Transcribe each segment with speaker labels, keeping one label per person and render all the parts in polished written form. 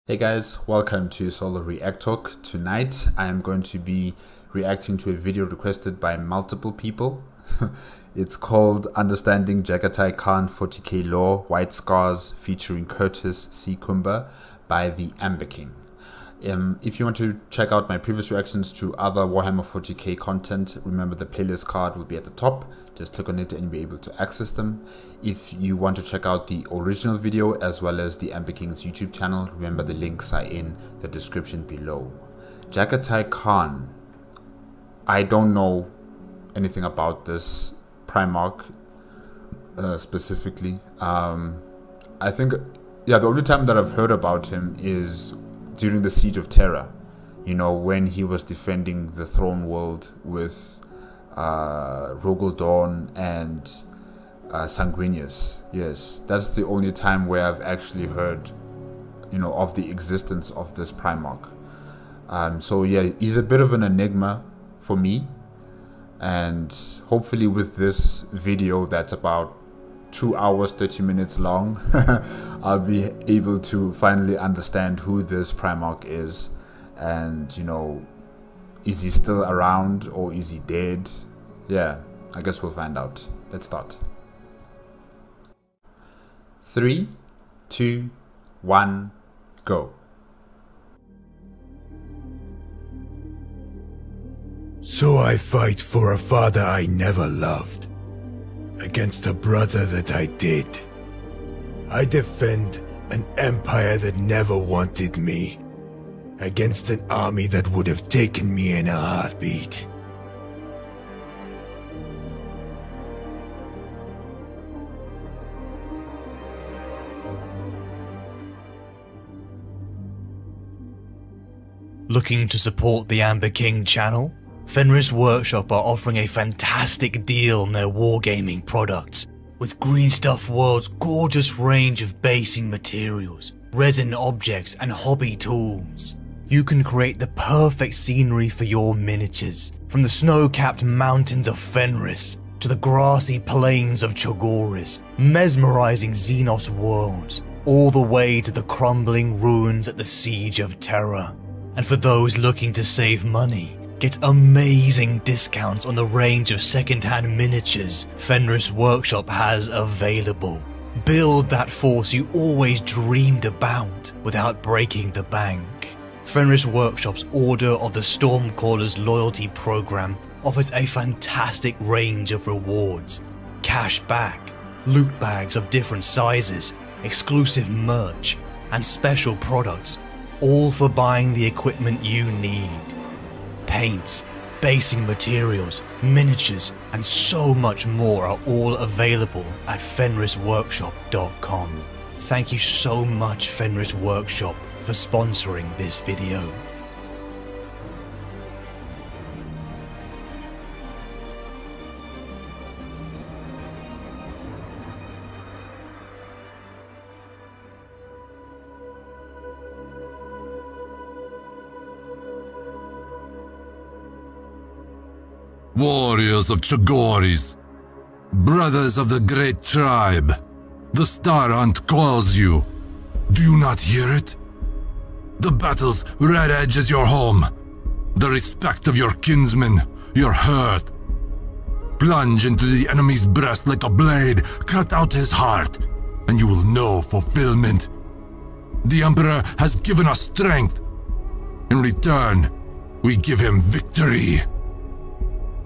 Speaker 1: Hey guys, welcome to Solo React Talk. Tonight I am going to be reacting to a video requested by multiple people. It's called Understanding Jagatai Khan 40k Lore White Scars featuring Curtis C. Kumba by the Amber King. If you want to check out my previous reactions to other Warhammer 40k content, remember the playlist card will be at the top. Just click on it and you'll be able to access them. If you want to check out the original video as well as the Amber King's YouTube channel, remember the links are in the description below. Jagatai Khan, I don't know anything about this Primarch specifically. I think, the only time that I've heard about him is during the Siege of Terra, you know, when he was defending the throne world with Rogel Dawn and Sanguinius. Yes, that's the only time where I've actually heard, you know, of the existence of this Primarch. So yeah, he's a bit of an enigma for me, and hopefully with this video that's about 2 hours 30 minutes long, I'll be able to finally understand who this Primarch is, and you know, is he still around or is he dead? Yeah, I guess we'll find out. Let's start. 3, 2, 1, go.
Speaker 2: So I fight for a father I never loved, against a brother that I did. I defend an empire that never wanted me, against an army that would have taken me in a heartbeat.
Speaker 3: Looking to support the Amber King channel? Fenris Workshop are offering a fantastic deal on their wargaming products, with Green Stuff World's gorgeous range of basing materials, resin objects and hobby tools. You can create the perfect scenery for your miniatures, from the snow-capped mountains of Fenris to the grassy plains of Chogoris, mesmerizing Xenos worlds, all the way to the crumbling ruins at the Siege of Terra. And for those looking to save money, get amazing discounts on the range of second-hand miniatures Fenris Workshop has available. Build that force you always dreamed about without breaking the bank. Fenris Workshop's Order of the Stormcallers loyalty program offers a fantastic range of rewards, cash back, loot bags of different sizes, exclusive merch, and special products, all for buying the equipment you need. Paints, basing materials, miniatures, and so much more are all available at fenrisworkshop.com. Thank you so much, Fenris Workshop, for sponsoring this video.
Speaker 4: Warriors of Chogoris, brothers of the great tribe, the Star Hunt calls you. Do you not hear it? The battle's red edge is your home, the respect of your kinsmen, your hurt. Plunge into the enemy's breast like a blade, cut out his heart, and you will know fulfillment. The Emperor has given us strength. In return, we give him victory.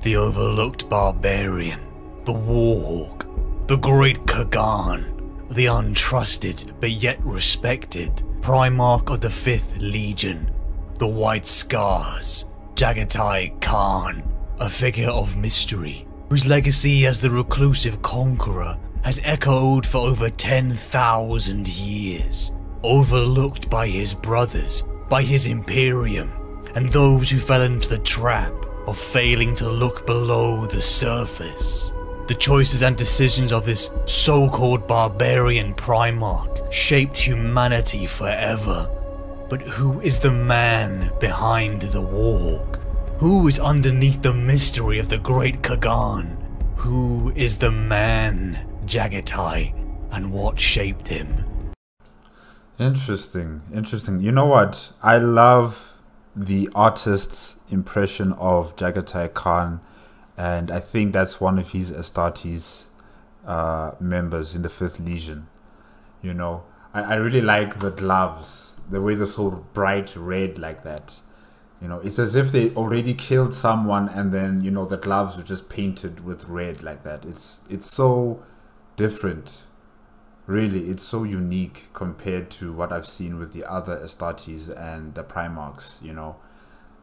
Speaker 3: The overlooked barbarian, the warhawk, the great Kagan, the untrusted but yet respected Primarch of the 5th Legion, the White Scars, Jagatai Khan, a figure of mystery whose legacy as the reclusive conqueror has echoed for over 10,000 years, overlooked by his brothers, by his Imperium, and those who fell into the trap of failing to look below the surface. The choices and decisions of this so-called barbarian Primarch shaped humanity forever. But who is the man behind the Warhawk? Who is underneath the mystery of the great Kagan? Who is the man, Jagatai, and what shaped him?
Speaker 1: Interesting, interesting. You know what? I love the artist's impression of Jagatai Khan, and I think that's one of his Astartes members in the Fifth Legion. You know, I really like the gloves, the way they're so bright red like that. You know, it's as if they already killed someone, and then, you know, the gloves were just painted with red like that. It's so different. Really, it's so unique compared to what I've seen with the other Astartes and the Primarchs, you know.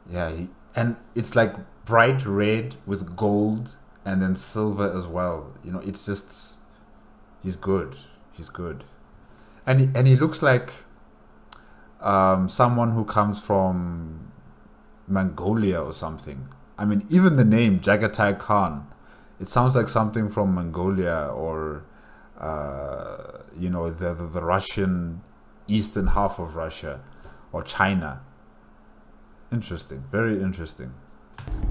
Speaker 1: Yeah, and it's like bright red with gold and then silver as well. You know, it's just, he's good. He's good. And he looks like someone who comes from Mongolia or something. I mean, even the name Jagatai Khan, it sounds like something from Mongolia or you know, the Russian eastern half of Russia or China. Interesting, very interesting.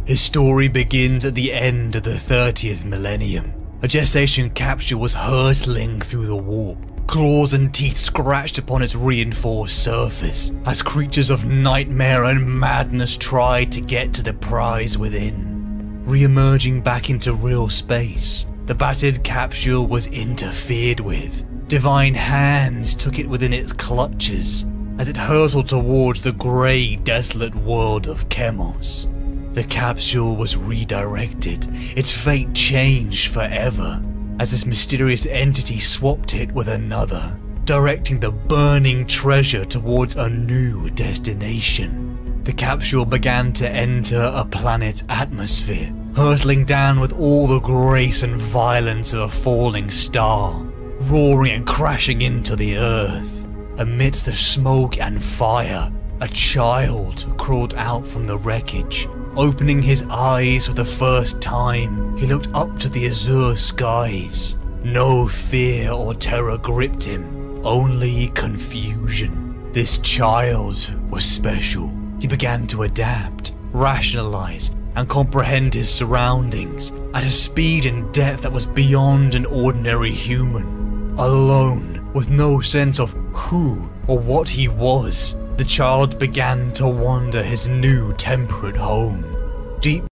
Speaker 3: His story begins at the end of the 30th millennium. A gestation capsule was hurtling through the warp, claws and teeth scratched upon its reinforced surface as creatures of nightmare and madness tried to get to the prize within. Re-emerging back into real space, the battered capsule was interfered with. Divine hands took it within its clutches as it hurtled towards the grey, desolate world of Chemos. The capsule was redirected, its fate changed forever, as this mysterious entity swapped it with another, directing the burning treasure towards a new destination. The capsule began to enter a planet's atmosphere, hurtling down with all the grace and violence of a falling star, roaring and crashing into the earth. Amidst the smoke and fire, a child crawled out from the wreckage. Opening his eyes for the first time, he looked up to the azure skies. No fear or terror gripped him, only confusion. This child was special. He began to adapt, rationalize, and comprehend his surroundings at a speed and depth that was beyond an ordinary human. Alone, with no sense of who or what he was, the child began to wander his new temperate home. Deep.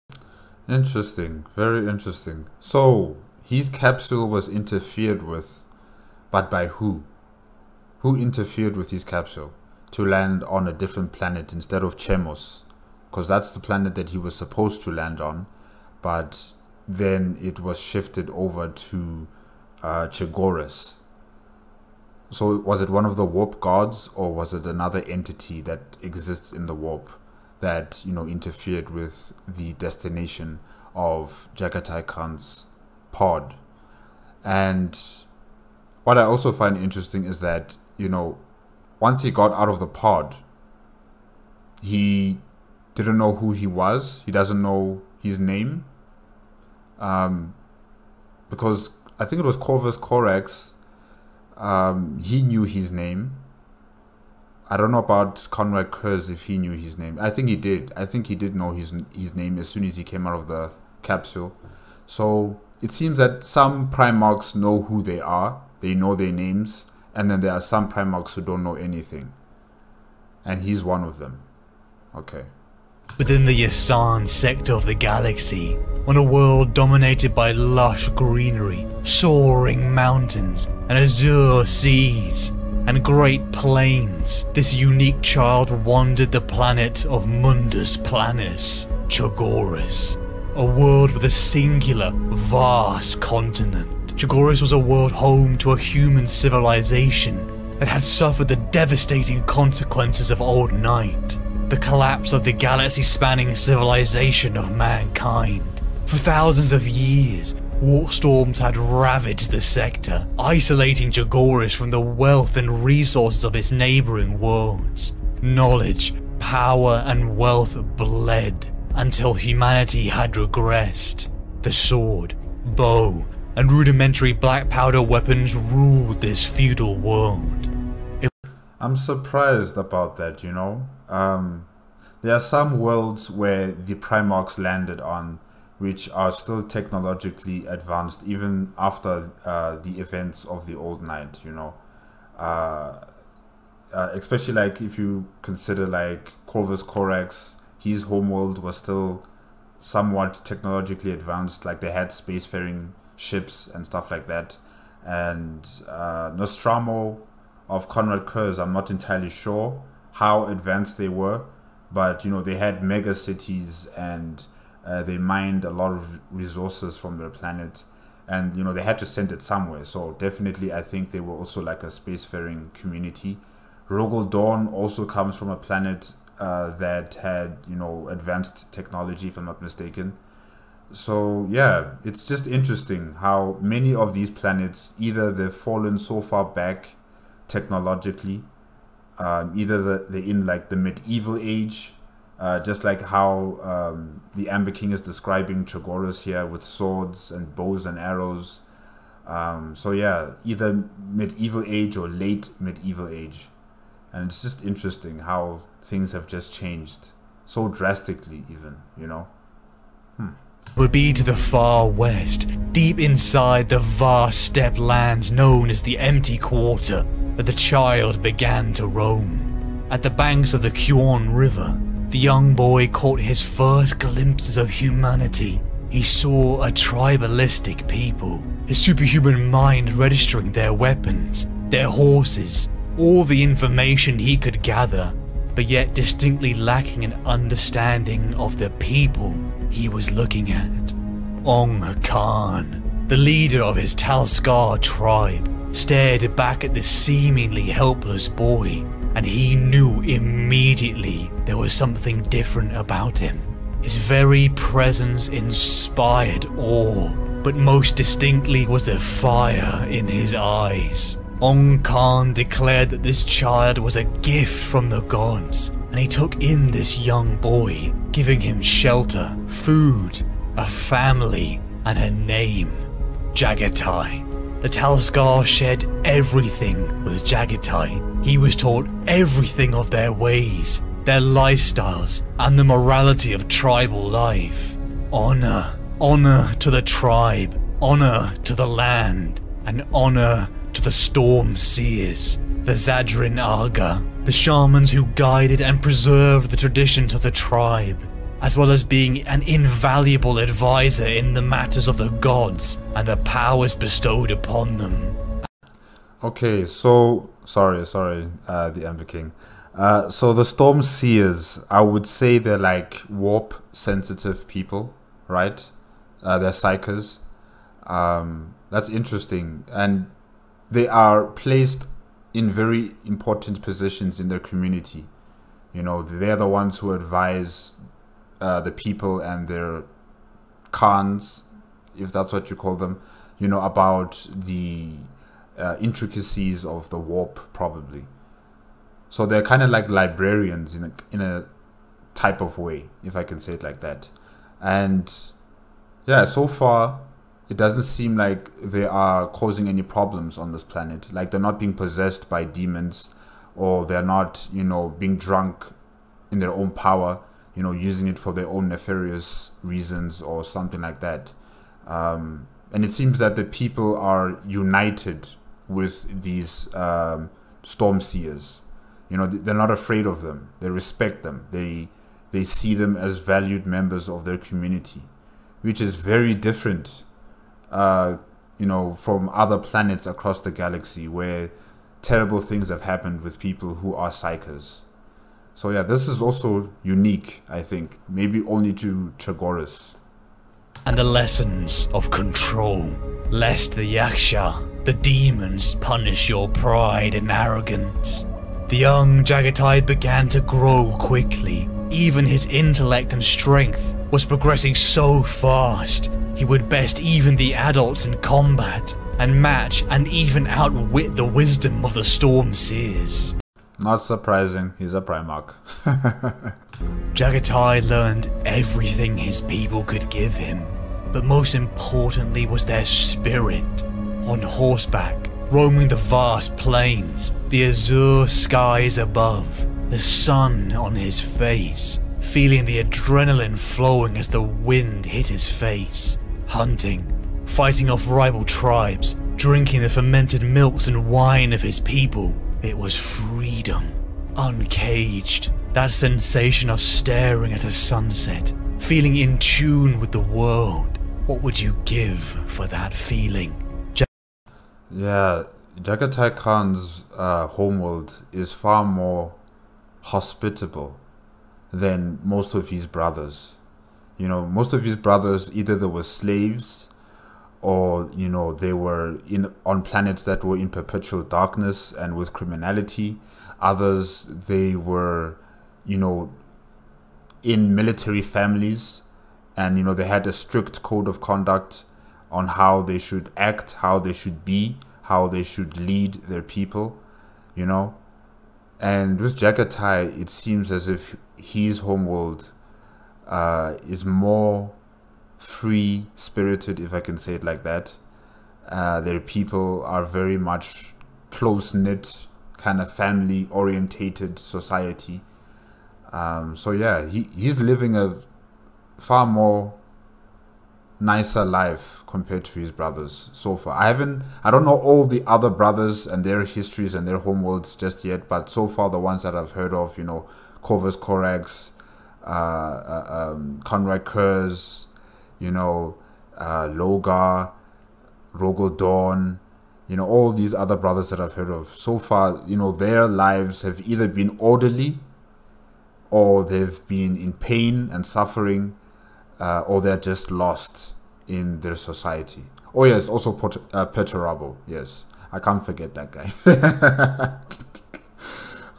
Speaker 1: Interesting, very interesting. So, his capsule was interfered with, but by who? Who interfered with his capsule to land on a different planet instead of Chemos? Because that's the planet that he was supposed to land on, but then it was shifted over to Chagoris. So was it one of the warp gods, or was it another entity that exists in the warp that, you know, interfered with the destination of Jagatai Khan's pod? And what I also find interesting is that, you know, once he got out of the pod, he didn't know who he was. He doesn't know his name. Because I think it was Corvus Corax. He knew his name. I don't know about Conrad Kurz if he knew his name. I think he did. I think he did know his name as soon as he came out of the capsule. So it seems that some Primarchs know who they are. They know their names. And then there are some Primarchs who don't know anything. And he's one of them. Okay.
Speaker 3: Within the Yasan sector of the galaxy, on a world dominated by lush greenery, soaring mountains, and azure seas, and great plains, this unique child wandered the planet of Mundus Planus, Chagoris, a world with a singular, vast continent. Chagoris was a world home to a human civilization that had suffered the devastating consequences of Old Night, the collapse of the galaxy-spanning civilization of mankind. For thousands of years, war storms had ravaged the sector, isolating Chagoris from the wealth and resources of its neighbouring worlds. Knowledge, power and wealth bled until humanity had regressed. The sword, bow and rudimentary black powder weapons ruled this feudal world.
Speaker 1: I'm surprised about that, you know. There are some worlds where the Primarchs landed on which are still technologically advanced even after the events of the Old Night, you know. especially like if you consider like Corvus Corax, his homeworld was still somewhat technologically advanced, like they had spacefaring ships and stuff like that. And Nostromo of Konrad Kurz, I'm not entirely sure how advanced they were, but you know, they had mega cities and they mined a lot of resources from their planet, and you know, they had to send it somewhere. So definitely I think they were also like a spacefaring community. Rogel Dawn also comes from a planet that had, you know, advanced technology, if I'm not mistaken. So yeah, it's just interesting how many of these planets, either they've fallen so far back technologically, either they're in like the medieval age, just like how the Amber King is describing Chogoris here with swords and bows and arrows. So yeah, either medieval age or late medieval age. And it's just interesting how things have just changed so drastically, even, you know.
Speaker 3: Would be to the far west, deep inside the vast steppe lands known as the Empty Quarter, that the child began to roam. At the banks of the Kuon River, the young boy caught his first glimpses of humanity. He saw a tribalistic people, his superhuman mind registering their weapons, their horses, all the information he could gather, but yet distinctly lacking an understanding of the people he was looking at. Ong Khan, the leader of his Talskar tribe, stared back at the seemingly helpless boy, and he knew immediately there was something different about him. His very presence inspired awe, but most distinctly was the fire in his eyes. Ong Khan declared that this child was a gift from the gods, and he took in this young boy, giving him shelter, food, a family, and a name, Jaghatai. The Talskar shared everything with Jaghatai. He was taught everything of their ways, their lifestyles, and the morality of tribal life. Honor, honor to the tribe, honor to the land, and honor to the Storm Seers, the Zadrin Aga, the shamans who guided and preserved the traditions of the tribe, as well as being an invaluable advisor in the matters of the gods and the powers bestowed upon them.
Speaker 1: Okay, so sorry, the Amber King. So the Storm Seers, I would say they're like warp sensitive people, right? They're psychers. That's interesting, and they are placed in very important positions in their community. You know, they're the ones who advise the people and their khans, if that's what you call them, you know, about the intricacies of the warp, probably. So they're kind of like librarians in a type of way, if I can say it like that. And yeah, so far it doesn't seem like they are causing any problems on this planet. Like, they're not being possessed by demons, or they're not, you know, being drunk in their own power, you know, using it for their own nefarious reasons or something like that. And it seems that the people are united with these Storm Seers. You know, they're not afraid of them. They respect them. They see them as valued members of their community, which is very different, you know, from other planets across the galaxy where terrible things have happened with people who are psychers. So yeah, this is also unique, I think, maybe only to Chogoris.
Speaker 3: And the lessons of control, lest the Yaksha, the demons, punish your pride and arrogance. The young Jaghatai began to grow quickly. Even his intellect and strength was progressing so fast, he would best even the adults in combat, and match and even outwit the wisdom of the Storm Seers.
Speaker 1: Not surprising, he's a Primarch.
Speaker 3: Jaghatai learned everything his people could give him, but most importantly was their spirit. On horseback, roaming the vast plains, the azure skies above, the sun on his face, feeling the adrenaline flowing as the wind hit his face, hunting, fighting off rival tribes, drinking the fermented milks and wine of his people, It was freedom, uncaged. That sensation of staring at a sunset, feeling in tune with the world. What would you give for that feeling?
Speaker 1: Yeah, Jagatai Khan's homeworld is far more hospitable than most of his brothers. You know, most of his brothers, either they were slaves or, you know, they were on planets that were in perpetual darkness and with criminality. Others, they were, you know, in military families, and, you know, they had a strict code of conduct on how they should act, how they should be, how they should lead their people, you know. And with Jagatai, it seems as if his homeworld is more free-spirited, if I can say it like that. Their people are very much close-knit, kind of family-orientated society. So yeah, he's living a far more nicer life compared to his brothers so far. I don't know all the other brothers and their histories and their homeworlds just yet, but so far the ones that I've heard of, you know, Corvus Corax, Conrad Kurz, you know, Logar, Rogel Dawn, you know, all these other brothers that I've heard of. So far, you know, their lives have either been orderly, or they've been in pain and suffering, or they're just lost in their society. Oh yes, also Perturabo. Yes, I can't forget that guy.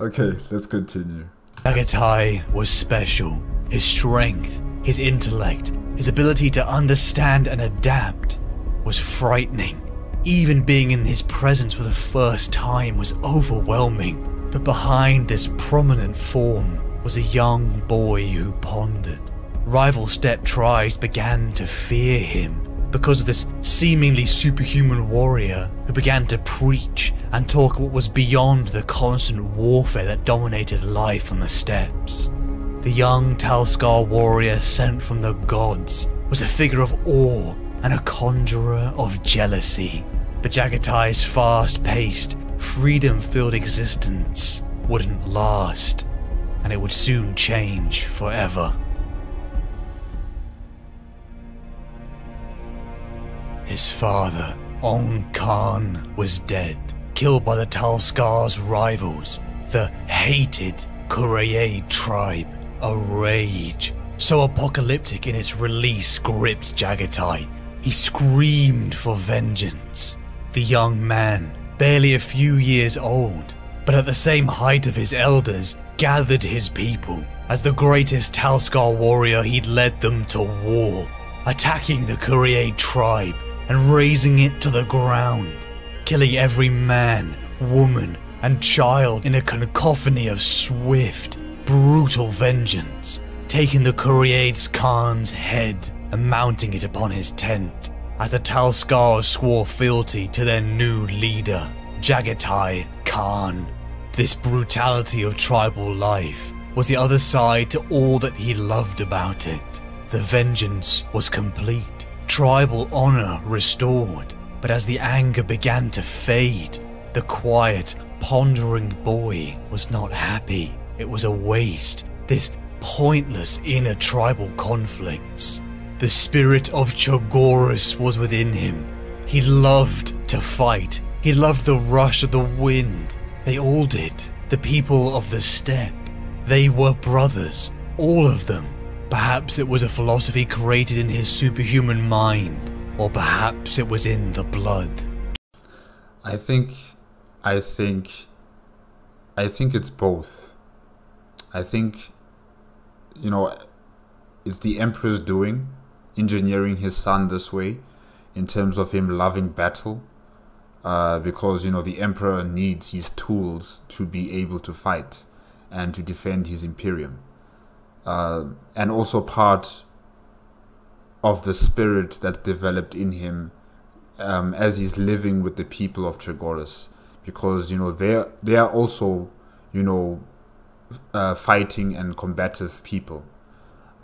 Speaker 1: Okay, let's continue.
Speaker 3: Jagatai was special. His strength, his intellect, his ability to understand and adapt was frightening. Even being in his presence for the first time was overwhelming. But behind this prominent form was a young boy who pondered. Rival steppe tribes began to fear him because of this seemingly superhuman warrior who began to preach and talk what was beyond the constant warfare that dominated life on the steppes. The young Talskar warrior sent from the gods was a figure of awe and a conjurer of jealousy. But Jagatai's fast-paced, freedom-filled existence wouldn't last, and it would soon change forever. His father, Ong Khan, was dead, killed by the Talskar's rivals, the hated Kurayade tribe. A rage so apocalyptic in its release gripped Jagatai. He screamed for vengeance. The young man, barely a few years old, but at the same height of his elders, gathered his people. As the greatest Talskar warrior, he'd led them to war, attacking the Kurayade tribe and razing it to the ground, killing every man, woman, and child in a cacophony of swift, brutal vengeance, taking the Kurayade Khan's head and mounting it upon his tent, as the Talskars swore fealty to their new leader, Jagatai Khan. This brutality of tribal life was the other side to all that he loved about it. The vengeance was complete, tribal honor restored, but as the anger began to fade, the quiet, pondering boy was not happy. It was a waste, this pointless inner tribal conflicts. The spirit of Chogoris was within him. He loved to fight. He loved the rush of the wind. They all did. The people of the steppe. They were brothers, all of them. Perhaps it was a philosophy created in his superhuman mind, or perhaps it was in the blood.
Speaker 1: I think it's both. I think, you know, it's the Emperor's doing, engineering his son this way, in terms of him loving battle, because, you know, the Emperor needs his tools to be able to fight and to defend his Imperium. And also part of the spirit that's developed in him as he's living with the people of Chogoris, because, you know, they are also, you know, fighting and combative people.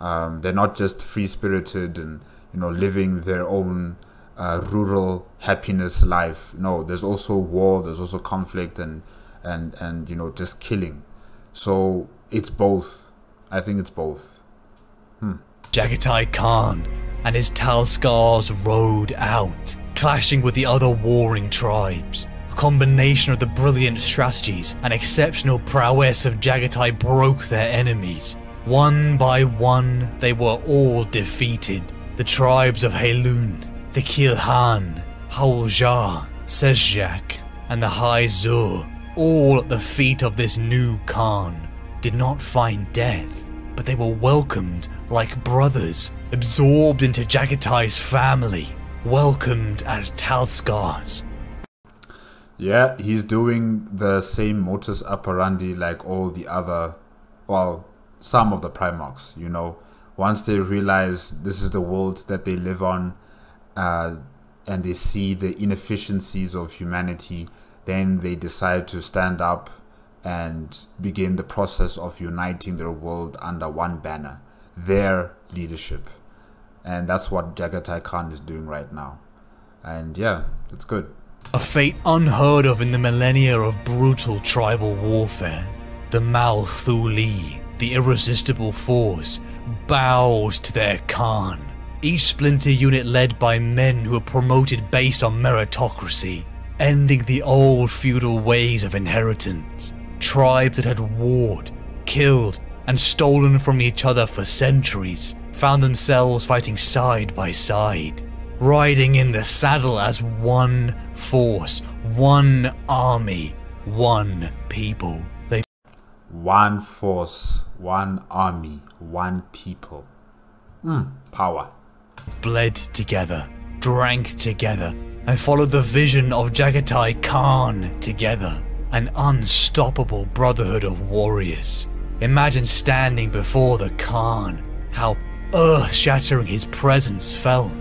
Speaker 1: They're not just free-spirited and, you know, living their own rural happiness life. No, there's also war, there's also conflict, and and you know, just killing. So it's both. I think it's both.
Speaker 3: Jagatai Khan and his Talskars rode out, clashing with the other warring tribes. A combination of the brilliant strategies and exceptional prowess of Jagatai broke their enemies. One by one, they were all defeated. The tribes of Heilun, the Kilhan, Hauljar, Sezjak, and the High Zur, all at the feet of this new Khan, did not find death, but they were welcomed like brothers, absorbed into Jagatai's family, welcomed as Talskars.
Speaker 1: Yeah, he's doing the same modus operandi like all the other, well, some of the Primarchs, you know. Once they realize this is the world that they live on, and they see the inefficiencies of humanity, then they decide to stand up and begin the process of uniting their world under one banner, their leadership. And that's what Jagatai Khan is doing right now. And yeah, it's good.
Speaker 3: A fate unheard of in the millennia of brutal tribal warfare. The Malthuli, the irresistible force, bows to their Khan. Each splinter unit led by men who were promoted based on meritocracy, ending the old feudal ways of inheritance. Tribes that had warred, killed, and stolen from each other for centuries found themselves fighting side by side, riding in the saddle as one force, one army, one people.
Speaker 1: One force, one army, one people. Power.
Speaker 3: Bled together, drank together, and followed the vision of Jagatai Khan together. An unstoppable brotherhood of warriors. Imagine standing before the Khan, how earth-shattering his presence felt,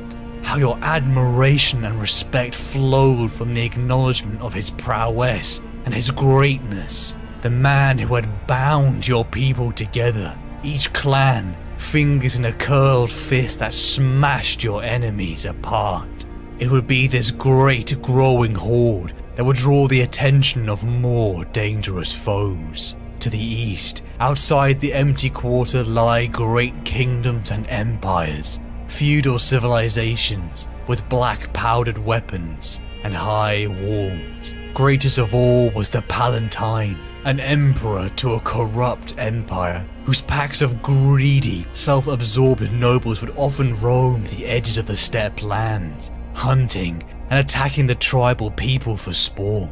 Speaker 3: how your admiration and respect flowed from the acknowledgement of his prowess and his greatness. The man who had bound your people together, each clan, fingers in a curled fist that smashed your enemies apart. It would be this great growing horde that would draw the attention of more dangerous foes. To the east, outside the empty quarter, lie great kingdoms and empires, feudal civilizations with black powdered weapons and high walls. Greatest of all was the Palatine, an emperor to a corrupt empire, whose packs of greedy, self-absorbed nobles would often roam the edges of the steppe lands, hunting and attacking the tribal people for sport.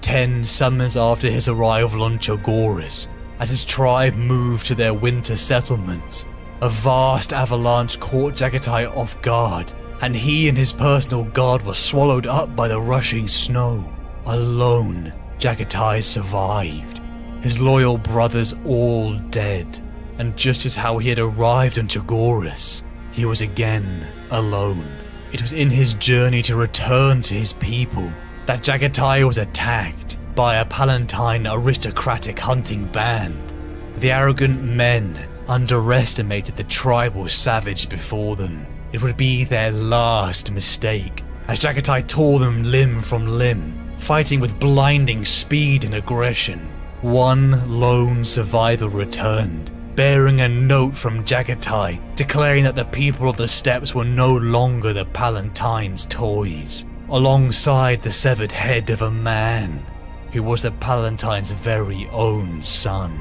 Speaker 3: 10 summers after his arrival on Chogoris, as his tribe moved to their winter settlements, a vast avalanche caught Jagatai off guard, and he and his personal guard were swallowed up by the rushing snow. Alone, Jagatai survived, his loyal brothers all dead, and just as how he had arrived on Chogoris, he was again alone. It was in his journey to return to his people that Jagatai was attacked by a Palatine aristocratic hunting band. The arrogant men underestimated the tribal savage before them. It would be their last mistake, as Jagatai tore them limb from limb, fighting with blinding speed and aggression. One lone survivor returned, bearing a note from Jagatai declaring that the people of the steppes were no longer the Palatine's toys, alongside the severed head of a man who was the Palatine's very own son.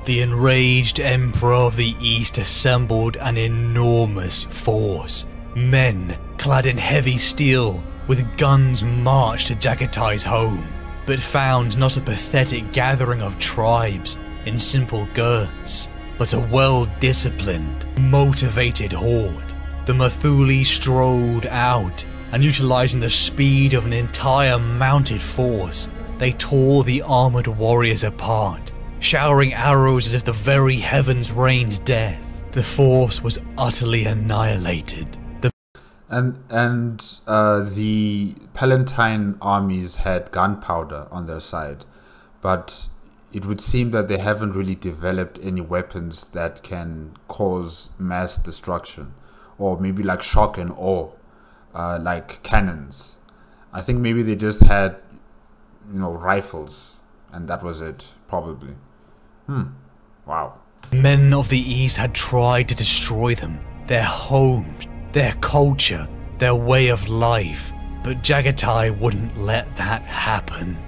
Speaker 3: The enraged Emperor of the East assembled an enormous force. Men clad in heavy steel with guns marched to Jagatai's home, but found not a pathetic gathering of tribes in simple girths, but a well-disciplined, motivated horde. The Mathuli strode out, and utilizing the speed of an entire mounted force, they tore the armored warriors apart, showering arrows as if the very heavens rained death. The force was utterly annihilated.
Speaker 1: The Palatine armies had gunpowder on their side, but it would seem that they haven't really developed any weapons that can cause mass destruction, or maybe like shock and awe, like cannons. I think maybe they just had, rifles and that was it, probably. Wow.
Speaker 3: Men of the East had tried to destroy them, their homes, their culture, their way of life, but Jaghatai wouldn't let that happen.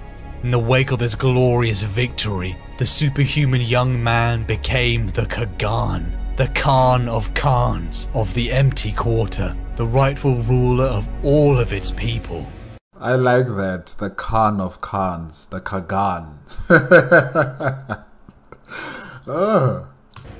Speaker 3: In the wake of this glorious victory, the superhuman young man became the Kagan, the Khan of Khans of the Empty Quarter, the rightful ruler of all of its people.
Speaker 1: I like that, the Khan of Khans, the Kagan.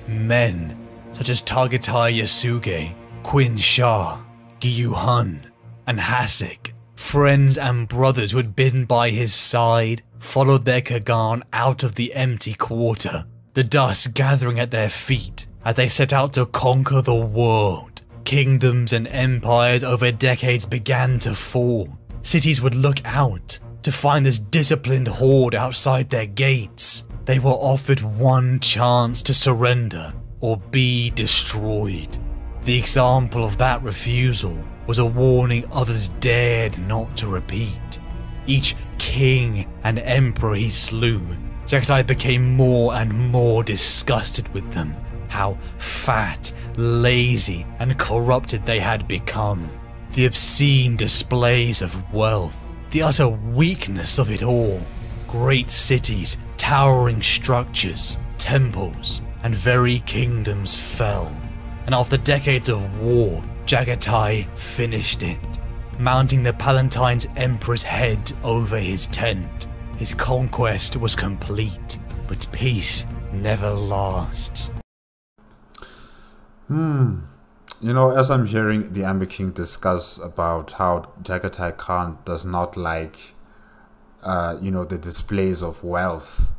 Speaker 3: Men such as Targatai Yasuge, Qin Shah, Gyu Hun, and Hasek, friends and brothers who had been by his side, followed their Kagan out of the Empty Quarter, the dust gathering at their feet as they set out to conquer the world. Kingdoms and empires over decades began to fall. Cities would look out to find this disciplined horde outside their gates. They were offered one chance to surrender or be destroyed. The example of that refusal was a warning others dared not to repeat. Each king and emperor he slew, Jaghatai became more and more disgusted with them. How fat, lazy, and corrupted they had become. The obscene displays of wealth, the utter weakness of it all. Great cities, towering structures, temples, and very kingdoms fell. And after decades of war, Jaghatai finished it, mounting the Palatine's emperor's head over his tent. His conquest was complete, but peace never lasts.
Speaker 1: You know, as I'm hearing the Amber King discuss about how Jaghatai Khan does not like, the displays of wealth.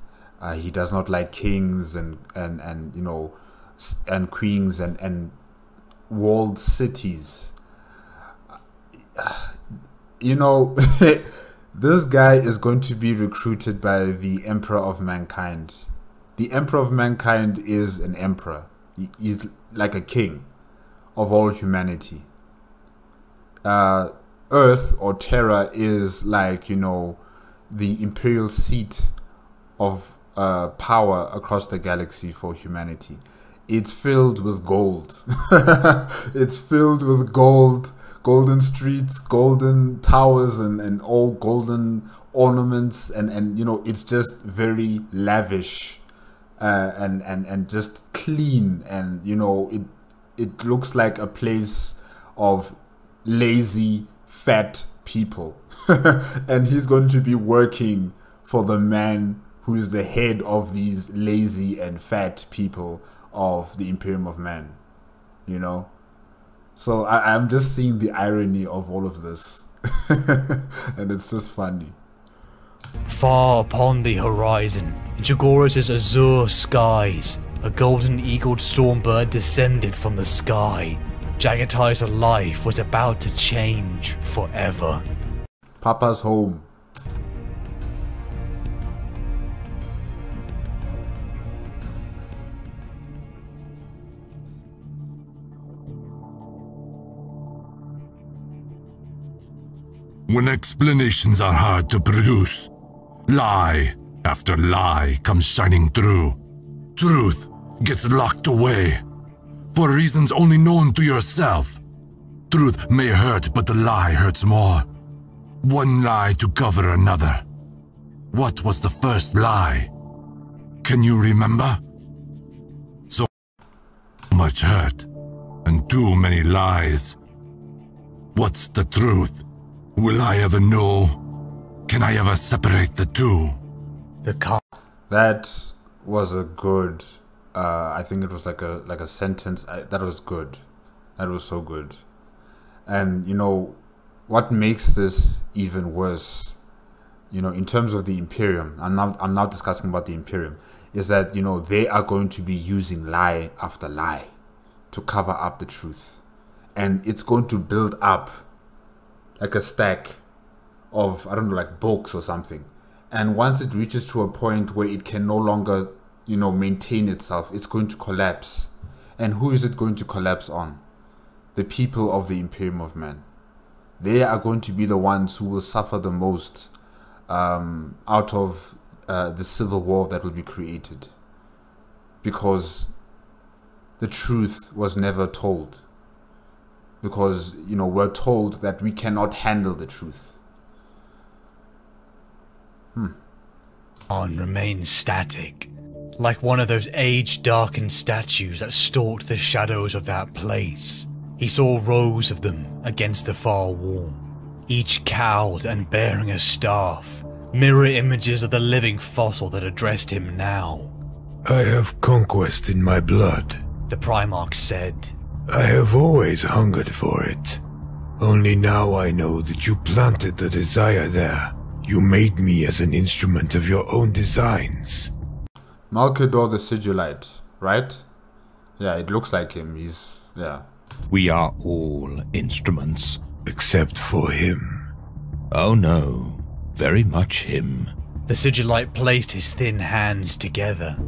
Speaker 1: He does not like kings and queens and walled cities. This guy is going to be recruited by the Emperor of Mankind. The Emperor of Mankind is an emperor. He's like a king of all humanity. Earth or Terra is like, the imperial seat of power across the galaxy for humanity. It's filled with gold. It's filled with gold, golden streets, golden towers, and all golden ornaments, and it's just very lavish, and just clean, and it looks like a place of lazy, fat people. And he's going to be working for the man who is the head of these lazy and fat people of the Imperium of Man, So I'm just seeing the irony of all of this. And it's just funny.
Speaker 3: Far upon the horizon, in Chogoros' azure skies, a golden eagled stormbird descended from the sky. Jaghatai's life was about to change forever.
Speaker 1: Papa's home.
Speaker 4: When explanations are hard to produce, lie after lie comes shining through. Truth gets locked away, for reasons only known to yourself. Truth may hurt, but the lie hurts more. One lie to cover another. What was the first lie? Can you remember? So much hurt, and too many lies. What's the truth? Will I ever know? Can I ever separate the two?
Speaker 1: That was a good, I think it was like a sentence. That was good. That was so good. And what makes this even worse, in terms of the Imperium, I'm now discussing about the Imperium, is that, they are going to be using lie after lie to cover up the truth. And it's going to build up like a stack of, like books or something. And once it reaches to a point where it can no longer, maintain itself, it's going to collapse. And who is it going to collapse on? The people of the Imperium of Man. They are going to be the ones who will suffer the most out of the civil war that will be created, because the truth was never told, because we're told that we cannot handle the truth.
Speaker 3: Khan remained static, like one of those age-darkened statues that stalked the shadows of that place. He saw rows of them against the far wall, each cowled and bearing a staff, mirror images of the living fossil that addressed him now.
Speaker 2: I have conquest in my blood,
Speaker 3: The Primarch said.
Speaker 2: I have always hungered for it. Only now I know that you planted the desire there. You made me as an instrument of your own designs.
Speaker 1: Malkador the Sigillite, right? Yeah, it looks like him. Yeah.
Speaker 5: We are all instruments.
Speaker 2: Except for him.
Speaker 5: Oh no, very much him.
Speaker 3: The Sigillite placed his thin hands together.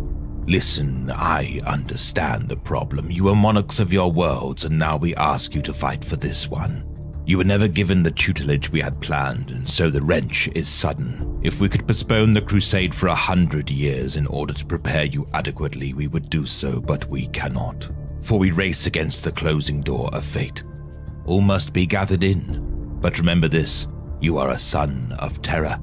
Speaker 5: Listen, I understand the problem. You are monarchs of your worlds, and now we ask you to fight for this one. You were never given the tutelage we had planned, and so the wrench is sudden. If we could postpone the crusade for 100 years in order to prepare you adequately, we would do so, but we cannot. For we race against the closing door of fate. All must be gathered in. But remember this, you are a son of Terra.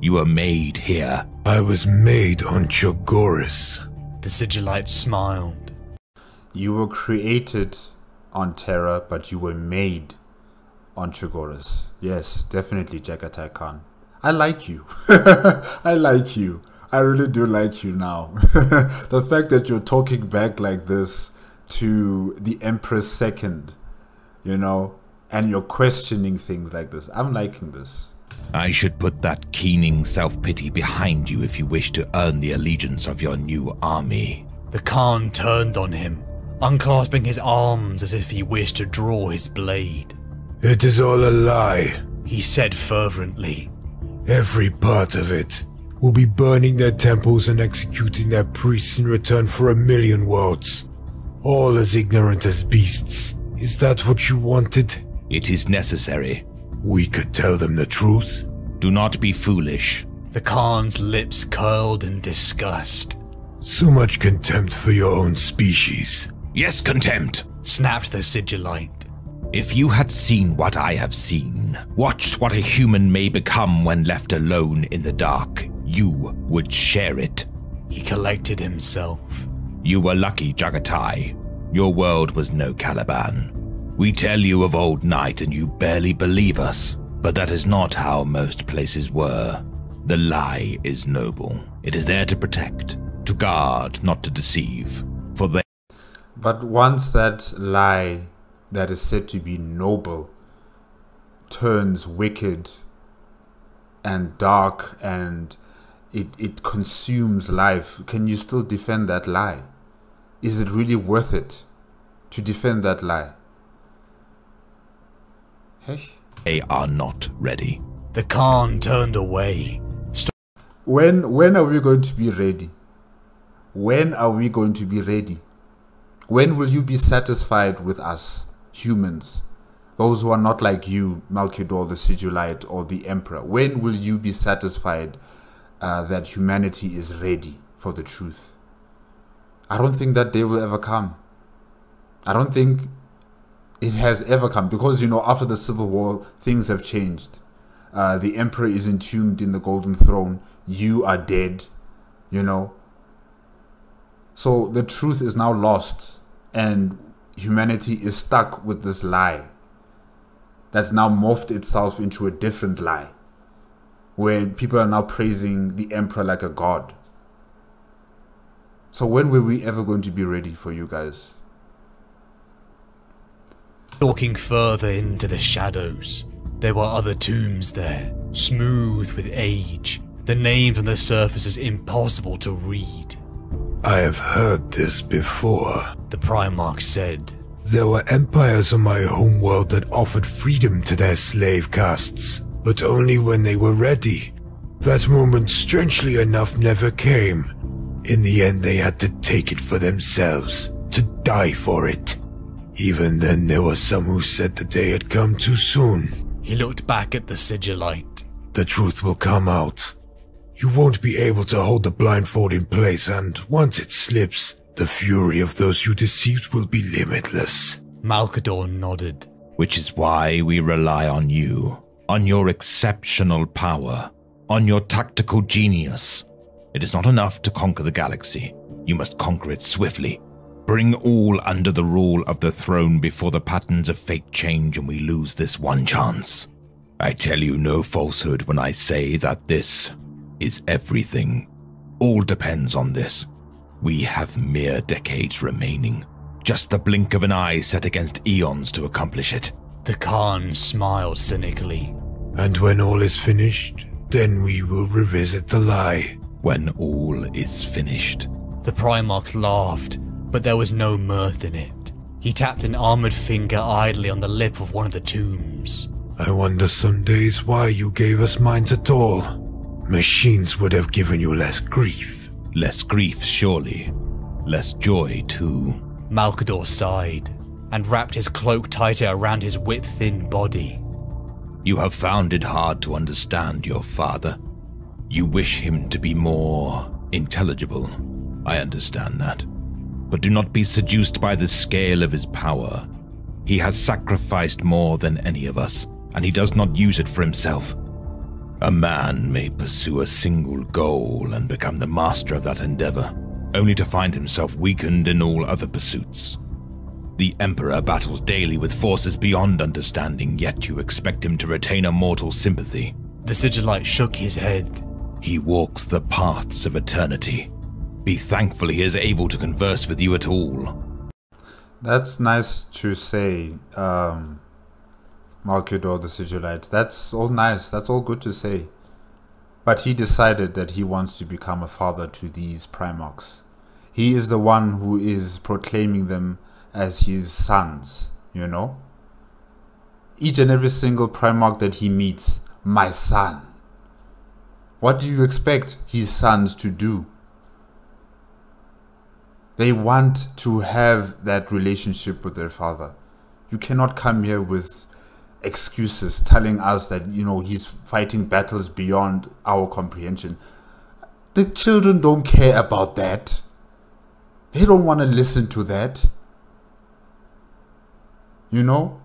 Speaker 5: You were made here.
Speaker 2: I was made on Chogoris.
Speaker 3: The Sigillite smiled.
Speaker 1: You were created on Terra, but you were made on Chogoris. Yes, definitely, Jagatai Khan. I like you. I like you. I really do like you now. The fact that you're talking back like this to the Empress Second, and you're questioning things like this. I'm liking this.
Speaker 5: I should put that keening self-pity behind you if you wish to earn the allegiance of your new army.
Speaker 3: The Khan turned on him, unclasping his arms as if he wished to draw his blade.
Speaker 2: It is all a lie.
Speaker 3: He said fervently.
Speaker 2: Every part of it. Will be burning their temples and executing their priests in return for 1,000,000 worlds. All as ignorant as beasts. Is that what you wanted?
Speaker 5: It is necessary.
Speaker 2: We could tell them the truth.
Speaker 5: Do not be foolish.
Speaker 3: The Khan's lips curled in disgust.
Speaker 2: So much contempt for your own species.
Speaker 5: Yes, contempt.
Speaker 3: Snapped the Sigillite.
Speaker 5: If you had seen what I have seen, watched what a human may become when left alone in the dark, you would share it.
Speaker 3: He collected himself.
Speaker 5: You were lucky, Jagatai. Your world was no Caliban. We tell you of old night and you barely believe us, but that is not how most places were. The lie is noble. It is there to protect, to guard, not to deceive. For they.
Speaker 1: But once that lie that is said to be noble turns wicked and dark and it consumes life, can you still defend that lie? Is it really worth it to defend that lie? Hey.
Speaker 5: They are not ready.
Speaker 3: The Khan turned away.
Speaker 1: When are we going to be ready? When are we going to be ready? When will you be satisfied with us, humans? Those who are not like you, Malkador the Sigillite or the Emperor. When will you be satisfied that humanity is ready for the truth? I don't think that day will ever come. I don't think it has ever come, because after the Civil War things have changed. The Emperor is entombed in the Golden Throne. You are dead, So the truth is now lost, and humanity is stuck with this lie that's now morphed itself into a different lie, where people are now praising the Emperor like a god. So when were we ever going to be ready for you guys?
Speaker 3: Stalking further into the shadows, there were other tombs there, smooth with age, the names on the surfaces impossible to read.
Speaker 2: I have heard this before,
Speaker 3: the Primarch said.
Speaker 2: There were empires on my homeworld that offered freedom to their slave castes, but only when they were ready. That moment, strangely enough, never came. In the end, they had to take it for themselves, to die for it. Even then, there were some who said the day had come too soon.
Speaker 3: He looked back at the Sigillite.
Speaker 2: The truth will come out. You won't be able to hold the blindfold in place, and once it slips, the fury of those you deceived will be limitless.
Speaker 3: Malcador nodded.
Speaker 5: Which is why we rely on you, on your exceptional power, on your tactical genius. It is not enough to conquer the galaxy. You must conquer it swiftly. Bring all under the rule of the throne before the patterns of fate change and we lose this one chance. I tell you no falsehood when I say that this is everything. All depends on this. We have mere decades remaining. Just the blink of an eye set against eons to accomplish it.
Speaker 3: The Khan smiled cynically.
Speaker 2: And when all is finished, then we will revisit the lie.
Speaker 5: When all is finished.
Speaker 3: The Primarch laughed, but there was no mirth in it. He tapped an armored finger idly on the lip of one of the tombs.
Speaker 2: I wonder some days why you gave us minds at all. Machines would have given you less grief.
Speaker 5: Less grief, surely. Less joy, too.
Speaker 3: Malcador sighed, and wrapped his cloak tighter around his whip-thin body.
Speaker 5: You have found it hard to understand your father. You wish him to be more intelligible. I understand that. But do not be seduced by the scale of his power. He has sacrificed more than any of us, and he does not use it for himself. A man may pursue a single goal and become the master of that endeavor, only to find himself weakened in all other pursuits. The Emperor battles daily with forces beyond understanding, yet you expect him to retain a mortal sympathy.
Speaker 3: The Sigillite shook his head.
Speaker 5: He walks the paths of eternity. Be thankful he is able to converse with you at all.
Speaker 1: That's nice to say, Malcador the Sigillite. That's all nice, that's all good to say. But he decided that he wants to become a father to these Primarchs. He is the one who is proclaiming them as his sons, you know? Each and every single Primarch that he meets, my son. What do you expect his sons to do? They want to have that relationship with their father. You cannot come here with excuses telling us that, you know, he's fighting battles beyond our comprehension. The children don't care about that. They don't want to listen to that. You know?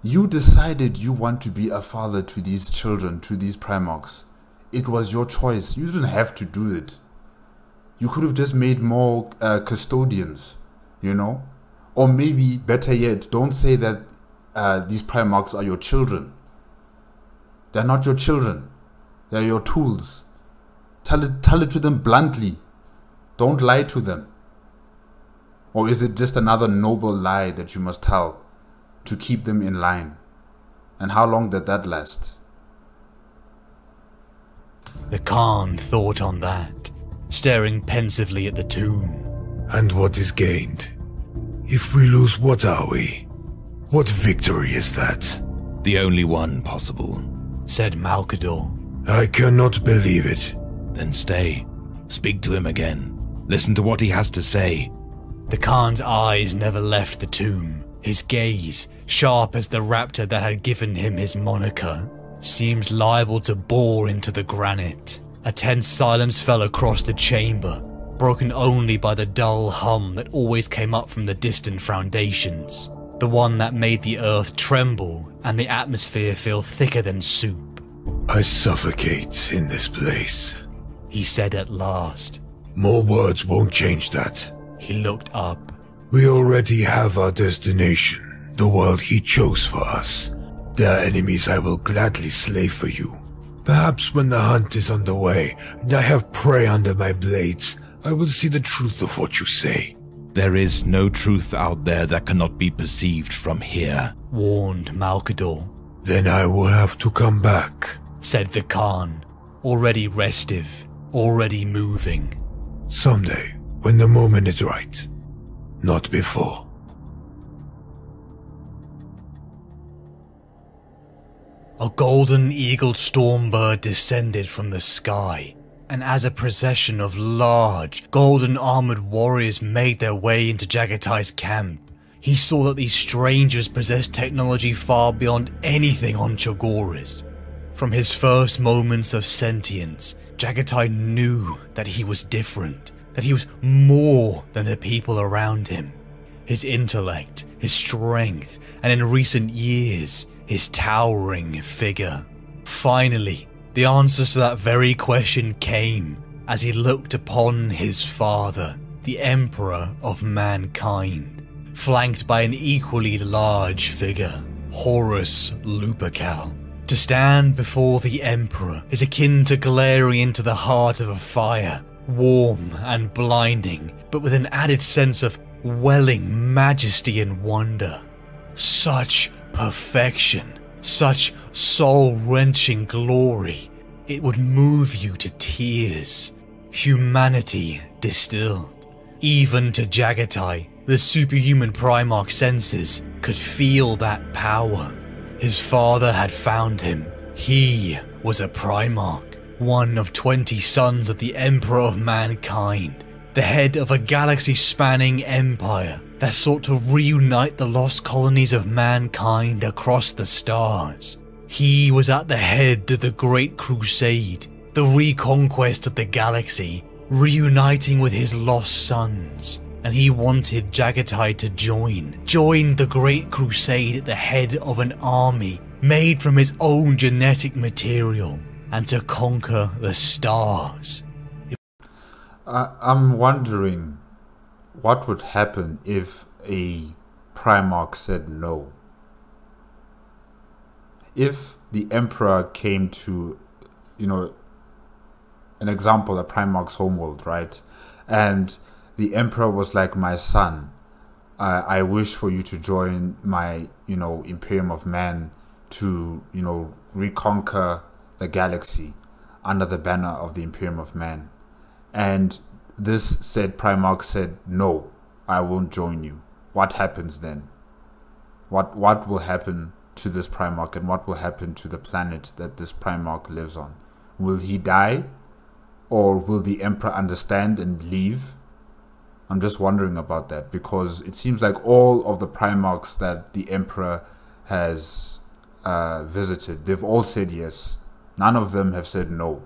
Speaker 1: You decided you want to be a father to these children, to these Primarchs. It was your choice. You didn't have to do it. You could have just made more custodians, you know? Or maybe, better yet, don't say that these Primarchs are your children. They're not your children. They're your tools. Tell it to them bluntly. Don't lie to them. Or is it just another noble lie that you must tell to keep them in line? And how long did that last?
Speaker 3: The Khan thought on that, staring pensively at the tomb.
Speaker 2: And what is gained? If we lose, what are we? What victory is that?
Speaker 5: The only one possible,
Speaker 3: said Malcador.
Speaker 2: I cannot believe it.
Speaker 5: Then stay. Speak to him again. Listen to what he has to say.
Speaker 3: The Khan's eyes never left the tomb. His gaze, sharp as the raptor that had given him his moniker, seemed liable to bore into the granite. A tense silence fell across the chamber, broken only by the dull hum that always came up from the distant foundations, the one that made the earth tremble and the atmosphere feel thicker than soup.
Speaker 2: I suffocate in this place,
Speaker 3: he said at last.
Speaker 2: More words won't change that.
Speaker 3: He looked up.
Speaker 2: We already have our destination, the world he chose for us. There are enemies I will gladly slay for you. Perhaps when the hunt is underway and I have prey under my blades, I will see the truth of what you say.
Speaker 5: There is no truth out there that cannot be perceived from here,
Speaker 3: warned Malcador.
Speaker 2: Then I will have to come back,
Speaker 3: said the Khan, already restive, already moving.
Speaker 2: Someday, when the moment is right. Not before.
Speaker 3: A golden eagled stormbird descended from the sky, and as a procession of large, golden armored warriors made their way into Jagatai's camp, he saw that these strangers possessed technology far beyond anything on Cho'Garis. From his first moments of sentience, Jaghatai knew that he was different, that he was more than the people around him. His intellect, his strength, and in recent years, his towering figure. Finally, the answers to that very question came as he looked upon his father, the Emperor of Mankind, flanked by an equally large figure, Horus Lupercal. To stand before the Emperor is akin to glaring into the heart of a fire, warm and blinding, but with an added sense of welling majesty and wonder. Such perfection, such soul-wrenching glory, it would move you to tears. Humanity distilled. Even to Jaghatai, the superhuman Primarch senses could feel that power. His father had found him. He was a Primarch, one of 20 sons of the Emperor of Mankind, the head of a galaxy-spanning empire that sought to reunite the lost colonies of mankind across the stars. He was at the head of the Great Crusade, the reconquest of the galaxy, reuniting with his lost sons, and he wanted Jaghatai to join the Great Crusade at the head of an army made from his own genetic material, and to conquer the stars.
Speaker 1: I'm wondering what would happen if a Primarch said no. If the Emperor came to, an example, a Primarch's homeworld, right? And the Emperor was like, my son, I wish for you to join my, Imperium of Man to, reconquer the galaxy under the banner of the Imperium of Man. And this said Primarch said, no, I won't join you. What happens then? What will happen to this Primarch, and what will happen to the planet that this Primarch lives on? Will he die? Or will the Emperor understand and leave? I'm just wondering about that, because it seems like all of the Primarchs that the Emperor has visited, they've all said yes. None of them have said no.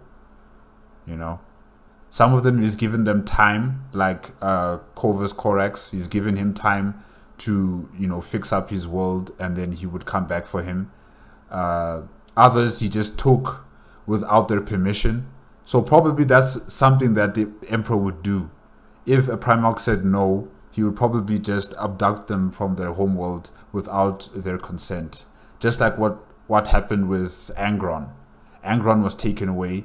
Speaker 1: Some of them, he's given them time, like Corvus Corax. He's given him time to, fix up his world, and then he would come back for him. Others, he just took without their permission. So probably that's something that the Emperor would do. If a Primarch said no, he would probably just abduct them from their homeworld without their consent. Just like what happened with Angron. Angron was taken away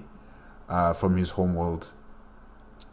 Speaker 1: from his homeworld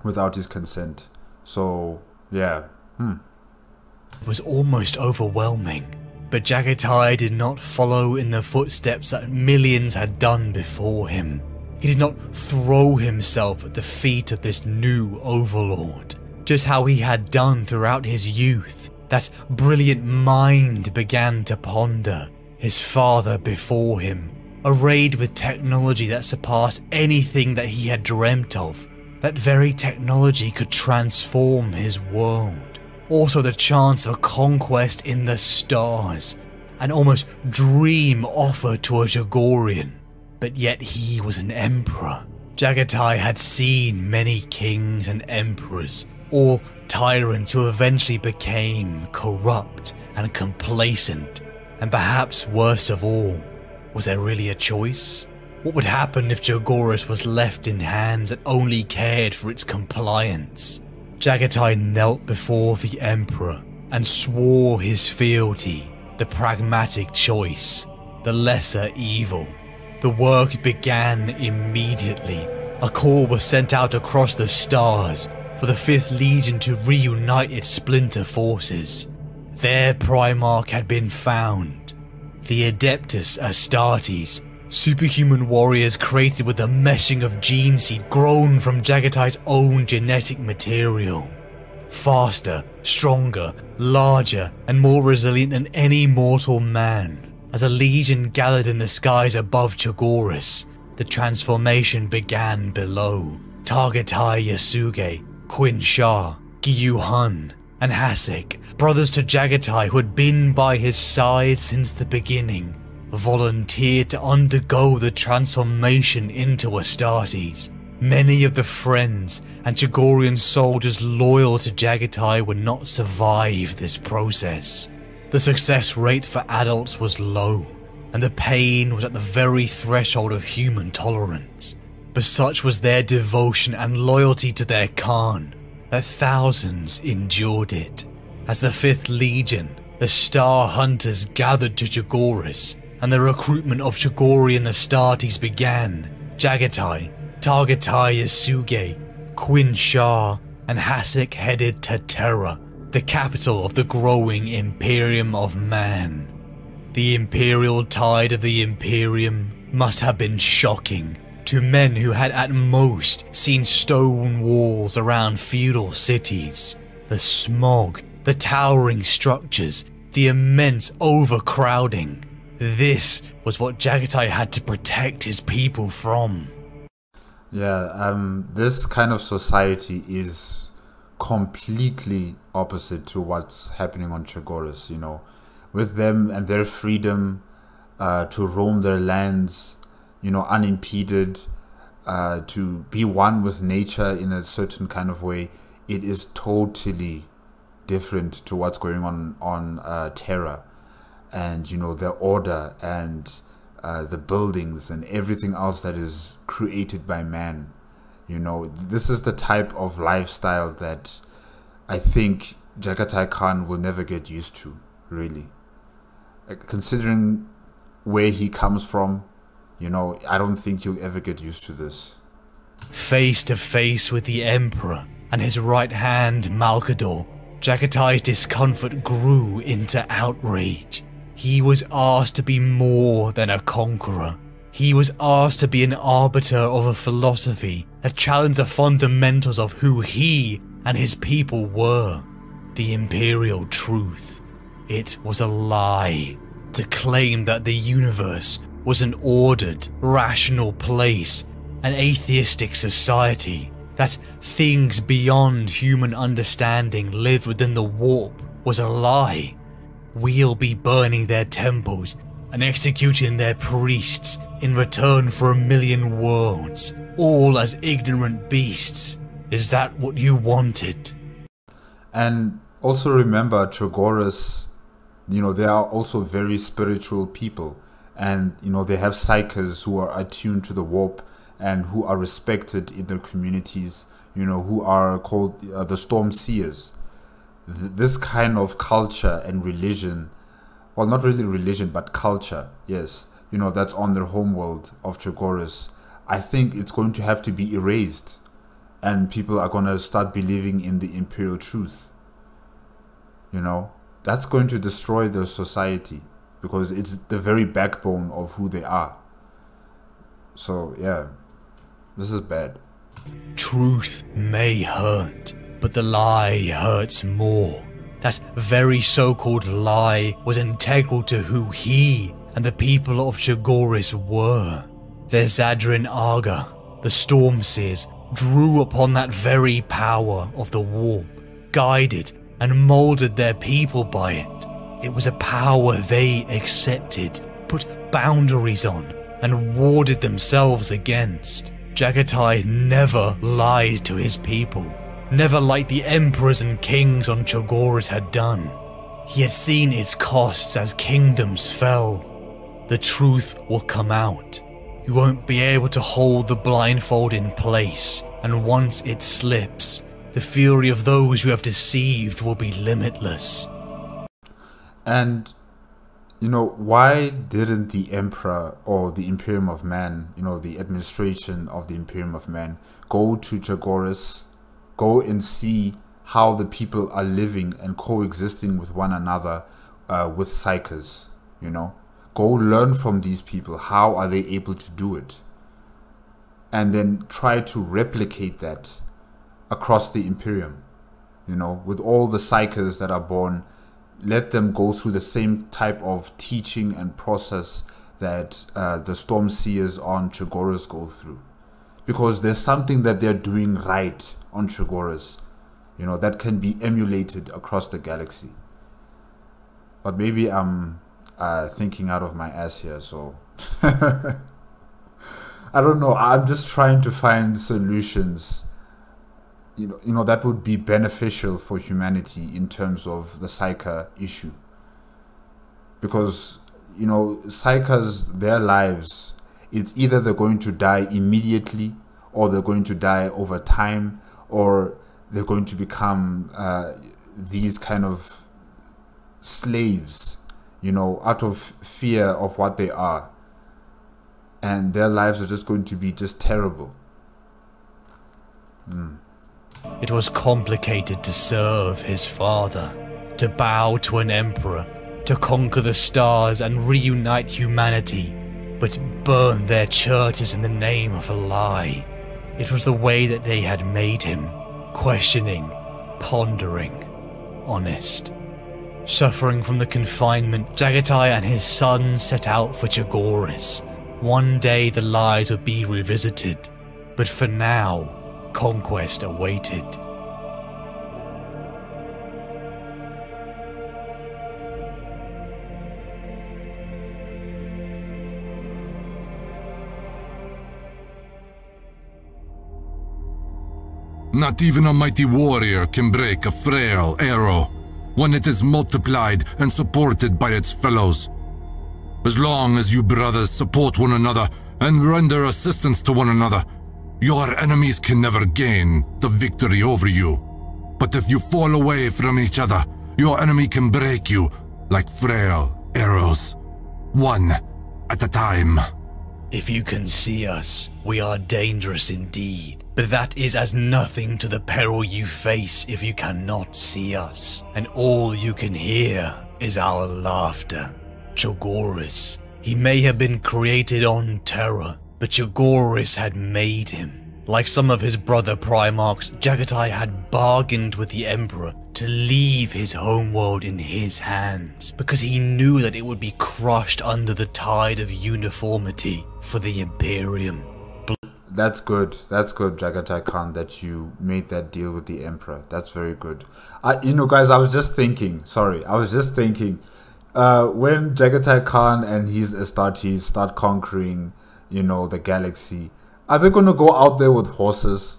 Speaker 1: without his consent. So, yeah.
Speaker 3: It was almost overwhelming, but Jaghatai did not follow in the footsteps that millions had done before him. He did not throw himself at the feet of this new overlord, just how he had done throughout his youth. That brilliant mind began to ponder. His father before him, arrayed with technology that surpassed anything that he had dreamt of. That very technology could transform his world. Also the chance of conquest in the stars. An almost dream offer to a Jagorian. But yet he was an emperor. Jaghatai had seen many kings and emperors, all tyrants who eventually became corrupt and complacent. And perhaps worst of all, was there really a choice? What would happen if Jagoras was left in hands that only cared for its compliance? Jaghatai knelt before the Emperor and swore his fealty, the pragmatic choice, the lesser evil. The work began immediately. A call was sent out across the stars for the 5th Legion to reunite its splinter forces. Their Primarch had been found. The Adeptus Astartes, superhuman warriors created with the meshing of gene seed grown from Jaghatai's own genetic material. Faster, stronger, larger, and more resilient than any mortal man. As a legion gathered in the skies above Chagoris, the transformation began below. Targetai Yasuge, Quinn Shah, Gyu Hun, and Hasek, brothers to Jaghatai who had been by his side since the beginning, volunteered to undergo the transformation into Astartes. Many of the friends and Chagorian soldiers loyal to Jagatai would not survive this process. The success rate for adults was low, and the pain was at the very threshold of human tolerance. But such was their devotion and loyalty to their Khan that thousands endured it. As the 5th Legion, the Star Hunters gathered to Chagoris, and the recruitment of Chagorian Astartes began, Jagatai, Targatai Yasuge, Quin Shah, and Hasek headed to Terra, the capital of the growing Imperium of Man. The imperial tide of the Imperium must have been shocking to men who had at most seen stone walls around feudal cities. The smog, the towering structures, the immense overcrowding. This was what Jagatai had to protect his people from.
Speaker 1: Yeah, this kind of society is completely opposite to what's happening on Chagoris, you know. With them and their freedom to roam their lands, you know, unimpeded, to be one with nature in a certain kind of way, it is totally different to what's going on Terra. And, you know, the order and the buildings and everything else that is created by man. You know, this is the type of lifestyle that I think Jagatai Khan will never get used to, really. Considering where he comes from, you know, I don't think he'll ever get used to this.
Speaker 3: Face to face with the Emperor and his right hand Malkador, Jagatai's discomfort grew into outrage. He was asked to be more than a conqueror. He was asked to be an arbiter of a philosophy that challenged the fundamentals of who he and his people were. The imperial truth. It was a lie to claim that the universe was an ordered, rational place, an atheistic society, that things beyond human understanding lived within the warp was a lie. We'll be burning their temples and executing their priests in return for 1,000,000 worlds, all as ignorant beasts. Is that what you wanted?
Speaker 1: And also remember, Chagoris, you know, they are also very spiritual people. And, you know, they have psychers who are attuned to the warp and who are respected in their communities, you know, who are called the Storm Seers. This kind of culture and religion, well, not really religion, but culture, yes, you know, that's on their homeworld of Chagoris, I think it's going to have to be erased. And people are going to start believing in the imperial truth. You know, that's going to destroy their society because it's the very backbone of who they are. So, yeah, this is bad.
Speaker 3: Truth may hurt, but the lie hurts more. That very so-called lie was integral to who he and the people of Chagoris were. Their Zadrin Aga, the Stormseers, drew upon that very power of the warp, guided and molded their people by it. It was a power they accepted, put boundaries on, and warded themselves against. Jagatai never lied to his people, never like the emperors and kings on Chagoris had done. He had seen its costs as kingdoms fell. The truth will come out. You won't be able to hold the blindfold in place, and once it slips, the fury of those you have deceived will be limitless.
Speaker 1: And, you know, why didn't the Emperor or the Imperium of Man, you know, the administration of the Imperium of Man, go to Chagoris, go and see how the people are living and coexisting with one another with psychers, you know? Go learn from these people. How are they able to do it? And then try to replicate that across the Imperium. You know, with all the psychers that are born, let them go through the same type of teaching and process that the Storm Seers on Chagoris go through. Because there's something that they're doing right on Chagoris, you know, that can be emulated across the galaxy. But maybe I'm thinking out of my ass here, so I don't know. I'm just trying to find solutions, you know, that would be beneficial for humanity in terms of the Psyker issue. Because, you know, Psykers, their lives, it's either they're going to die immediately, or they're going to die over time, or they're going to become these kind of slaves, you know, out of fear of what they are. And their lives are just going to be just terrible.
Speaker 3: It was complicated to serve his father, to bow to an emperor, to conquer the stars and reunite humanity, but burn their churches in the name of a lie. It was the way that they had made him, questioning, pondering, honest. Suffering from the confinement, Jaghatai and his son set out for Chogoris. One day the lies would be revisited, but for now, conquest awaited.
Speaker 4: Not even a mighty warrior can break a frail arrow when it is multiplied and supported by its fellows. As long as you brothers support one another and render assistance to one another, your enemies can never gain the victory over you. But if you fall away from each other, your enemy can break you like frail arrows, one at a time.
Speaker 3: If you can see us, we are dangerous indeed. But that is as nothing to the peril you face if you cannot see us. And all you can hear is our laughter. Chogoris. He may have been created on Terra, but Chogoris had made him. Like some of his brother Primarchs, Jaghatai had bargained with the Emperor to leave his homeworld in his hands, because he knew that it would be crushed under the tide of uniformity for the Imperium.
Speaker 1: That's good, Jaghatai Khan, that you made that deal with the Emperor. That's very good. You know, guys, I was just thinking, when Jaghatai Khan and his Astartes start conquering, you know, the galaxy, are they going to go out there with horses?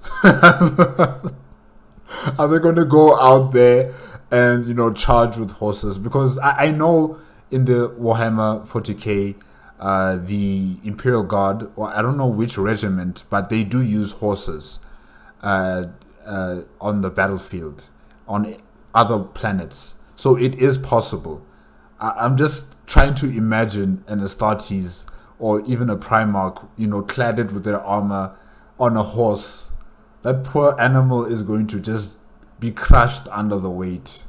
Speaker 1: Are they going to go out there and, you know, charge with horses? Because I know in the Warhammer 40k, the Imperial Guard, or I don't know which regiment, but they do use horses on the battlefield, on other planets. So it is possible. I'm just trying to imagine an Astartes or even a Primarch, you know, cladded with their armor on a horse. That poor animal is going to just be crushed under the weight.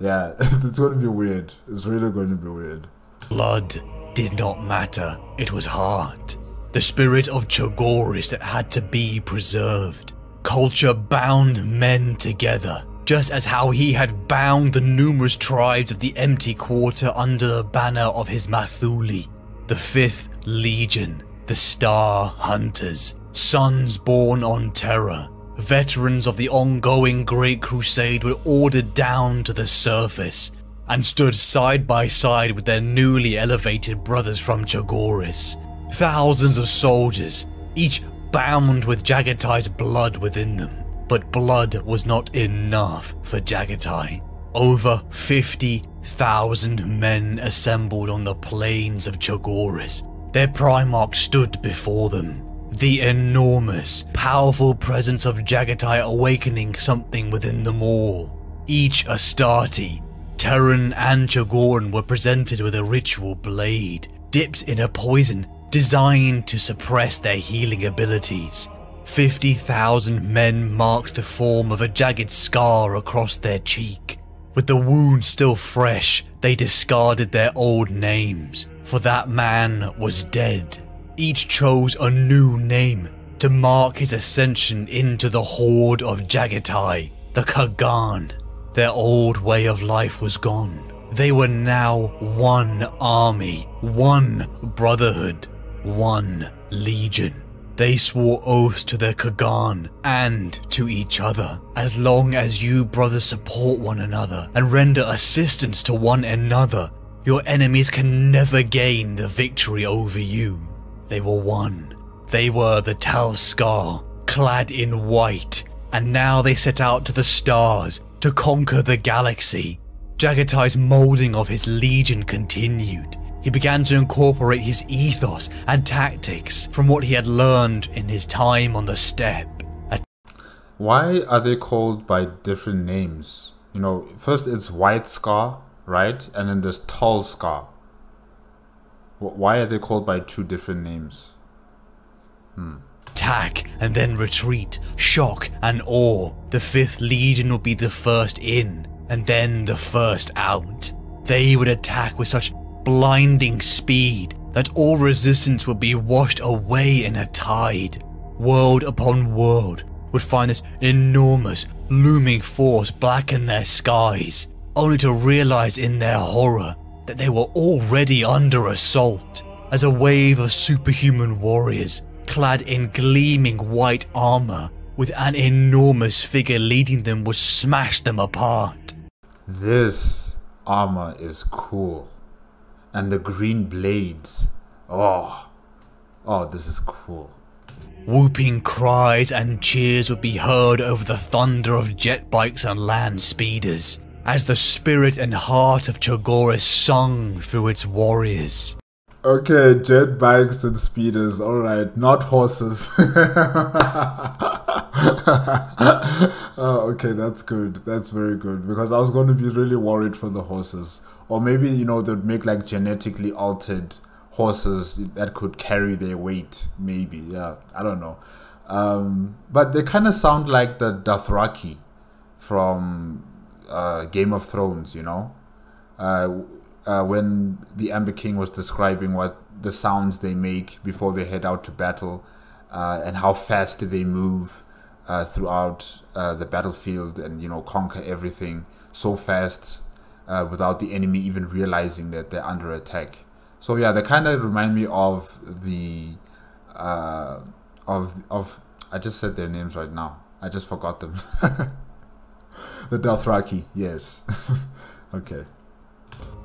Speaker 1: Yeah, it's going to be weird. It's really going to be weird.
Speaker 3: Blood did not matter. It was heart. The spirit of Chogoris that had to be preserved. Culture bound men together, just as how he had bound the numerous tribes of the Empty Quarter under the banner of his Mathuli. The 5th Legion, the Star Hunters, sons born on Terra, veterans of the ongoing Great Crusade were ordered down to the surface and stood side by side with their newly elevated brothers from Chogoris. Thousands of soldiers, each bound with Jaghatai's blood within them. But blood was not enough for Jaghatai. Over 50,000 men assembled on the plains of Chogoris. Their Primarch stood before them. The enormous, powerful presence of Jaghatai awakening something within them all. Each Astarte, Terran and Chogoran were presented with a ritual blade, dipped in a poison designed to suppress their healing abilities. 50,000 men marked the form of a jagged scar across their cheek. With the wound still fresh, they discarded their old names, for that man was dead. Each chose a new name to mark his ascension into the horde of Jaghatai, the Kagan. Their old way of life was gone. They were now one army, one brotherhood, one legion. They swore oaths to their Kagan and to each other. As long as you brothers support one another and render assistance to one another, Your enemies can never gain the victory over you. They were one. They were the Talskar, clad in white, and now they set out to the stars to conquer the galaxy. Jagatai's molding of his legion continued. He began to incorporate his ethos and tactics from what he had learned in his time on the steppe.
Speaker 1: Why are they called by different names? You know, first it's White Scar, right? And then there's Tall Scar. Why are they called by two different names?
Speaker 3: Attack and then retreat, shock and awe. The 5th Legion would be the first in, and then the first out. They would attack with such blinding speed that all resistance would be washed away in a tide. World upon world would find this enormous, looming force blacken their skies, only to realize in their horror that they were already under assault, as a wave of superhuman warriors, clad in gleaming white armor, with an enormous figure leading them, would smash them apart.
Speaker 1: This armor is cool. And the green blades. Oh, this is cool.
Speaker 3: Whooping cries and cheers would be heard over the thunder of jet bikes and land speeders, as the spirit and heart of Chogoris sung through its warriors.
Speaker 1: Okay, jet bikes and speeders, alright, not horses. Oh, okay, that's good. That's very good. Because I was going to be really worried for the horses. Or maybe, you know, they'd make like genetically altered horses that could carry their weight. Maybe, yeah, I don't know. But they kind of sound like the Dothraki from Game of Thrones, you know? When the Amber King was describing what the sounds they make before they head out to battle, and how fast they move throughout the battlefield, and, you know, conquer everything so fast without the enemy even realizing that they're under attack. So yeah, they kind of remind me of the I just said their names right now. I just forgot them. The Dothraki, yes. Okay.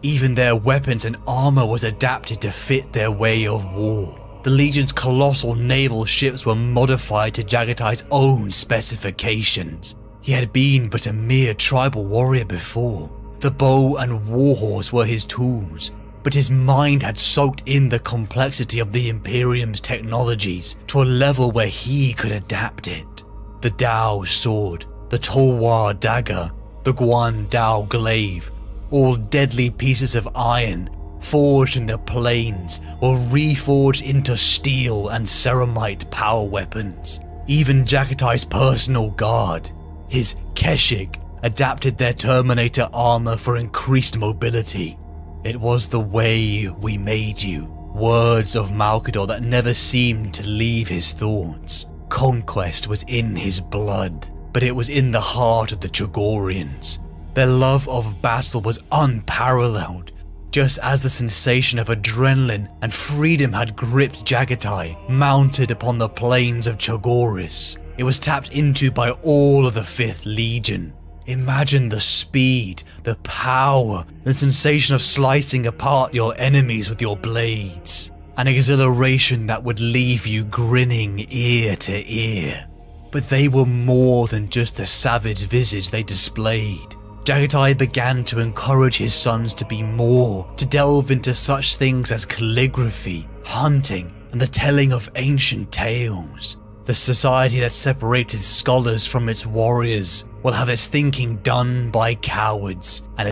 Speaker 3: Even their weapons and armor was adapted to fit their way of war. The Legion's colossal naval ships were modified to Jagatai's own specifications. He had been but a mere tribal warrior before. The bow and warhorse were his tools, but his mind had soaked in the complexity of the Imperium's technologies to a level where he could adapt it. The Dao sword, the Tolwar dagger, the Guan Dao glaive, all deadly pieces of iron, forged in the plains, were reforged into steel and ceramite power weapons. Even Jagatai's personal guard, his Keshik, adapted their Terminator armor for increased mobility. It was the way we made you. Words of Malkador that never seemed to leave his thoughts. Conquest was in his blood, but it was in the heart of the Chogorians. Their love of battle was unparalleled, just as the sensation of adrenaline and freedom had gripped Jagatai, mounted upon the plains of Chogoris. It was tapped into by all of the 5th Legion. Imagine the speed, the power, the sensation of slicing apart your enemies with your blades. An exhilaration that would leave you grinning ear to ear. But they were more than just the savage visage they displayed. Jagatai began to encourage his sons to be more, to delve into such things as calligraphy, hunting, and the telling of ancient tales. The society that separated scholars from its warriors will have its thinking done by cowards. And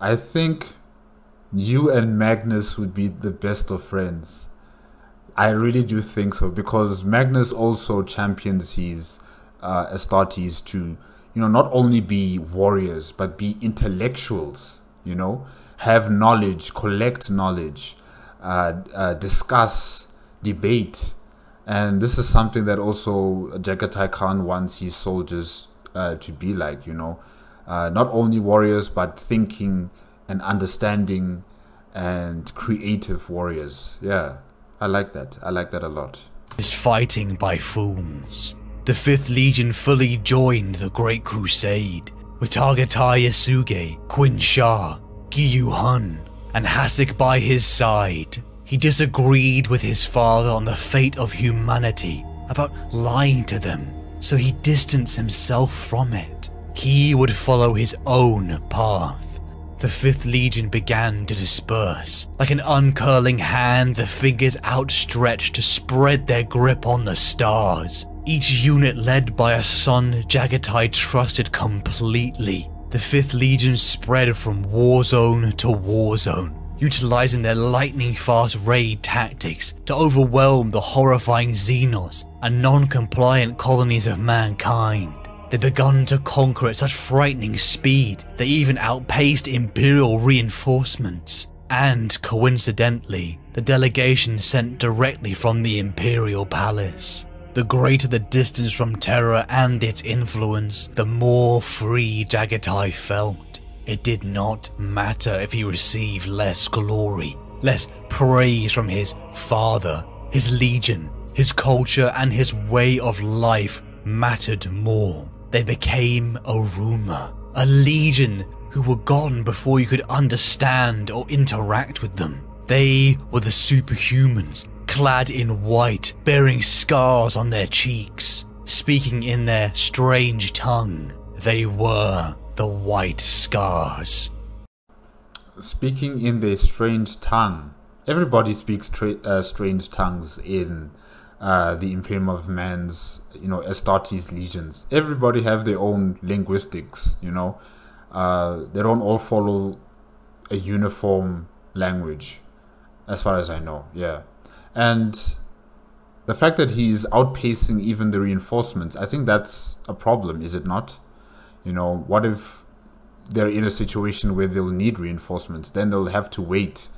Speaker 1: I think you and Magnus would be the best of friends. I really do think so, because Magnus also champions his Astartes to, you know, not only be warriors, but be intellectuals, you know, have knowledge, collect knowledge, discuss, debate. And this is something that also Jagatai Khan wants his soldiers to be like, you know, not only warriors, but thinking and understanding and creative warriors. Yeah, I like that. I like that a lot.
Speaker 3: Is fighting by fools. The 5th Legion fully joined the Great Crusade, with Targatai Yasuge, Quin Shah, Giyu Hun, and Hasek by his side. He disagreed with his father on the fate of humanity, about lying to them, so he distanced himself from it. He would follow his own path. The 5th Legion began to disperse. Like an uncurling hand, the fingers outstretched to spread their grip on the stars. Each unit led by a son Jaghatai trusted completely. The 5th Legion spread from war zone to war zone, utilizing their lightning-fast raid tactics to overwhelm the horrifying Xenos and non-compliant colonies of mankind. They begun to conquer at such frightening speed they even outpaced Imperial reinforcements, and coincidentally, the delegation sent directly from the Imperial Palace. The greater the distance from Terra and its influence, the more free Jaghatai felt. It did not matter if he received less glory, less praise from his father, his legion, his culture and his way of life mattered more. They became a rumor, a legion who were gone before you could understand or interact with them. They were the superhumans, clad in white, bearing scars on their cheeks, speaking in their strange tongue. They were the White Scars.
Speaker 1: Speaking in their strange tongue. Everybody speaks strange tongues in the Imperium of Man's, Astartes legions. Everybody have their own linguistics, They don't all follow a uniform language, as far as I know, yeah. And the fact that he's outpacing even the reinforcements, I think that's a problem, is it not? What if they're in a situation where they'll need reinforcements? Then they'll have to wait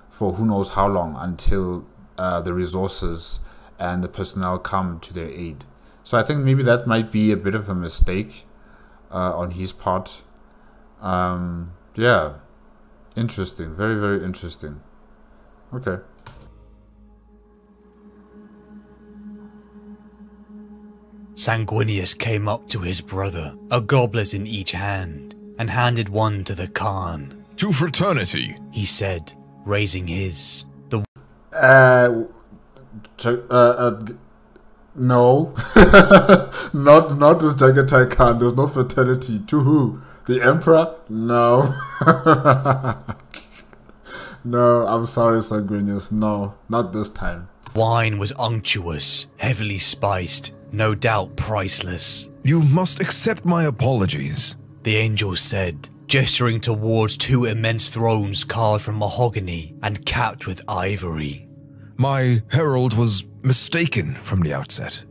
Speaker 1: for who knows how long until the resources and the personnel come to their aid. So I think maybe that might be a bit of a mistake on his part. Yeah, interesting. Very, very interesting. Okay.
Speaker 3: Sanguinius came up to his brother, a goblet in each hand, and handed one to the Khan.
Speaker 6: To fraternity,
Speaker 3: he said, raising his.
Speaker 1: No. not with Jaghatai Khan. There's no fraternity. To who? The Emperor? No. No, I'm sorry, Sanguinius. No, not this time.
Speaker 3: Wine was unctuous, heavily spiced, no doubt priceless.
Speaker 6: You must accept my apologies,
Speaker 3: the angel said, gesturing towards 2 immense thrones carved from mahogany and capped with ivory.
Speaker 6: My herald was mistaken from the outset.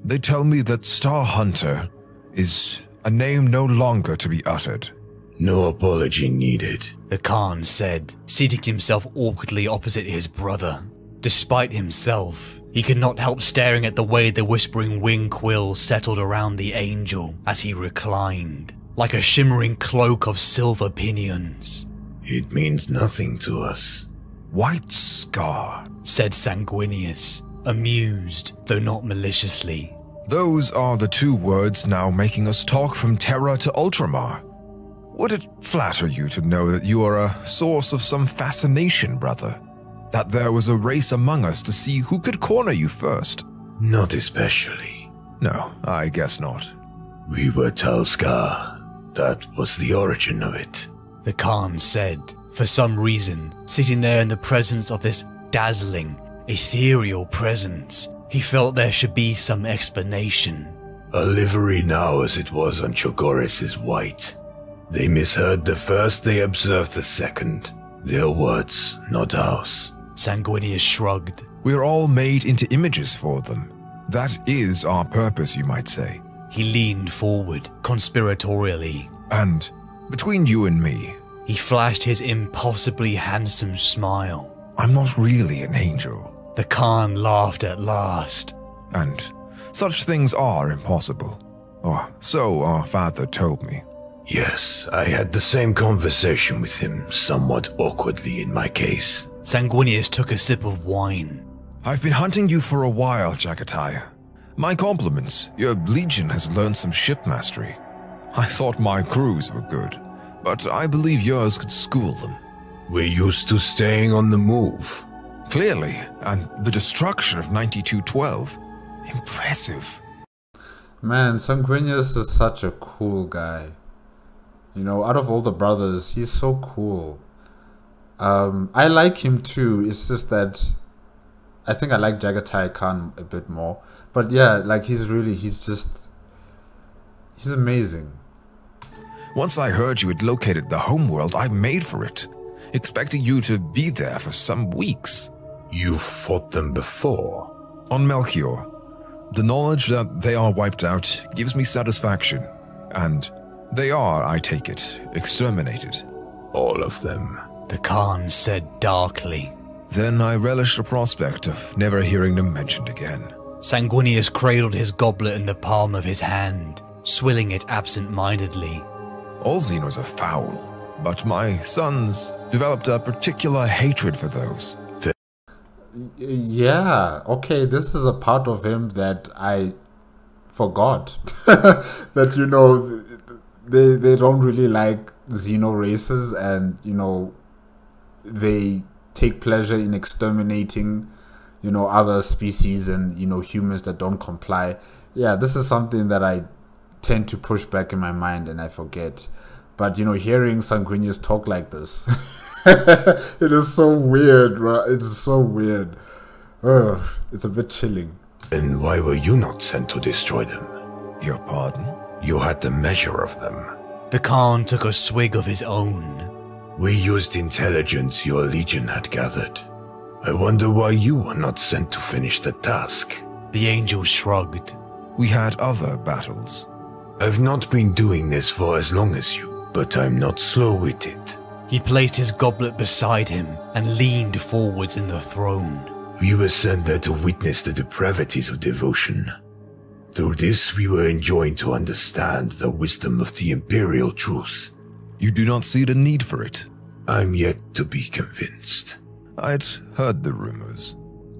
Speaker 6: They tell me that Star Hunter is a name no longer to be uttered.
Speaker 2: No apology needed,
Speaker 3: the Khan said, seating himself awkwardly opposite his brother. Despite himself, he could not help staring at the way the whispering wing quill settled around the angel as he reclined, like a shimmering cloak of silver pinions.
Speaker 2: It means nothing to us.
Speaker 6: White Scar,
Speaker 3: said Sanguinius, amused, though not maliciously.
Speaker 6: Those are the 2 words now making us talk from Terra to Ultramar. Would it flatter you to know that you are a source of some fascination, brother? That there was a race among us to see who could corner you first?
Speaker 2: Not especially.
Speaker 6: No, I guess not.
Speaker 2: We were Talskar. That was the origin of it,
Speaker 3: the Khan said, for some reason, sitting there in the presence of this dazzling, ethereal presence. He felt there should be some explanation.
Speaker 2: A livery now as it was on Chogoris is white. They misheard the first, they observed the second. Their words, not ours.
Speaker 3: Sanguinius shrugged.
Speaker 6: We're all made into images for them. That is our purpose, you might say.
Speaker 3: He leaned forward, conspiratorially.
Speaker 6: And between you and me,
Speaker 3: he flashed his impossibly handsome smile.
Speaker 6: I'm not really an angel.
Speaker 3: The Khan laughed at last.
Speaker 6: And such things are impossible. Or so our father told me.
Speaker 2: Yes, I had the same conversation with him, somewhat awkwardly in my case.
Speaker 3: Sanguinius took a sip of wine.
Speaker 6: I've been hunting you for a while, Jaghatai. My compliments, your legion has learned some ship mastery. I thought my crews were good, but I believe yours could school them.
Speaker 2: We're used to staying on the move.
Speaker 6: Clearly, and the destruction of 9212. Impressive.
Speaker 1: Man, Sanguinius is such a cool guy. You know, out of all the brothers, he's so cool. I like him too. It's just that I think I like Jagatai Khan a bit more. But yeah, like he's amazing.
Speaker 6: Once I heard you had located the homeworld, I made for it, expecting you to be there for some weeks.
Speaker 2: You fought them before?
Speaker 6: On Melchior. The knowledge that they are wiped out gives me satisfaction, and they are, I take it, exterminated.
Speaker 2: All of them?
Speaker 3: The Khan said darkly.
Speaker 6: Then I relish the prospect of never hearing them mentioned again.
Speaker 3: Sanguinius cradled his goblet in the palm of his hand, swilling it absent-mindedly.
Speaker 6: All Xenos are foul, but my sons developed a particular hatred for those.
Speaker 1: Yeah, okay, this is a part of him that I forgot. That, you know, they don't really like Xeno races, and, you know, they take pleasure in exterminating, you know, other species and, you know, humans that don't comply. Yeah, this is something that I tend to push back in my mind and I forget. But, you know, hearing Sanguinius talk like this, it is so weird, bro. It is so weird. Ugh, it's a bit chilling.
Speaker 2: Then why were you not sent to destroy them?
Speaker 6: Your pardon?
Speaker 2: You had the measure of them.
Speaker 3: The Khan took a swig of his own.
Speaker 2: We used intelligence your legion had gathered. I wonder why you were not sent to finish the task.
Speaker 3: The angel shrugged.
Speaker 6: We had other battles.
Speaker 2: I've not been doing this for as long as you, but I'm not slow-witted.
Speaker 3: He placed his goblet beside him and leaned forwards in the throne.
Speaker 2: We were sent there to witness the depravities of devotion. Through this we were enjoined to understand the wisdom of the imperial truth.
Speaker 6: You do not see the need for it?
Speaker 2: I'm yet to be convinced.
Speaker 6: I'd heard the rumors.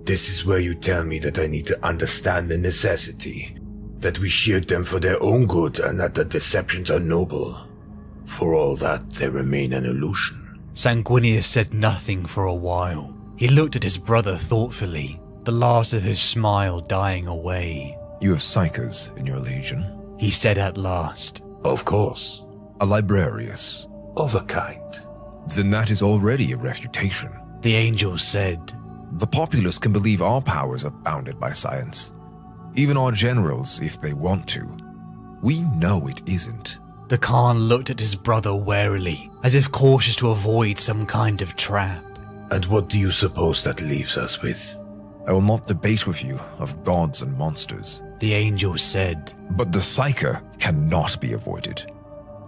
Speaker 2: This is where you tell me that I need to understand the necessity, that we sheared them for their own good and that the deceptions are noble. For all that, they remain an illusion.
Speaker 3: Sanguinius said nothing for a while. He looked at his brother thoughtfully, the last of his smile dying away.
Speaker 6: You have psychers in your legion?
Speaker 3: He said at last.
Speaker 2: Of course.
Speaker 6: A librarius?
Speaker 2: Of a kind.
Speaker 6: Then that is already a refutation.
Speaker 3: The angel said.
Speaker 6: The populace can believe our powers are bounded by science. Even our generals, if they want to. We know it isn't.
Speaker 3: The Khan looked at his brother warily, as if cautious to avoid some kind of trap.
Speaker 2: And what do you suppose that leaves us with?
Speaker 6: I will not debate with you of gods and monsters.
Speaker 3: The angel said.
Speaker 6: But the Psyker cannot be avoided.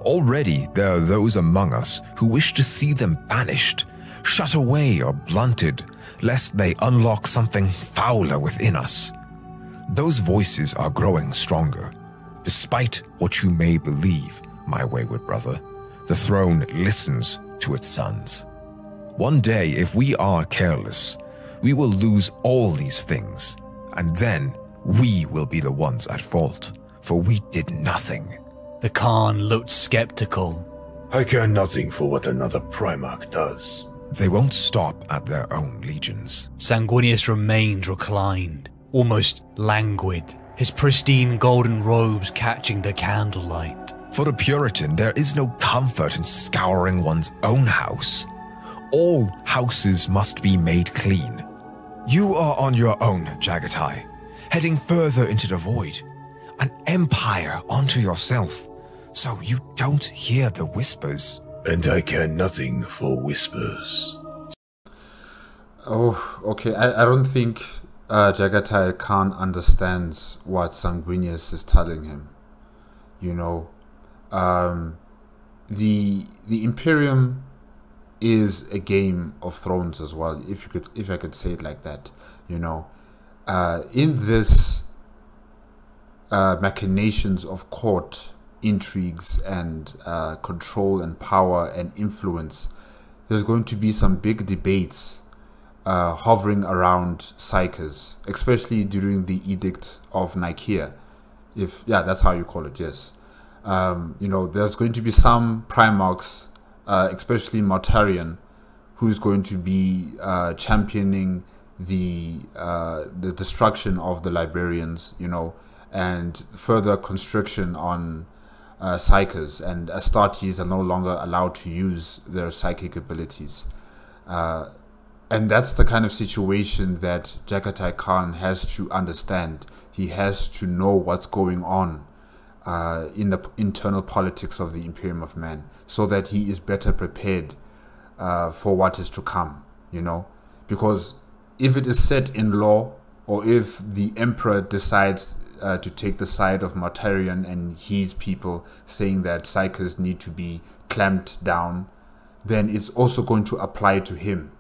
Speaker 6: Already there are those among us who wish to see them banished, shut away or blunted, lest they unlock something fouler within us. Those voices are growing stronger. Despite what you may believe, my wayward brother, the throne listens to its sons. One day, if we are careless, we will lose all these things, and then we will be the ones at fault, for we did nothing.
Speaker 3: The Khan looked skeptical.
Speaker 2: I care nothing for what another Primarch does.
Speaker 6: They won't stop at their own legions.
Speaker 3: Sanguinius remained reclined, almost languid, his pristine golden robes catching the candlelight.
Speaker 6: For the Puritan, there is no comfort in scouring one's own house. All houses must be made clean. You are on your own, Jagatai, heading further into the void. An empire unto yourself, so you don't hear the whispers.
Speaker 2: And I care nothing for whispers.
Speaker 1: Oh, okay. I don't think Jagatai Khan understands what Sanguinius is telling him. You know, the Imperium is a game of thrones as well, if I could say it like that. You know, in this machinations of court intrigues and control and power and influence, there's going to be some big debates hovering around Psykers, especially during the Edict of Nicaea. That's how you call it, yes. You know, there's going to be some Primarchs, especially Mortarion, who's going to be championing the destruction of the Librarians, you know, and further constriction on psychers, and Astartes are no longer allowed to use their psychic abilities. And that's the kind of situation that Jagatai Khan has to understand. He has to know what's going on in the internal politics of the Imperium of Man, so that he is better prepared for what is to come, you know. Because if it is set in law, or if the Emperor decides to take the side of Mortarion and his people, saying that psychers need to be clamped down, then it's also going to apply to him.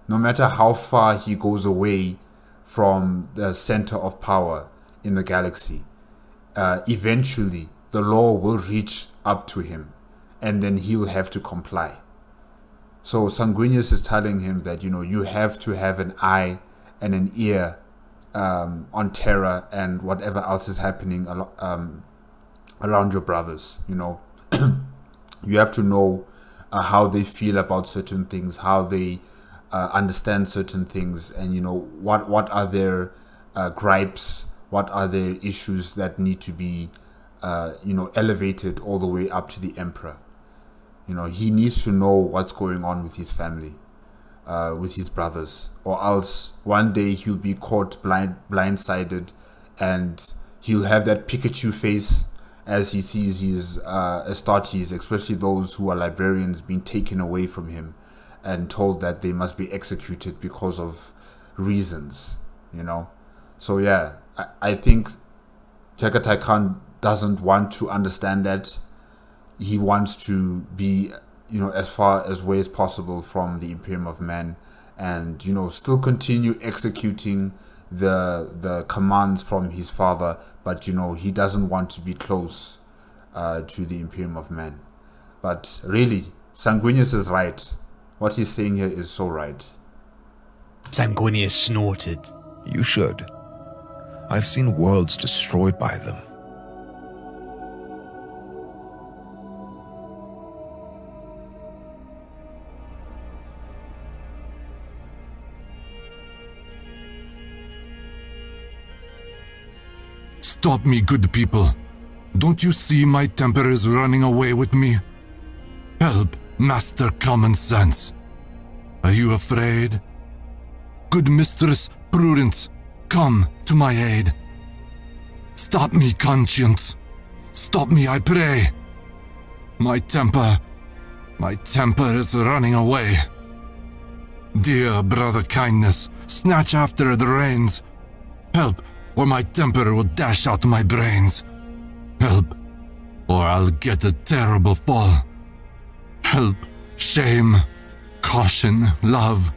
Speaker 1: No matter how far he goes away from the center of power in the galaxy, eventually the law will reach up to him, and then he will have to comply. So Sanguinius is telling him that, you know, you have to have an eye and an ear on Terra and whatever else is happening around your brothers, you know. You have to know how they feel about certain things, how they understand certain things, and, you know, what are their gripes, what are their issues that need to be you know, elevated all the way up to the Emperor. You know, he needs to know what's going on with his family, with his brothers, or else one day he'll be caught blindsided, and he'll have that Pikachu face as he sees his Astartes, especially those who are Librarians, being taken away from him and told that they must be executed because of reasons, you know. So yeah, I think Jagatai Khan doesn't want to understand that. He wants to be, you know, as far away as possible from the Imperium of Man, and, you know, still continue executing the commands from his father, but, you know, he doesn't want to be close to the Imperium of Man. But really, Sanguinius is right. What he's saying here is so right.
Speaker 3: Sanguinius snorted.
Speaker 6: You should. I've seen worlds destroyed by them.
Speaker 4: Stop me, good people. Don't you see my temper is running away with me? Help, Master Common Sense. Are you afraid? Good Mistress Prudence, come to my aid. Stop me, Conscience. Stop me, I pray. My temper is running away. Dear Brother Kindness, snatch after the reins. Help, or my temper will dash out my brains. Help, or I'll get a terrible fall. Help, shame, caution, love,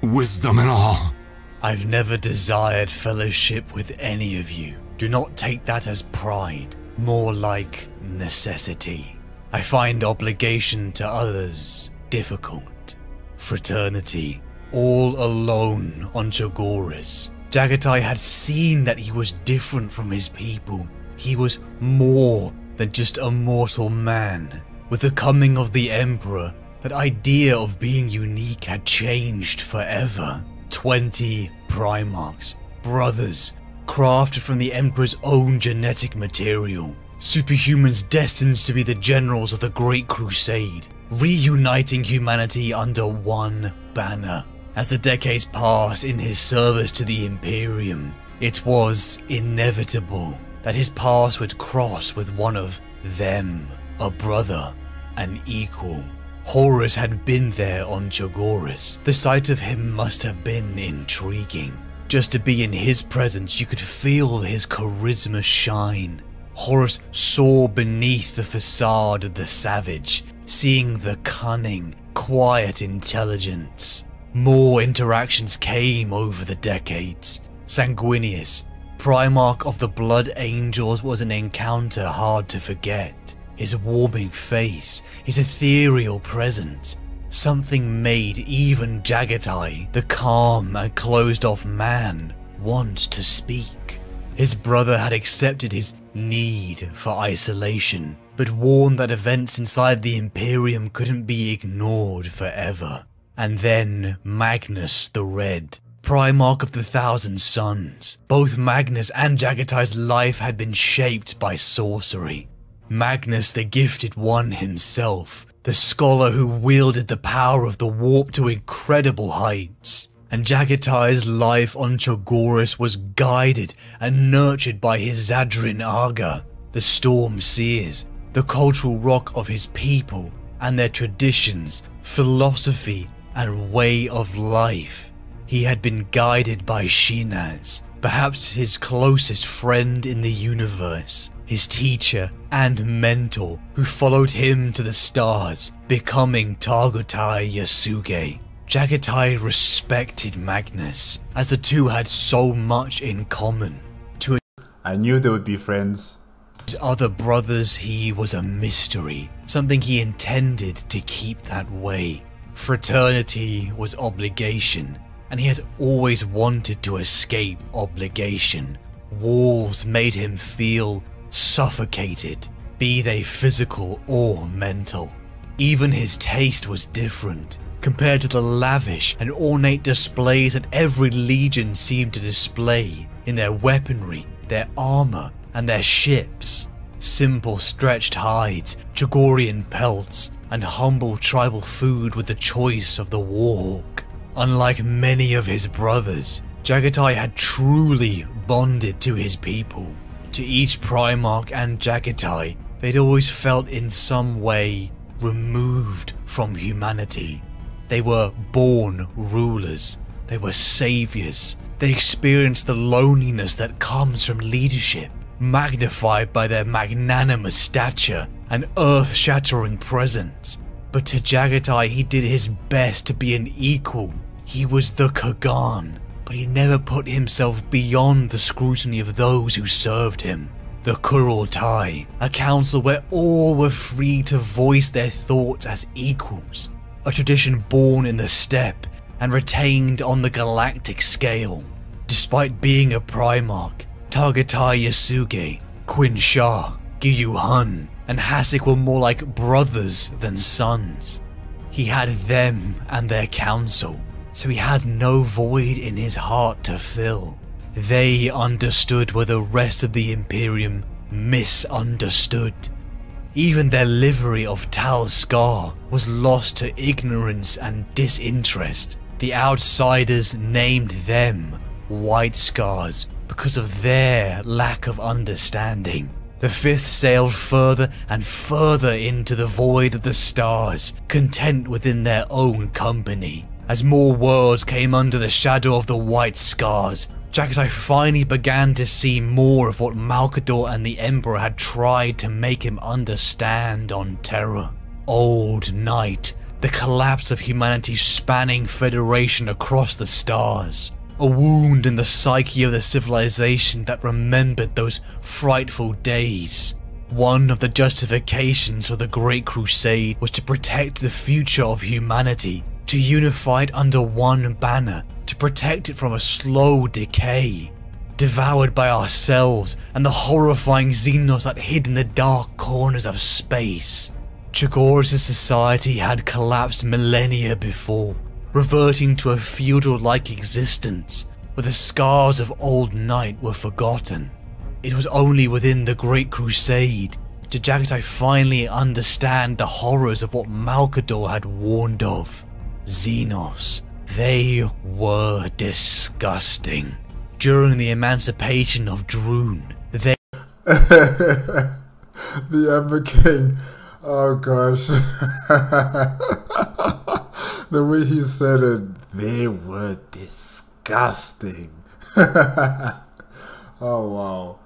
Speaker 4: wisdom and all.
Speaker 3: I've never desired fellowship with any of you. Do not take that as pride, more like necessity. I find obligation to others difficult. Fraternity, all alone on Chogoris. Jagatai had seen that he was different from his people. He was more than just a mortal man. With the coming of the Emperor, that idea of being unique had changed forever. 20 Primarchs, brothers, crafted from the Emperor's own genetic material. Superhumans destined to be the generals of the Great Crusade, reuniting humanity under one banner. As the decades passed in his service to the Imperium, it was inevitable that his paths would cross with one of them, a brother, an equal. Horus had been there on Chogoris. The sight of him must have been intriguing. Just to be in his presence, you could feel his charisma shine. Horus saw beneath the facade of the savage, seeing the cunning, quiet intelligence. More interactions came over the decades. Sanguinius, Primarch of the Blood Angels, was an encounter hard to forget. His warming face, his ethereal presence, something made even Jagatai, the calm and closed-off man, want to speak. His brother had accepted his need for isolation, but warned that events inside the Imperium couldn't be ignored forever. And then Magnus the Red, Primarch of the Thousand Suns. Both Magnus and Jagatai's life had been shaped by sorcery. Magnus the Gifted One himself, the scholar who wielded the power of the warp to incredible heights. And Jagatai's life on Chogoris was guided and nurtured by his Zadrin Aga, the Storm Seers, the cultural rock of his people and their traditions, philosophy and way of life. He had been guided by Shinaz, perhaps his closest friend in the universe, his teacher and mentor who followed him to the stars, becoming Targotai Yasuge. Jagatai respected Magnus, as the two had so much in common. To
Speaker 1: I knew they would be friends.
Speaker 3: his other brothers, he was a mystery, something he intended to keep that way. Fraternity was obligation, and he had always wanted to escape obligation. Walls made him feel suffocated, be they physical or mental. Even his taste was different, compared to the lavish and ornate displays that every legion seemed to display in their weaponry, their armor, and their ships. Simple stretched hides, Chagorian pelts, and humble tribal food were the choice of the warhawk. Unlike many of his brothers, Jagatai had truly bonded to his people. To each Primarch and Jagatai, they'd always felt in some way removed from humanity. They were born rulers, they were saviors, they experienced the loneliness that comes from leadership, magnified by their magnanimous stature and earth-shattering presence. But to Jagatai, he did his best to be an equal. He was the Kagan, but he never put himself beyond the scrutiny of those who served him. The Kurultai, a council where all were free to voice their thoughts as equals. A tradition born in the steppe and retained on the galactic scale. Despite being a Primarch, Targotai Yasuge, Quinn Shah, Gyu Hun, and Hasik were more like brothers than sons. He had them and their council, so he had no void in his heart to fill. They understood where the rest of the Imperium misunderstood. Even their livery of Tal Scar was lost to ignorance and disinterest. The outsiders named them White Scars because of their lack of understanding. The Fifth sailed further and further into the void of the stars, content within their own company. As more worlds came under the shadow of the White Scars, Jagatai finally began to see more of what Malkador and the Emperor had tried to make him understand on Terra. Old Night, the collapse of humanity's spanning federation across the stars. A wound in the psyche of the civilization that remembered those frightful days. One of the justifications for the Great Crusade was to protect the future of humanity, to unify it under one banner, to protect it from a slow decay. Devoured by ourselves and the horrifying xenos that hid in the dark corners of space. Chogoris' society had collapsed millennia before, reverting to a feudal-like existence, where the scars of Old Night were forgotten. It was only within the Great Crusade did Jagatai finally understand the horrors of what Malkador had warned of. Xenos. They were disgusting. During the emancipation of Droon, they...
Speaker 1: The Ember King. Oh gosh. The way he said it, they were disgusting. Oh wow.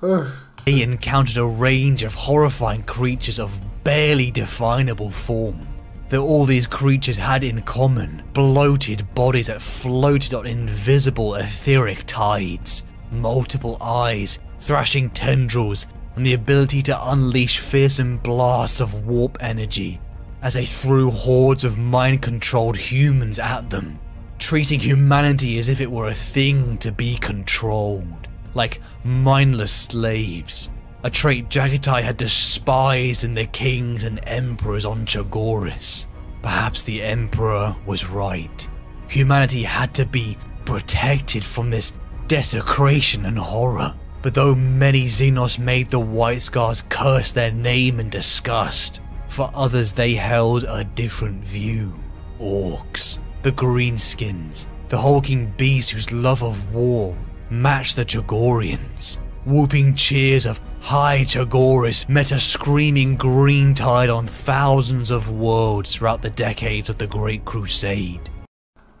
Speaker 1: Ugh.
Speaker 3: They encountered a range of horrifying creatures of barely definable form. Though all these creatures had in common bloated bodies that floated on invisible etheric tides, multiple eyes, thrashing tendrils, and the ability to unleash fearsome blasts of warp energy as they threw hordes of mind-controlled humans at them, treating humanity as if it were a thing to be controlled, like mindless slaves, a trait Jagatai had despised in the kings and emperors on Chogoris. Perhaps the Emperor was right. Humanity had to be protected from this desecration and horror. But though many Xenos made the White Scars curse their name in disgust, for others they held a different view. Orcs, the Greenskins, the hulking beasts whose love of war matched the Chagorians. Whooping cheers of "Hi Chagoris" met a screaming green tide on thousands of worlds throughout the decades of the Great Crusade.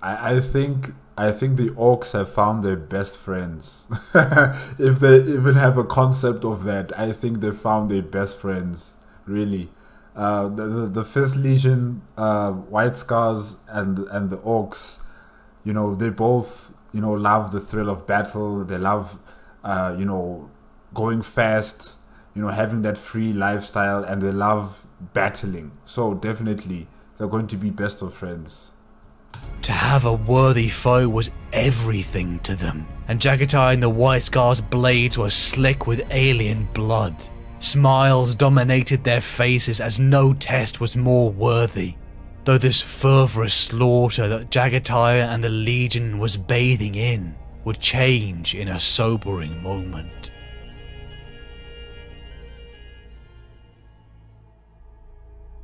Speaker 1: I think the orcs have found their best friends. If they even have a concept of that, I think they found their best friends. Really, the Fifth Legion, White Scars, and the orcs, you know, they both, you know, love the thrill of battle. They love, you know, going fast, you know, having that free lifestyle, and they love battling. So definitely, they're going to be best of friends.
Speaker 3: To have a worthy foe was everything to them, and Jagatai and the White Scars' blades were slick with alien blood. Smiles dominated their faces as no test was more worthy, though this further slaughter that Jagatai and the Legion was bathing in would change in a sobering moment.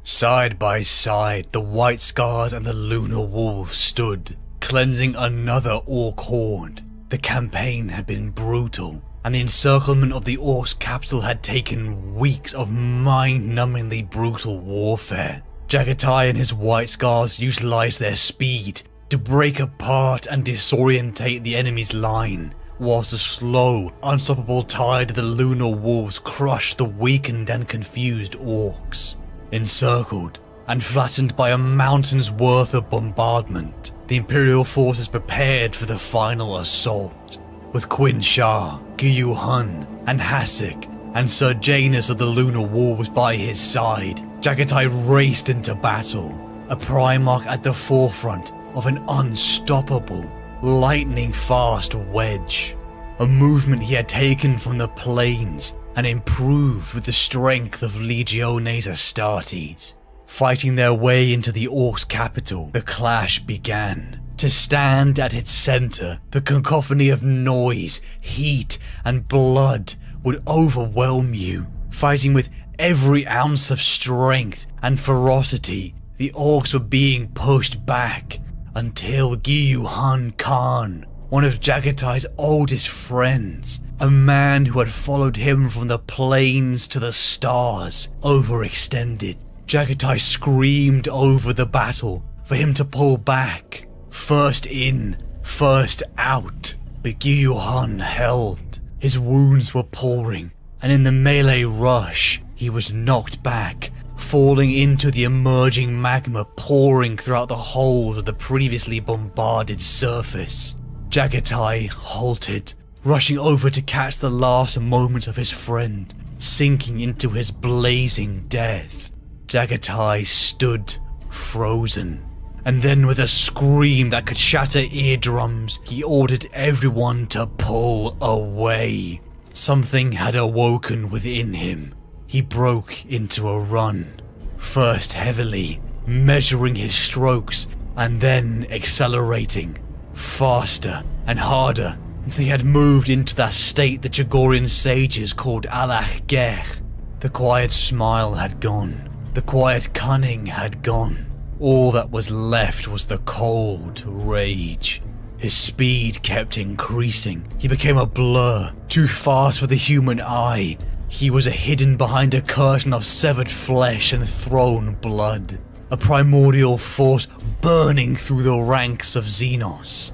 Speaker 3: Side by side, the White Scars and the Lunar Wolves stood, cleansing another Orc horde. The campaign had been brutal, and the encirclement of the Orcs' capital had taken weeks of mind-numbingly brutal warfare. Jagatai and his White Scars utilized their speed to break apart and disorientate the enemy's line, whilst the slow, unstoppable tide of the Lunar Wolves crushed the weakened and confused Orcs. Encircled and flattened by a mountain's worth of bombardment, the Imperial forces prepared for the final assault. With Quinn Shah, Guyu Hun, and Hasek, and Sir Janus of the Lunar Wolves by his side, Jagatai raced into battle, a Primarch at the forefront of an unstoppable, lightning-fast wedge. A movement he had taken from the plains and improved with the strength of Legiones Astartes. Fighting their way into the Orcs' capital, the clash began. To stand at its center, the cacophony of noise, heat, and blood would overwhelm you. Fighting with every ounce of strength and ferocity, the Orcs were being pushed back until Guyu Hun Khan, one of Jagatai's oldest friends, a man who had followed him from the plains to the stars, overextended. Jagatai screamed over the battle for him to pull back. First in, first out. But Guyu Hun held. His wounds were pouring, and in the melee rush, he was knocked back, falling into the emerging magma pouring throughout the holes of the previously bombarded surface. Jagatai halted, rushing over to catch the last moment of his friend, sinking into his blazing death. Jagatai stood frozen, and then with a scream that could shatter eardrums, he ordered everyone to pull away. Something had awoken within him. He broke into a run, first heavily, measuring his strokes, and then accelerating, faster and harder, until he had moved into that state the Chagorian sages called Alach Gech. The quiet smile had gone. The quiet cunning had gone. All that was left was the cold rage. His speed kept increasing. He became a blur, too fast for the human eye. He was hidden behind a curtain of severed flesh and thrown blood. A primordial force burning through the ranks of Xenos.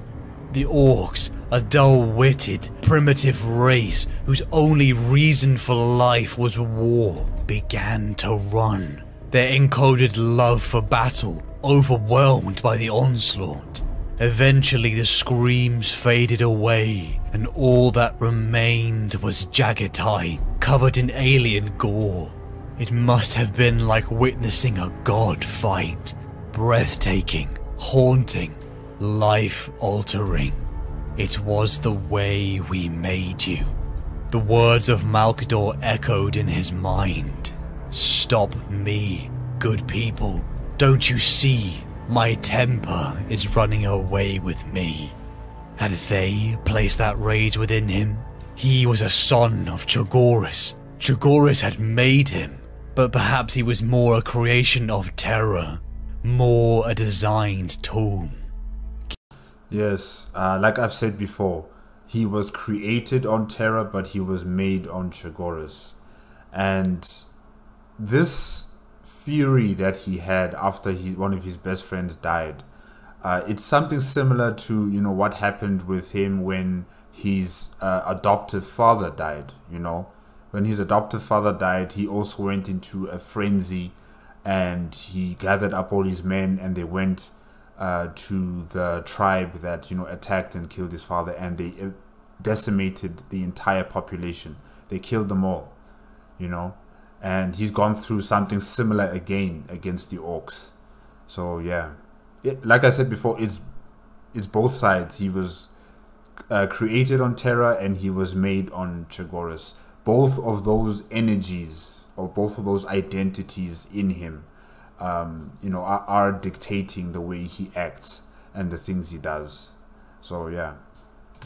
Speaker 3: The Orcs, a dull-witted, primitive race whose only reason for life was war, began to run. Their encoded love for battle, overwhelmed by the onslaught. Eventually the screams faded away, and all that remained was Jagatai, covered in alien gore. It must have been like witnessing a god fight. Breathtaking, haunting, life-altering. It was the way we made you. The words of Malkador echoed in his mind. Stop me, good people. Don't you see, my temper is running away with me. Had they placed that rage within him? He was a son of Cho'Garis. Cho'Garis had made him, but perhaps he was more a creation of Terra, more a designed tool.
Speaker 1: Yes, like I've said before, he was created on Terra, but he was made on Cho'Garis. And this fury that he had after one of his best friends died, it's something similar to, you know, what happened with him when his adoptive father died. You know, when his adoptive father died, he also went into a frenzy, and he gathered up all his men, and they went to the tribe that, you know, attacked and killed his father, and they decimated the entire population. They killed them all, you know. And he's gone through something similar again against the orcs. So yeah, like I said before, it's both sides. He was created on Terra, and he was made on Cho'Garis. Both of those energies, or both of those identities in him, you know, are dictating the way he acts and the things he does. So yeah.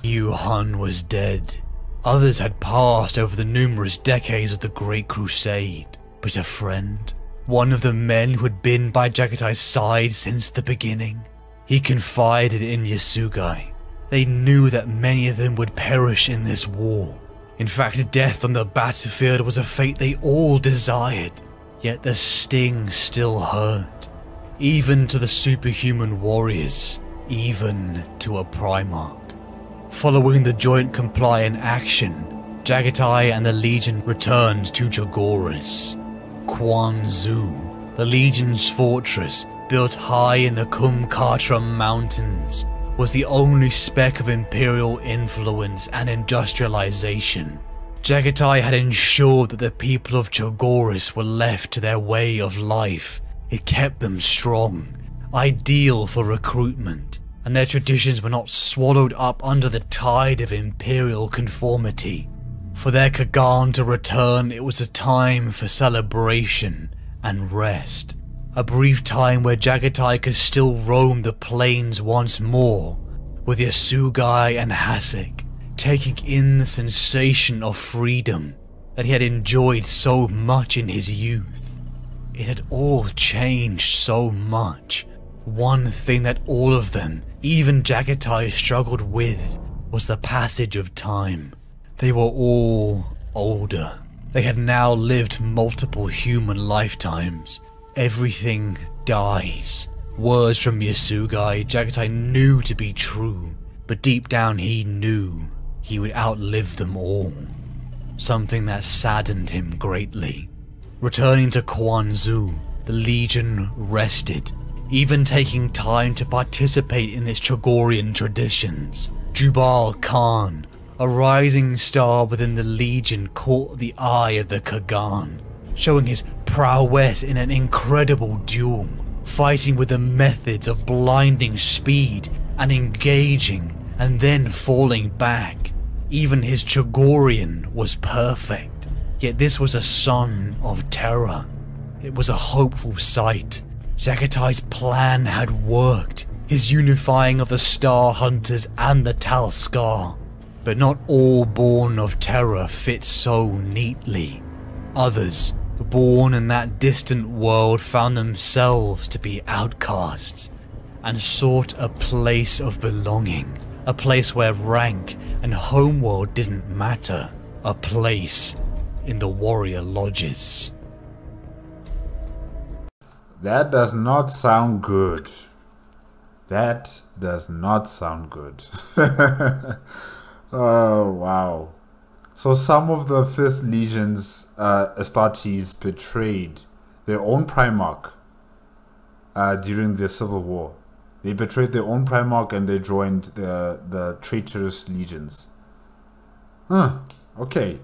Speaker 3: Yu'hun was dead. Others had passed over the numerous decades of the Great Crusade, but a friend, one of the men who had been by Jagatai's side since the beginning, he confided in Yasugai. They knew that many of them would perish in this war. In fact, death on the battlefield was a fate they all desired, yet the sting still hurt, even to the superhuman warriors, even to a Primarch. Following the joint compliant action, Jagatai and the Legion returned to Cho'Garis. Quan Zu, the Legion's fortress, built high in the Kumkatra Mountains, was the only speck of Imperial influence and industrialization. Jagatai had ensured that the people of Cho'Garis were left to their way of life. It kept them strong, ideal for recruitment, and their traditions were not swallowed up under the tide of Imperial conformity. For their Kagan to return, it was a time for celebration and rest. A brief time where Jagatai could still roam the plains once more, with Yasugai and Hasek, taking in the sensation of freedom that he had enjoyed so much in his youth. It had all changed so much. One thing that all of them, even Jagatai, struggled with was the passage of time. They were all older. They had now lived multiple human lifetimes. Everything dies. Words from Yasugai, Jagatai knew to be true, but deep down he knew he would outlive them all. Something that saddened him greatly. Returning to Quan Zu, the Legion rested, even taking time to participate in its Cho'Gorian traditions. Jubal Khan, a rising star within the Legion, caught the eye of the Kagan, showing his prowess in an incredible duel, fighting with the methods of blinding speed and engaging and then falling back. Even his Cho'Gorian was perfect, yet this was a son of Terra. It was a hopeful sight. Jagatai's plan had worked, his unifying of the Star Hunters and the Tal Skar. But not all born of Terra fit so neatly. Others, born in that distant world, found themselves to be outcasts, and sought a place of belonging, a place where rank and homeworld didn't matter, a place in the warrior lodges.
Speaker 1: That does not sound good. That does not sound good. Oh, wow. So some of the 5th Legion's Astartes betrayed their own Primarch during the Civil War. They betrayed their own Primarch and they joined the traitorous legions. Huh, okay.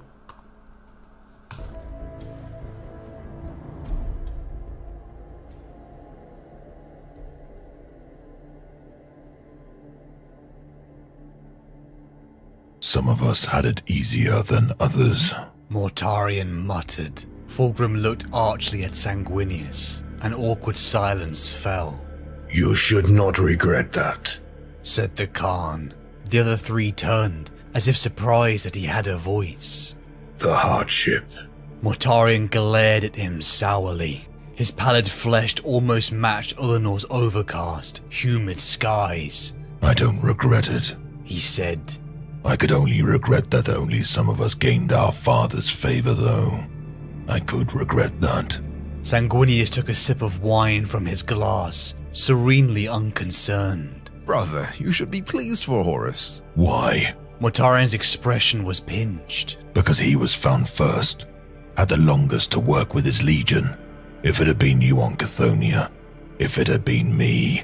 Speaker 2: Some of us had it easier than others.
Speaker 3: Mortarion muttered. Fulgrim looked archly at Sanguinius. An awkward silence fell.
Speaker 2: You should not regret that,
Speaker 3: said the Khan. The other three turned, as if surprised that he had a voice.
Speaker 2: The hardship.
Speaker 3: Mortarion glared at him sourly. His pallid flesh almost matched Ulinor's overcast, humid skies.
Speaker 5: I don't regret it,
Speaker 3: he said.
Speaker 5: I could only regret that only some of us gained our father's favor, though. I could regret that.
Speaker 3: Sanguinius took a sip of wine from his glass, serenely unconcerned.
Speaker 6: Brother, you should be pleased for Horus.
Speaker 5: Why?
Speaker 3: Mortarion's expression was pinched.
Speaker 5: Because he was found first, had the longest to work with his legion. If it had been you on Chthoniya, if it had been me,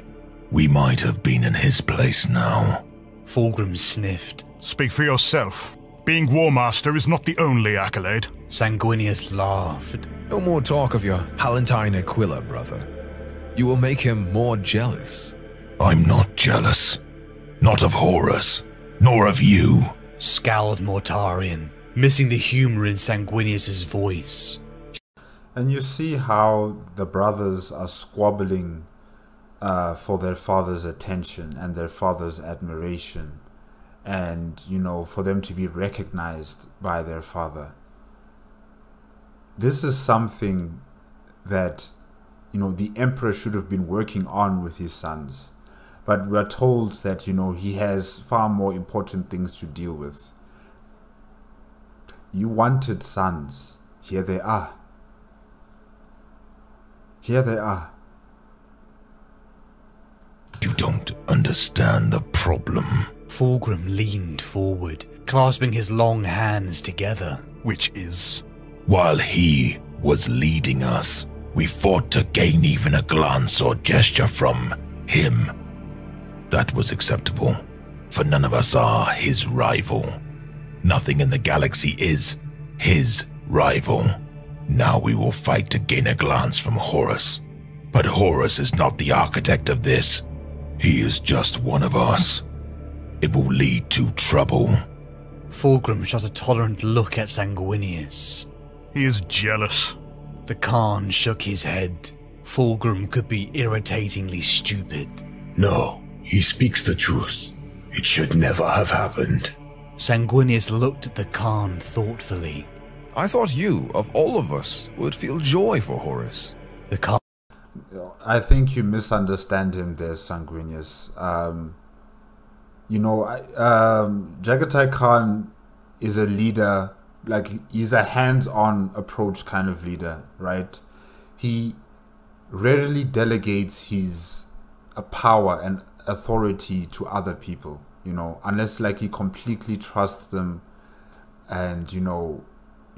Speaker 5: we might have been in his place now.
Speaker 3: Fulgrim sniffed.
Speaker 7: Speak for yourself. Being War Master is not the only accolade.
Speaker 3: Sanguinius laughed.
Speaker 6: No more talk of your Palatine Aquila, brother. You will make him more jealous.
Speaker 5: I'm not jealous. Not of Horus, nor of you,
Speaker 3: scowled Mortarion, missing the humor in Sanguinius's voice.
Speaker 1: And you see how the brothers are squabbling for their father's attention and their father's admiration, and, you know, for them to be recognized by their father. This is something that, you know, the emperor should have been working on with his sons. But we're told that, you know, he has far more important things to deal with. You wanted sons. Here they are. Here they are.
Speaker 5: You don't understand the problem.
Speaker 3: Fulgrim leaned forward, clasping his long hands together.
Speaker 7: Which is?
Speaker 5: While he was leading us, we fought to gain even a glance or gesture from him. That was acceptable, for none of us are his rival. Nothing in the galaxy is his rival. Now we will fight to gain a glance from Horus. But Horus is not the architect of this. He is just one of us. It will lead to trouble.
Speaker 3: Fulgrim shot a tolerant look at Sanguinius.
Speaker 7: He is jealous.
Speaker 3: The Khan shook his head. Fulgrim could be irritatingly stupid.
Speaker 2: No, he speaks the truth. It should never have happened.
Speaker 3: Sanguinius looked at the Khan thoughtfully.
Speaker 6: I thought you, of all of us, would feel joy for Horus.
Speaker 3: The Khan...
Speaker 1: I think you misunderstand him there, Sanguinius. Jagatai Khan is a leader, like, he's a hands-on approach kind of leader, right? He rarely delegates his power and authority to other people, you know, unless, like, he completely trusts them, and, you know,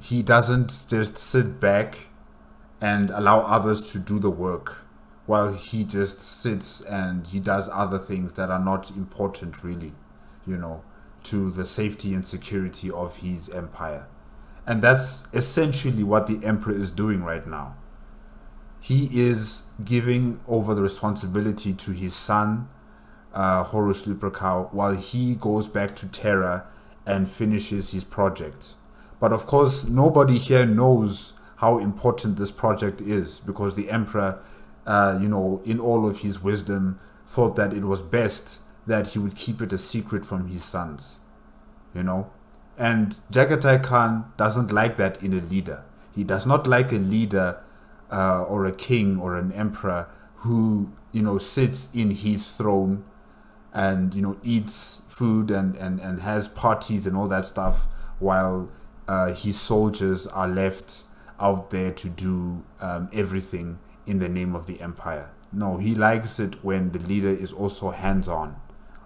Speaker 1: he doesn't just sit back and allow others to do the work while he just sits and he does other things that are not important really, you know, to the safety and security of his empire. And that's essentially what the emperor is doing right now. He is giving over the responsibility to his son, Horus Lupercal, while he goes back to Terra and finishes his project. But of course, nobody here knows how important this project is, because the emperor, in all of his wisdom, thought that it was best that he would keep it a secret from his sons, you know. And Jagatai Khan doesn't like that in a leader. He does not like a leader or a king or an emperor who, you know, sits in his throne and, you know, eats food and has parties and all that stuff, while his soldiers are left out there to do everything in the name of the empire. No, he likes it when the leader is also hands-on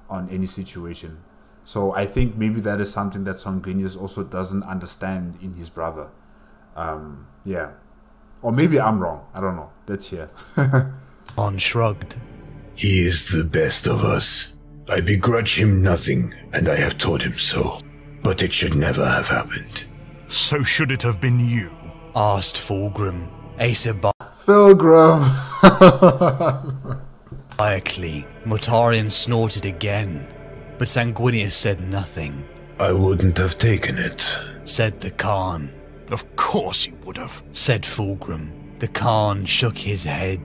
Speaker 1: on any situation. So I think maybe that is something that Sanguinius also doesn't understand in his brother. Yeah. Or maybe I'm wrong. I don't know. Let's hear.
Speaker 3: On shrugged.
Speaker 2: He is the best of us. I begrudge him nothing, and I have told him so. But it should never have happened.
Speaker 7: So should it have been you?
Speaker 3: Asked Fulgrim. Acer
Speaker 1: Fulgrim!
Speaker 3: Quietly, Mortarion snorted again, but Sanguinius said nothing.
Speaker 2: I wouldn't have taken it,
Speaker 3: said the Khan.
Speaker 7: Of course you would have,
Speaker 3: said Fulgrim. The Khan shook his head.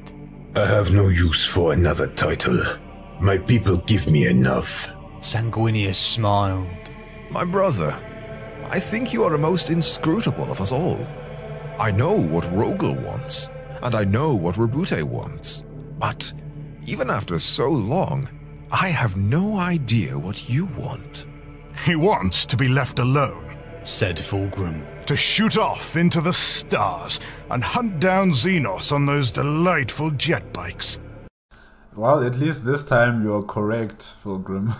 Speaker 2: I have no use for another title. My people give me enough.
Speaker 3: Sanguinius smiled.
Speaker 6: My brother, I think you are the most inscrutable of us all. I know what Rogel wants, and I know what Rabute wants. But even after so long, I have no idea what you want.
Speaker 7: He wants to be left alone,
Speaker 3: said Fulgrim.
Speaker 7: to shoot off into the stars and hunt down Xenos on those delightful jet bikes.
Speaker 1: Well, at least this time you're correct, Fulgrim.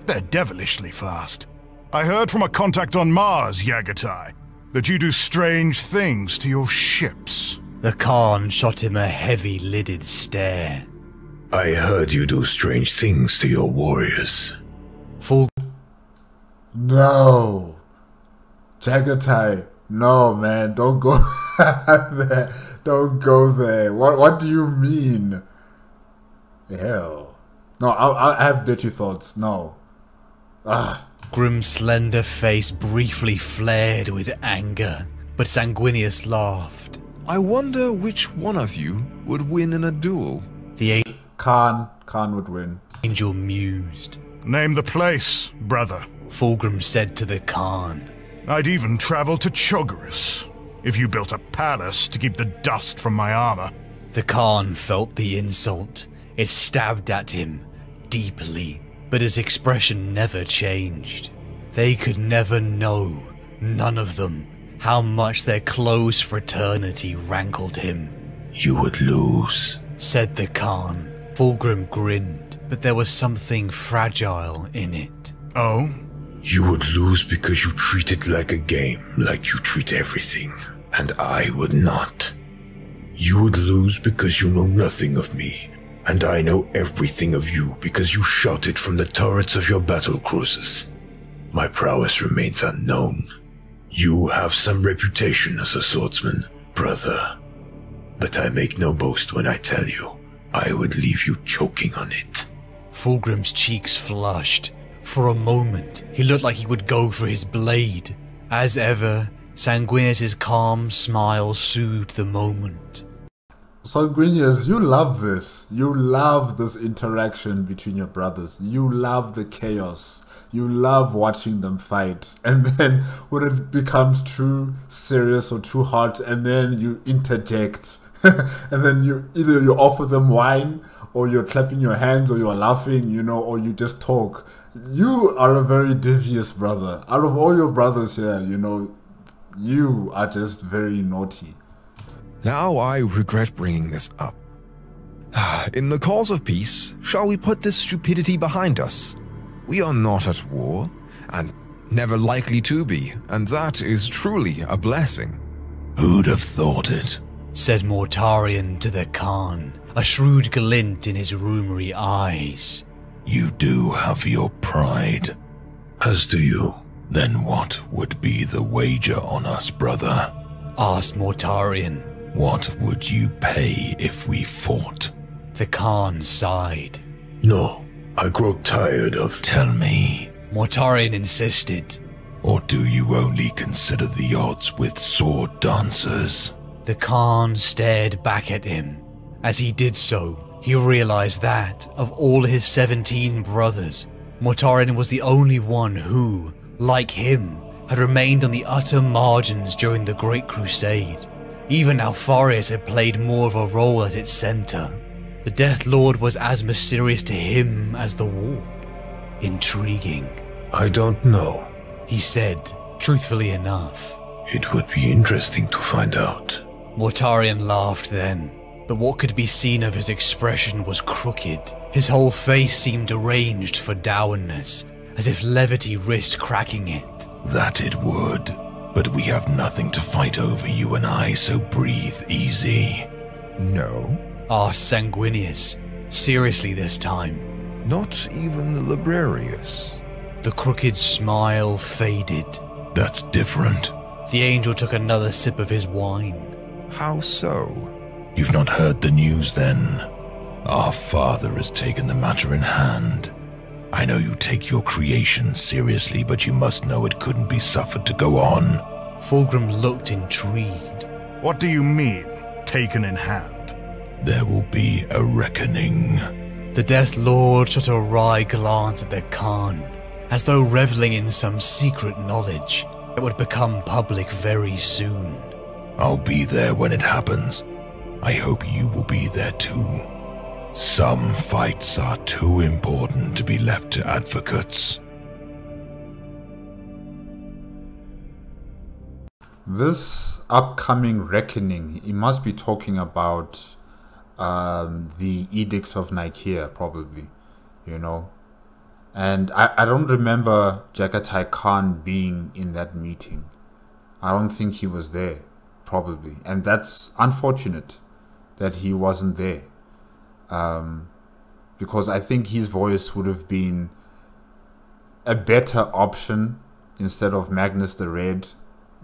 Speaker 7: They're devilishly fast. I heard from a contact on Mars, Yagatai, that you do strange things to your ships.
Speaker 3: The Khan shot him a heavy-lidded stare.
Speaker 2: I heard you do strange things to your warriors.
Speaker 1: No. Jagatai, no, man, don't go there. Don't go there. What do you mean? Hell. No, I have dirty thoughts. No.
Speaker 3: Grim's slender face briefly flared with anger, but Sanguinius laughed.
Speaker 6: I wonder which one of you would win in a duel.
Speaker 3: The
Speaker 1: Khan would win.
Speaker 3: angel mused.
Speaker 7: Name the place, brother.
Speaker 3: Fulgrim said to the Khan.
Speaker 7: I'd even travel to Chogoris, if you built a palace to keep the dust from my armor.
Speaker 3: The Khan felt the insult. It stabbed at him, deeply, but his expression never changed. They could never know, none of them, how much their close fraternity rankled him.
Speaker 2: You would lose,
Speaker 3: said the Khan. Fulgrim grinned, but there was something fragile in it.
Speaker 7: Oh?
Speaker 2: You would lose because you treat it like a game, like you treat everything, and I would not. You would lose because you know nothing of me, and I know everything of you because you shouted from the turrets of your battle cruisers. My prowess remains unknown. You have some reputation as a swordsman, brother, but I make no boast when I tell you I would leave you choking on it.
Speaker 3: Fulgrim's cheeks flushed. For a moment, he looked like he would go for his blade. As ever, Sanguinius' calm smile soothed the moment.
Speaker 1: Sanguinius, you love this. You love this interaction between your brothers. You love the chaos. You love watching them fight. And then when it becomes too serious or too hot, and then you interject. And then either you offer them wine, or you're clapping your hands, or you're laughing, or you just talk. You are a very devious brother. Out of all your brothers here, you are just very naughty.
Speaker 6: Now I regret bringing this up. In the cause of peace, shall we put this stupidity behind us? We are not at war, and never likely to be, and that is truly a blessing.
Speaker 5: Who'd have thought it?
Speaker 3: Said Mortarion to the Khan, a shrewd glint in his rheumery eyes.
Speaker 5: You do have your pride.
Speaker 2: As do you.
Speaker 5: Then what would be the wager on us, brother?
Speaker 3: Asked Mortarion.
Speaker 5: What would you pay if we fought?
Speaker 3: The Khan sighed.
Speaker 2: No, I grow tired of...
Speaker 5: Tell me.
Speaker 3: Mortarion insisted.
Speaker 5: Or do you only consider the odds with sword dancers?
Speaker 3: The Khan stared back at him. As he did so, he realized that, of all his 17 brothers, Mortarion was the only one who, like him, had remained on the utter margins during the Great Crusade. Even Alfarius had played more of a role at its center. The Death Lord was as mysterious to him as the Warp. Intriguing.
Speaker 2: I don't know,
Speaker 3: he said, truthfully enough.
Speaker 2: It would be interesting to find out.
Speaker 3: Mortarion laughed then, but what could be seen of his expression was crooked. His whole face seemed arranged for downness, as if levity risked cracking it.
Speaker 5: That it would, but we have nothing to fight over, you and I, so breathe easy.
Speaker 6: No?
Speaker 3: Asked Sanguinius, seriously this time.
Speaker 6: Not even the Librarius.
Speaker 3: The crooked smile faded.
Speaker 5: That's different.
Speaker 3: The angel took another sip of his wine.
Speaker 6: How so?
Speaker 5: You've not heard the news then. Our father has taken the matter in hand. I know you take your creation seriously, but you must know it couldn't be suffered to go on.
Speaker 3: Fulgrim looked intrigued.
Speaker 7: What do you mean, taken in hand?
Speaker 5: There will be a reckoning.
Speaker 3: The Death Lord shot a wry glance at the Khan, as though reveling in some secret knowledge that would become public very soon.
Speaker 5: I'll be there when it happens. I hope you will be there too. Some fights are too important to be left to advocates.
Speaker 1: This upcoming reckoning, he must be talking about the Edict of Nicaea, probably, you know. And I don't remember Jagatai Khan being in that meeting. I don't think he was there, probably. And that's unfortunate that he wasn't there. Because I think his voice would have been a better option instead of Magnus the Red,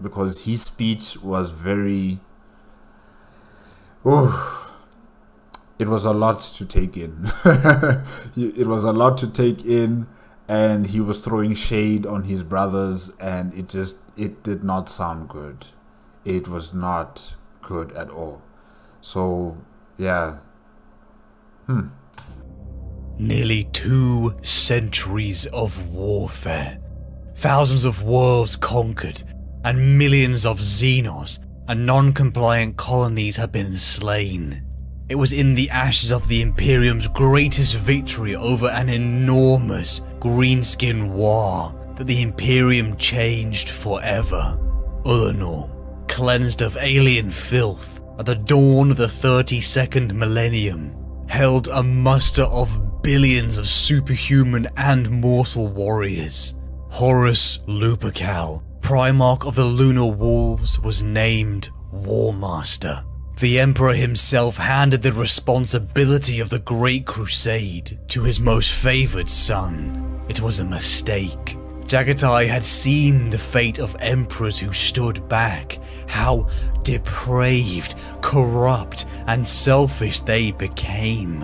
Speaker 1: because his speech was very... it was a lot to take in. It was a lot to take in, and he was throwing shade on his brothers, and it did not sound good. It was not good at all. So, yeah.
Speaker 3: Nearly 2 centuries of warfare. Thousands of worlds conquered, and millions of Xenos and non-compliant colonies have been slain. It was in the ashes of the Imperium's greatest victory over an enormous greenskin war that the Imperium changed forever. Ullanor, cleansed of alien filth at the dawn of the 32nd millennium, held a muster of billions of superhuman and mortal warriors. Horus Lupercal, Primarch of the Lunar Wolves, was named War Master. The Emperor himself handed the responsibility of the Great Crusade to his most favoured son. It was a mistake. Jagatai had seen the fate of emperors who stood back, how depraved, corrupt, and selfish they became.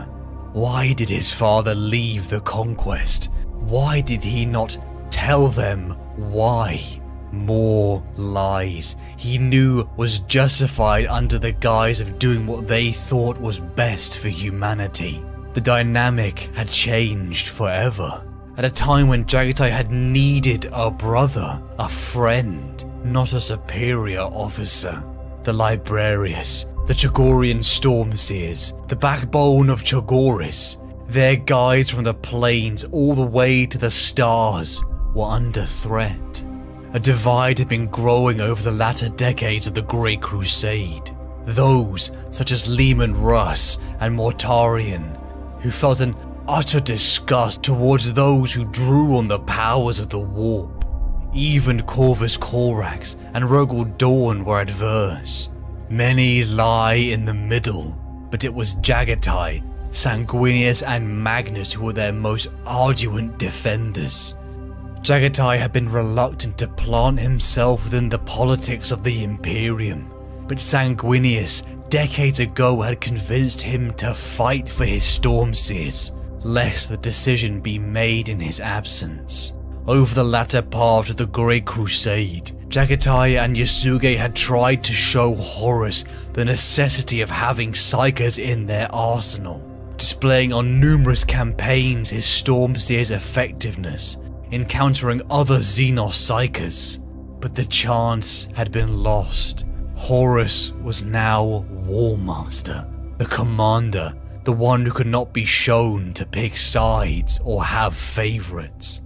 Speaker 3: Why did his father leave the conquest? Why did he not tell them why? More lies he knew was justified under the guise of doing what they thought was best for humanity. The dynamic had changed forever. At a time when Jagatai had needed a brother, a friend, not a superior officer. The Librarius, the Chagorian Stormseers, the backbone of Chagoris, their guides from the plains all the way to the stars, were under threat. A divide had been growing over the latter decades of the Great Crusade. Those, such as Leman Russ and Mortarion, who felt an utter disgust towards those who drew on the powers of the warp. Even Corvus Corax and Rogel Dawn were adverse. Many lie in the middle, but it was Jagatai, Sanguinius and Magnus who were their most ardent defenders. Jagatai had been reluctant to plant himself within the politics of the Imperium, but Sanguinius decades ago had convinced him to fight for his Stormseers, lest the decision be made in his absence. Over the latter part of the Great Crusade, Jagatai and Yasuge had tried to show Horus the necessity of having Psykers in their arsenal, displaying on numerous campaigns his Stormseers' effectiveness in countering other Xenos Psykers, but the chance had been lost. Horus was now War Master, the commander, the one who could not be shown to pick sides or have favourites.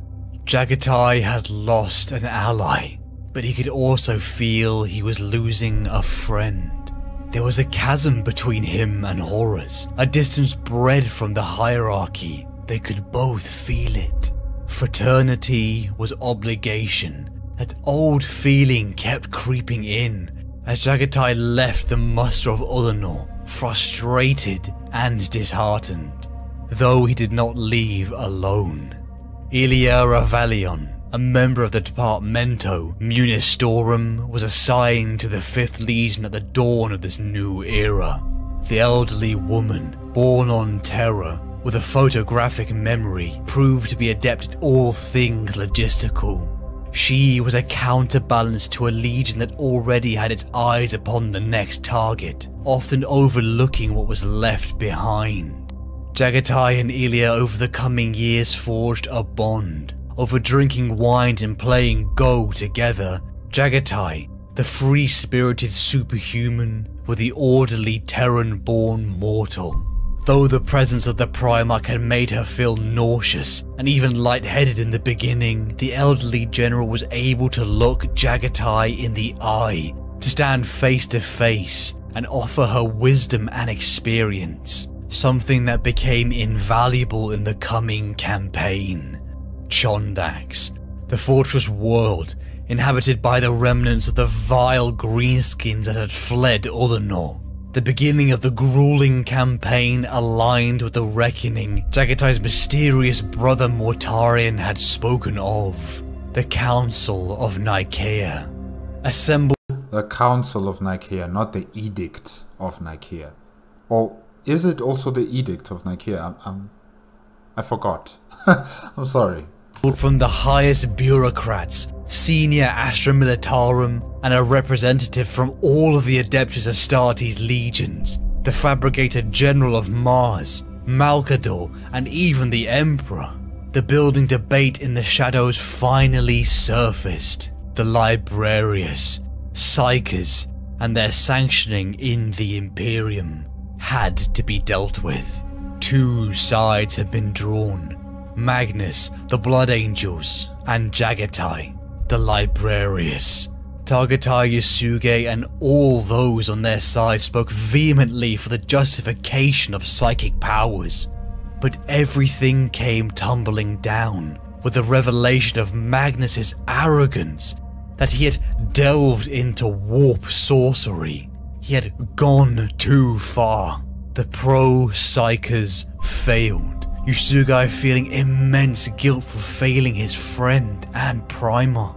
Speaker 3: Jagatai had lost an ally, but he could also feel he was losing a friend. There was a chasm between him and Horus, a distance bred from the hierarchy. They could both feel it. Fraternity was obligation. That old feeling kept creeping in as Jagatai left the muster of Ullanor, frustrated and disheartened, though he did not leave alone. Iliara Valion, a member of the Departamento Munistorum, was assigned to the 5th Legion at the dawn of this new era. The elderly woman, born on Terra, with a photographic memory, proved to be adept at all things logistical. She was a counterbalance to a legion that already had its eyes upon the next target, often overlooking what was left behind. Jaghatai and Ilya over the coming years forged a bond. Over drinking wine and playing Go together, Jaghatai, the free-spirited superhuman, with the orderly Terran-born mortal. Though the presence of the Primarch had made her feel nauseous and even lightheaded in the beginning, the elderly general was able to look Jaghatai in the eye, to stand face to face and offer her wisdom and experience, something that became invaluable in the coming campaign. Chondax, the fortress world inhabited by the remnants of the vile greenskins that had fled Ullanor. The beginning of the grueling campaign aligned with the reckoning Jaghatai's mysterious brother Mortarion had spoken of. The Council of Nicaea. Assembled.
Speaker 1: The Council of Nicaea, not the Edict of Nicaea. Or is it also the Edict of Nicaea? I forgot. I'm sorry.
Speaker 3: From the highest bureaucrats, senior Astra Militarum, and a representative from all of the Adeptus Astartes legions, the Fabricator General of Mars, Malkador, and even the Emperor. The building debate in the shadows finally surfaced. The Librarius, Psykers, and their sanctioning in the Imperium had to be dealt with. Two sides had been drawn. Magnus, the Blood Angels, and Jaghatai, the Librarius. Targatai Yasuge and all those on their side spoke vehemently for the justification of psychic powers. But everything came tumbling down with the revelation of Magnus's arrogance, that he had delved into warp sorcery. He had gone too far. The pro-psychers failed. Yasugai feeling immense guilt for failing his friend and Primarch.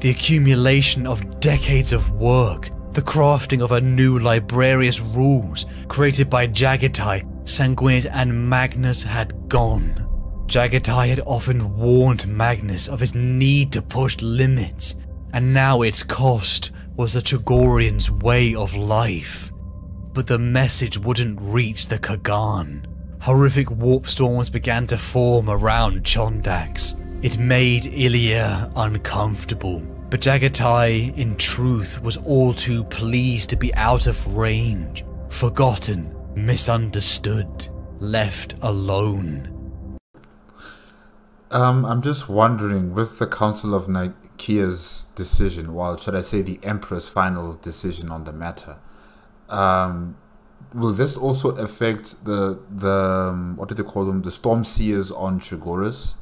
Speaker 3: The accumulation of decades of work, the crafting of a new Librarius rules created by Jaghatai, Sanguinis, and Magnus had gone. Jaghatai had often warned Magnus of his need to push limits, and now its cost was the Chagorians' way of life. But the message wouldn't reach the Kagan. Horrific warp storms began to form around Chondax. It made Ilya uncomfortable, but Jaghatai, in truth, was all too pleased to be out of range, forgotten, misunderstood, left alone.
Speaker 1: I'm just wondering, with the Council of Nicaea's decision, well, should I say the Emperor's final decision on the matter, will this also affect the what do they call them, the Storm Seers on Trigoris,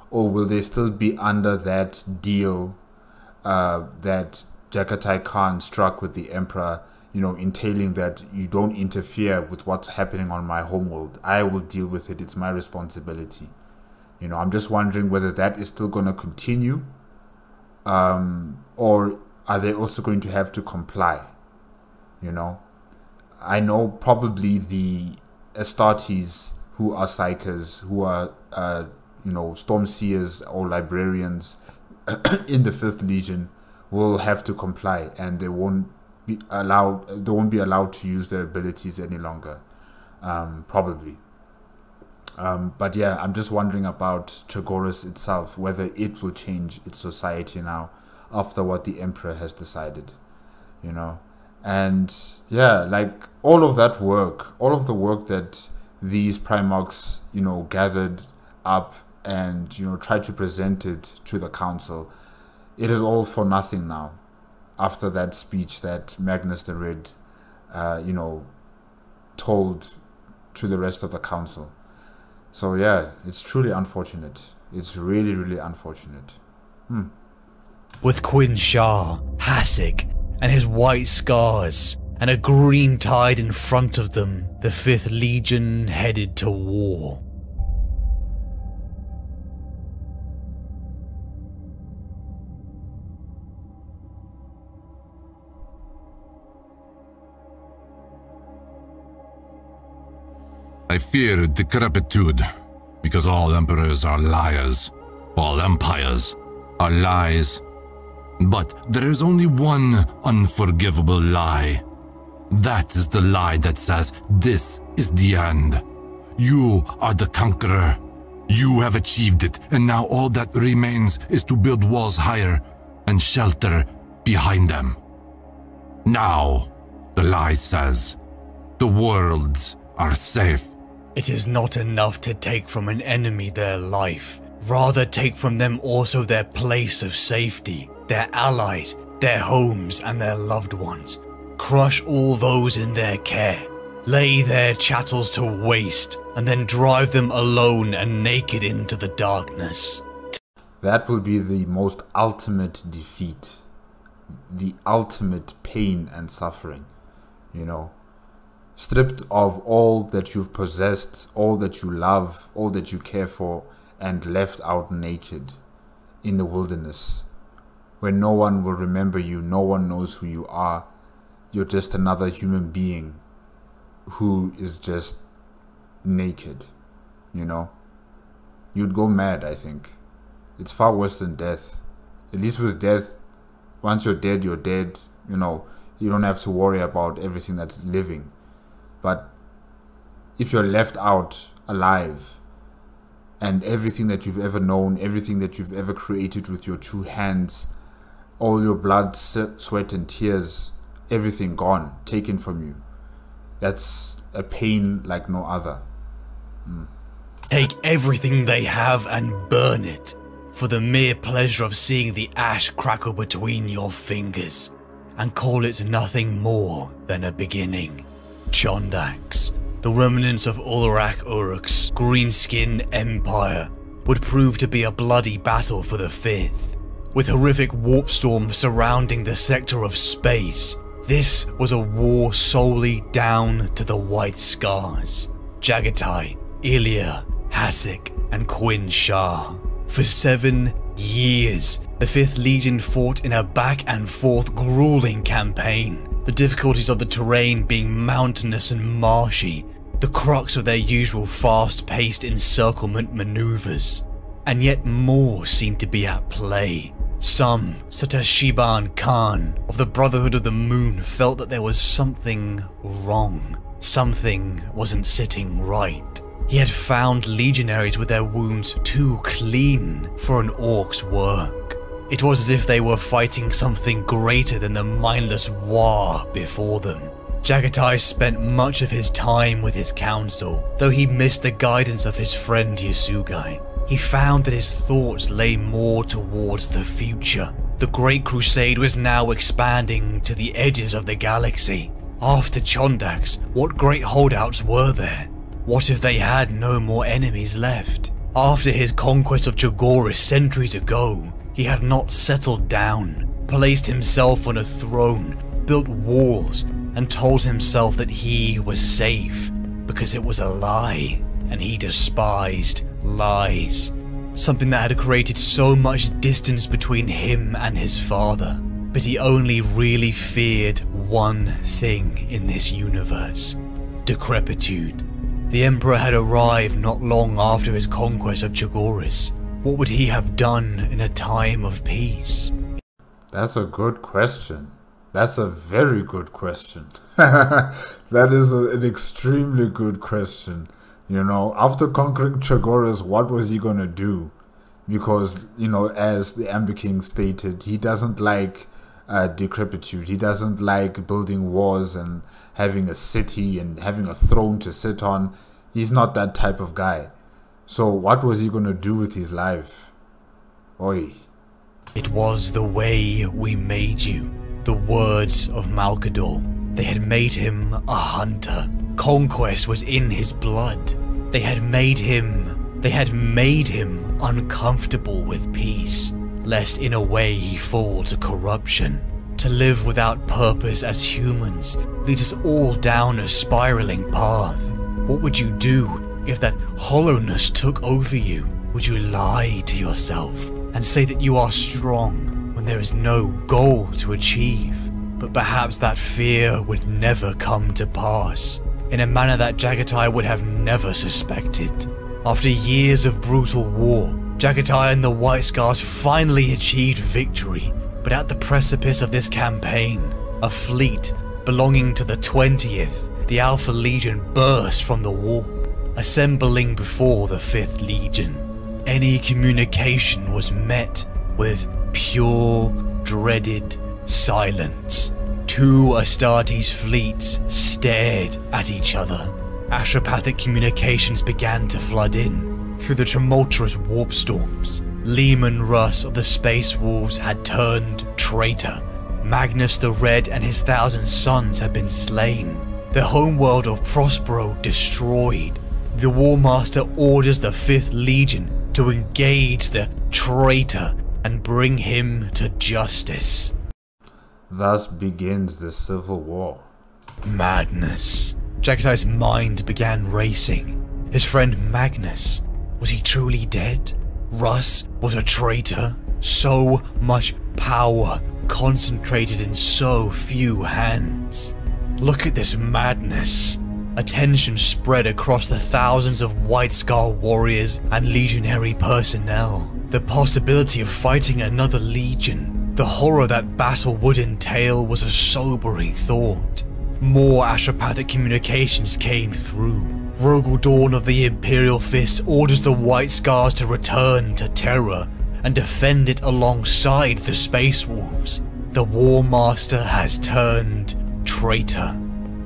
Speaker 1: or will they still be under that deal that Jaghatai Khan struck with the Emperor, you know, entailing that you don't interfere with what's happening on my homeworld, I will deal with it, it's my responsibility. You know, I'm just wondering whether that is still going to continue, or are they also going to have to comply, you know? I know probably the Astartes who are Psykers, who are, you know, Storm Seers or Librarians in the 5th Legion will have to comply, and they won't be allowed to use their abilities any longer, probably. But yeah, I'm just wondering about Trigoris itself, whether it will change its society now after what the Emperor has decided, you know. And yeah, like all of the work that these Primarchs, you know, gathered up and, you know, tried to present it to the council, it is all for nothing now after that speech that Magnus the Red, you know, told to the rest of the council. So yeah, it's truly unfortunate. It's really, really unfortunate.
Speaker 3: With Quinn Shah, Hasek, and his white scars, and a green tide in front of them, the 5th Legion headed to war.
Speaker 4: I fear decrepitude, because all emperors are liars, all empires are lies, But there is only one unforgivable lie. That is the lie that says this is the end. You are the conqueror. You have achieved it, and now all that remains is to build walls higher and shelter behind them. Now, the lie says, the worlds are safe.
Speaker 3: It is not enough to take from an enemy their life. Rather take from them also their place of safety, their allies, their homes, and their loved ones. Crush all those in their care. Lay their chattels to waste, and then drive them alone and naked into the darkness.
Speaker 1: That will be the most ultimate defeat. The ultimate pain and suffering, you know. Stripped of all that you've possessed, all that you love, all that you care for, and left out naked in the wilderness, where no one will remember you, no one knows who you are. You're just another human being who is just naked, you know. You'd go mad, I think. It's far worse than death. At least with death, once you're dead, you know. You don't have to worry about everything that's living. But if you're left out alive, and everything that you've ever known, everything that you've ever created with your two hands, all your blood, sweat and tears, everything gone, taken from you. That's a pain like no other.
Speaker 3: Take everything they have and burn it, for the mere pleasure of seeing the ash crackle between your fingers, and call it nothing more than a beginning. Chondax, the remnants of Ulrak Uruk's green-skinned empire, would prove to be a bloody battle for the Fifth. With horrific warp storms surrounding the sector of space, this was a war solely down to the White Scars. Jaghatai, Ilya, Hasek, and Quinn Shah. For 7 years, the 5th Legion fought in a back-and-forth grueling campaign, the difficulties of the terrain being mountainous and marshy, the crux of their usual fast-paced encirclement maneuvers. And yet more seemed to be at play. Some, such as Shiban Khan of the Brotherhood of the Moon, felt that there was something wrong. Something wasn't sitting right. He had found legionaries with their wounds too clean for an orc's work. It was as if they were fighting something greater than the mindless war before them. Jaghatai spent much of his time with his council, though he missed the guidance of his friend Yasugai. He found that his thoughts lay more towards the future. The Great Crusade was now expanding to the edges of the galaxy. After Chondax, what great holdouts were there? What if they had no more enemies left? After his conquest of Chogoris centuries ago, he had not settled down, placed himself on a throne, built walls, and told himself that he was safe, because it was a lie, and he despised lies. Something that had created so much distance between him and his father. But he only really feared one thing in this universe: decrepitude. The Emperor had arrived not long after his conquest of Chogoris. What would he have done in a time of peace?
Speaker 1: That's a good question. That's a very good question. That is an extremely good question. You know, after conquering Chogoris, what was he gonna do? Because, you know, as the Amber King stated, he doesn't like decrepitude. He doesn't like building wars and having a city and having a throne to sit on. He's not that type of guy. So what was he gonna do with his life? Oi.
Speaker 3: It was the way we made you. The words of Malkador. They had made him a hunter. Conquest was in his blood. They had made him uncomfortable with peace, lest in a way he fall to corruption. To live without purpose as humans leads us all down a spiraling path. What would you do if that hollowness took over you? Would you lie to yourself and say that you are strong when there is no goal to achieve? But perhaps that fear would never come to pass, in a manner that Jaghatai would have never suspected. After years of brutal war, Jaghatai and the White Scars finally achieved victory. But at the precipice of this campaign, a fleet belonging to the 20th, the Alpha Legion, burst from the warp, assembling before the 5th Legion. Any communication was met with pure, dreaded silence. 2 Astartes fleets stared at each other. Astropathic communications began to flood in. Through the tumultuous warp storms, Leman Russ of the Space Wolves had turned traitor. Magnus the Red and his 1,000 sons had been slain. The homeworld of Prospero destroyed. The War Master orders the 5th Legion to engage the traitor and bring him to justice.
Speaker 1: Thus begins the Civil War.
Speaker 3: Madness. Jagatai's mind began racing. His friend Magnus, was he truly dead? Russ was a traitor. So much power concentrated in so few hands. Look at this madness. Attention spread across the thousands of White Scar warriors and legionary personnel. The possibility of fighting another legion, the horror that battle would entail, was a sobering thought. More astropathic communications came through. Rogel Dawn of the Imperial Fist orders the White Scars to return to Terra and defend it alongside the Space Wolves. The War Master has turned traitor.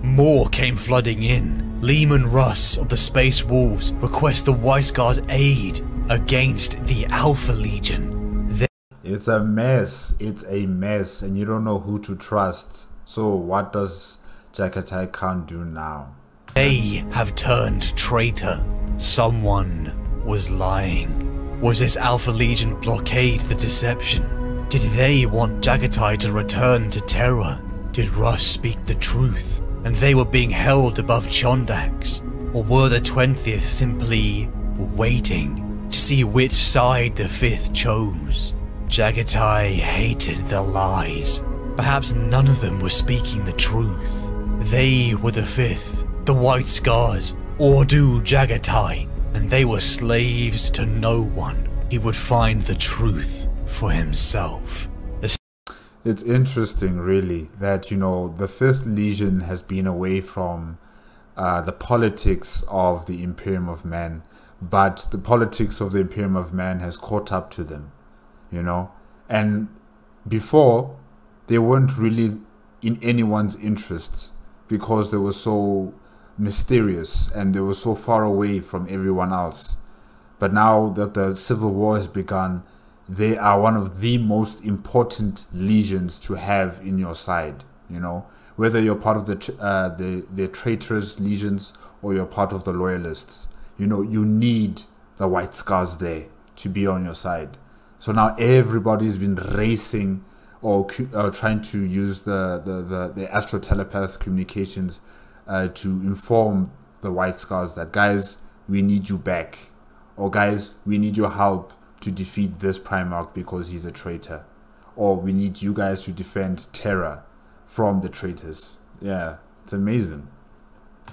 Speaker 3: More came flooding in. Leman Russ of the Space Wolves requests the White Scars' aid against the Alpha Legion.
Speaker 1: It's a mess. It's a mess, and you don't know who to trust. So what does Jagatai Khan do now?
Speaker 3: They have turned traitor. Someone was lying. Was this Alpha Legion blockade the deception? Did they want Jagatai to return to Terra? Did Russ speak the truth, and they were being held above Chondax? Or were the 20th simply waiting to see which side the 5th chose? Jagatai hated the lies. Perhaps none of them were speaking the truth. They were the 5th, the White Scars, Ordu Jagatai, and they were slaves to no one. He would find the truth for himself.
Speaker 1: It's interesting, really, that, you know, the 5th Legion has been away from the politics of the Imperium of Man, but the politics of the Imperium of Man has caught up to them, you know. And before, they weren't really in anyone's interest because they were so mysterious and they were so far away from everyone else. But now that the Civil War has begun, they are one of the most important legions to have in your side, you know, whether you're part of the traitorous legions or you're part of the loyalists. You know, you need the White Scars there to be on your side. So now everybody's been racing or trying to use the astro telepath communications to inform the White Scars that, guys, we need you back, or guys, we need your help to defeat this Primarch because he's a traitor, or we need you guys to defend Terra from the traitors. Yeah, it's amazing.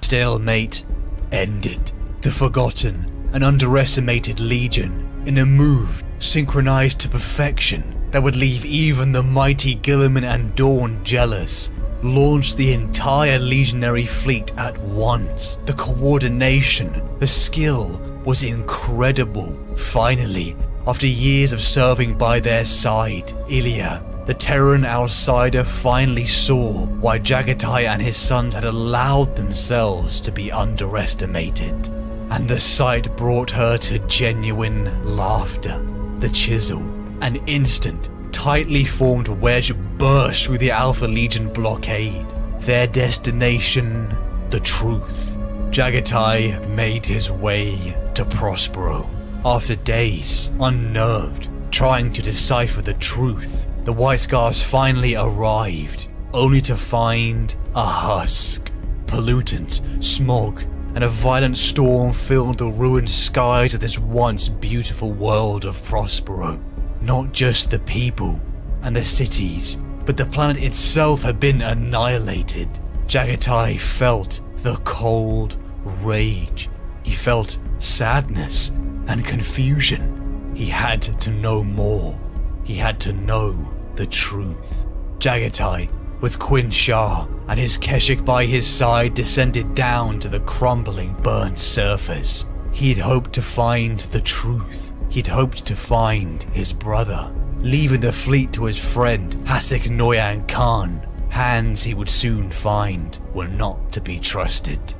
Speaker 3: Stalemate ended. The forgotten and underestimated Legion, in a move synchronized to perfection that would leave even the mighty Guilliman and Dawn jealous, launched the entire legionary fleet at once. The coordination, the skill was incredible. Finally, after years of serving by their side, Ilya, the Terran outsider, finally saw why Jagatai and his sons had allowed themselves to be underestimated. And the sight brought her to genuine laughter. The chisel, an instant, tightly formed wedge burst through the Alpha Legion blockade. Their destination, the truth. Jagatai made his way to Prospero. After days, unnerved, trying to decipher the truth, the White Scars finally arrived, only to find a husk. Pollutants, smog, and a violent storm filled the ruined skies of this once beautiful world of Prospero. Not just the people and the cities, but the planet itself had been annihilated. Jagatai felt the cold rage. He felt sadness and confusion. He had to know more. He had to know the truth. Jaghatai, with Quinn Shah and his Keshik by his side, descended down to the crumbling, burnt surface. He'd hoped to find the truth. He'd hoped to find his brother. Leaving the fleet to his friend, Hasek Noyan Khan, hands he would soon find were not to be trusted.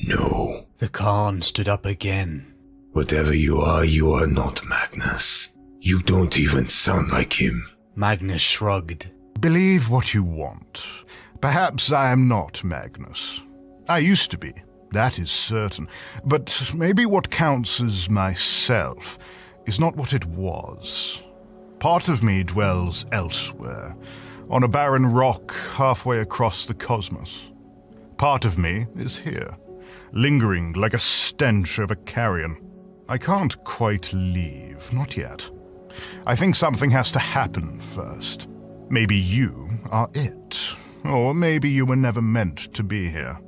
Speaker 2: No.
Speaker 3: The Khan stood up again.
Speaker 2: Whatever you are not Magnus. You don't even sound like him.
Speaker 3: Magnus shrugged.
Speaker 7: Believe what you want. Perhaps I am not Magnus. I used to be, that is certain. But maybe what counts as myself is not what it was. Part of me dwells elsewhere, on a barren rock halfway across the cosmos. Part of me is here, lingering like a stench of a carrion. I can't quite leave, not yet. I think something has to happen first. Maybe you are it, or maybe you were never meant to be here.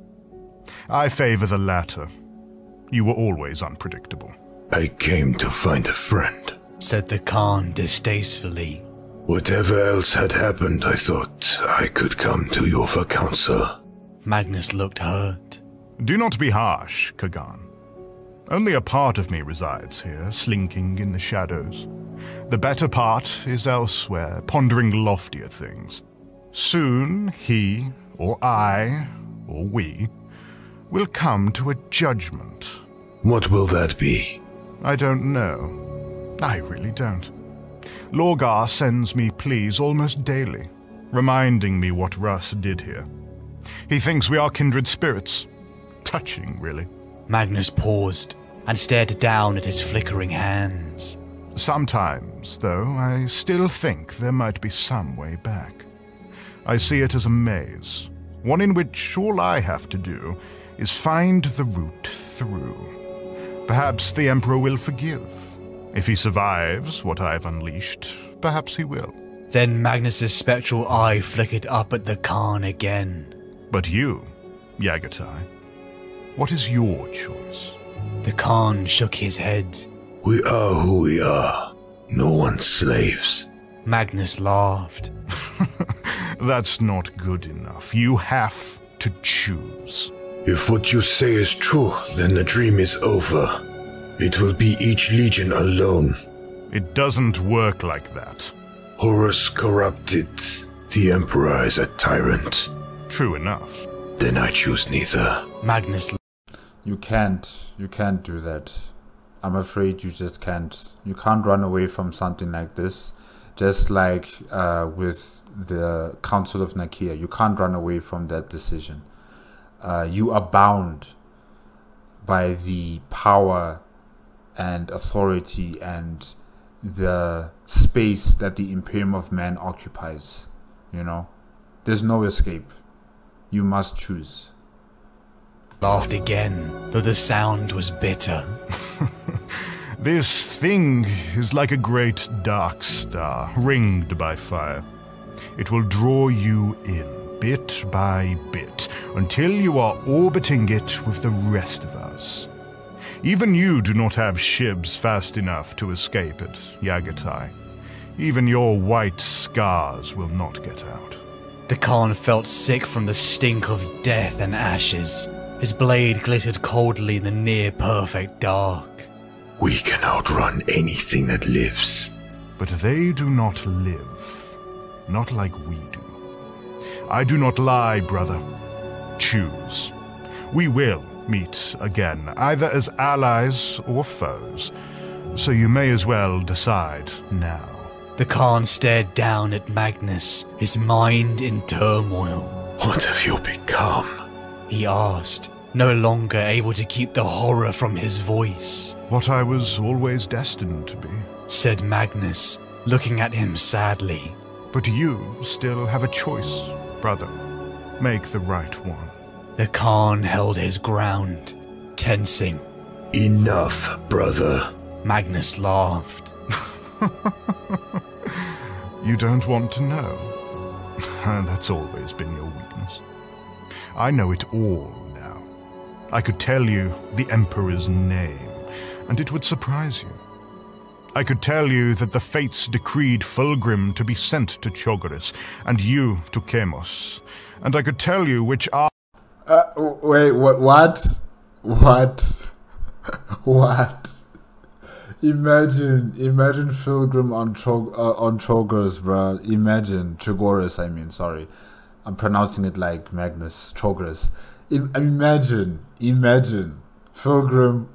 Speaker 7: I favor the latter. You were always unpredictable.
Speaker 2: I came to find a friend,
Speaker 3: said the Khan distastefully.
Speaker 2: Whatever else had happened, I thought I could come to you for counsel.
Speaker 3: Magnus looked hurt.
Speaker 7: Do not be harsh, Kagan. Only a part of me resides here, slinking in the shadows. The better part is elsewhere, pondering loftier things. Soon he, or I, or we, will come to a judgment.
Speaker 2: What will that be?
Speaker 7: I don't know. I really don't. Lorgar sends me pleas almost daily, reminding me what Russ did here. He thinks we are kindred spirits. Touching, really.
Speaker 3: Magnus paused and stared down at his flickering hands.
Speaker 7: Sometimes, though, I still think there might be some way back. I see it as a maze, one in which all I have to do is find the route through. Perhaps the Emperor will forgive. If he survives what I've unleashed, perhaps he will.
Speaker 3: Then Magnus's spectral eye flickered up at the Khan again.
Speaker 7: But you, Jaghatai, what is your choice?
Speaker 3: The Khan shook his head.
Speaker 2: We are who we are. No one's slaves.
Speaker 3: Magnus laughed.
Speaker 7: That's not good enough. You have to choose.
Speaker 2: If what you say is true, then the dream is over. It will be each legion alone.
Speaker 7: It doesn't work like that.
Speaker 2: Horus corrupted. The Emperor is a tyrant.
Speaker 7: True enough.
Speaker 2: Then I choose neither.
Speaker 3: Magnus.
Speaker 1: You can't do that. I'm afraid you just can't. You can't run away from something like this. Just like with the Council of Nakia, you can't run away from that decision. You are bound by the power and authority and the space that the Imperium of Man occupies. You know, there's no escape. You must choose.
Speaker 3: Laughed again, though the sound was bitter.
Speaker 7: This thing is like a great dark star, ringed by fire. It will draw you in, bit by bit, until you are orbiting it with the rest of us. Even you do not have shibs fast enough to escape it, Jaghatai. Even your white scars will not get out.
Speaker 3: The Khan felt sick from the stink of death and ashes. His blade glittered coldly in the near-perfect dark.
Speaker 2: We can outrun anything that lives.
Speaker 7: But they do not live. Not like we do. I do not lie, brother. Choose. We will meet again, either as allies or foes. So you may as well decide now.
Speaker 3: The Khan stared down at Magnus, his mind in turmoil.
Speaker 2: What have you become?
Speaker 3: He asked, no longer able to keep the horror from his voice.
Speaker 7: What I was always destined to be,
Speaker 3: said Magnus, looking at him sadly.
Speaker 7: But you still have a choice, brother. Make the right one.
Speaker 3: The Khan held his ground, tensing.
Speaker 2: Enough, brother.
Speaker 3: Magnus laughed.
Speaker 7: You don't want to know. That's always been your weakness. I know it all now. I could tell you the Emperor's name, and it would surprise you. I could tell you that the fates decreed Fulgrim to be sent to Cho'Garis, and you to Kamos. And I could tell you which are...
Speaker 1: Wait, what? What? Imagine Fulgrim on Cho'Garis, bro. Imagine. Cho'Garis, I mean, sorry. I'm pronouncing it like Magnus. Cho'Garis. Imagine Fulgrim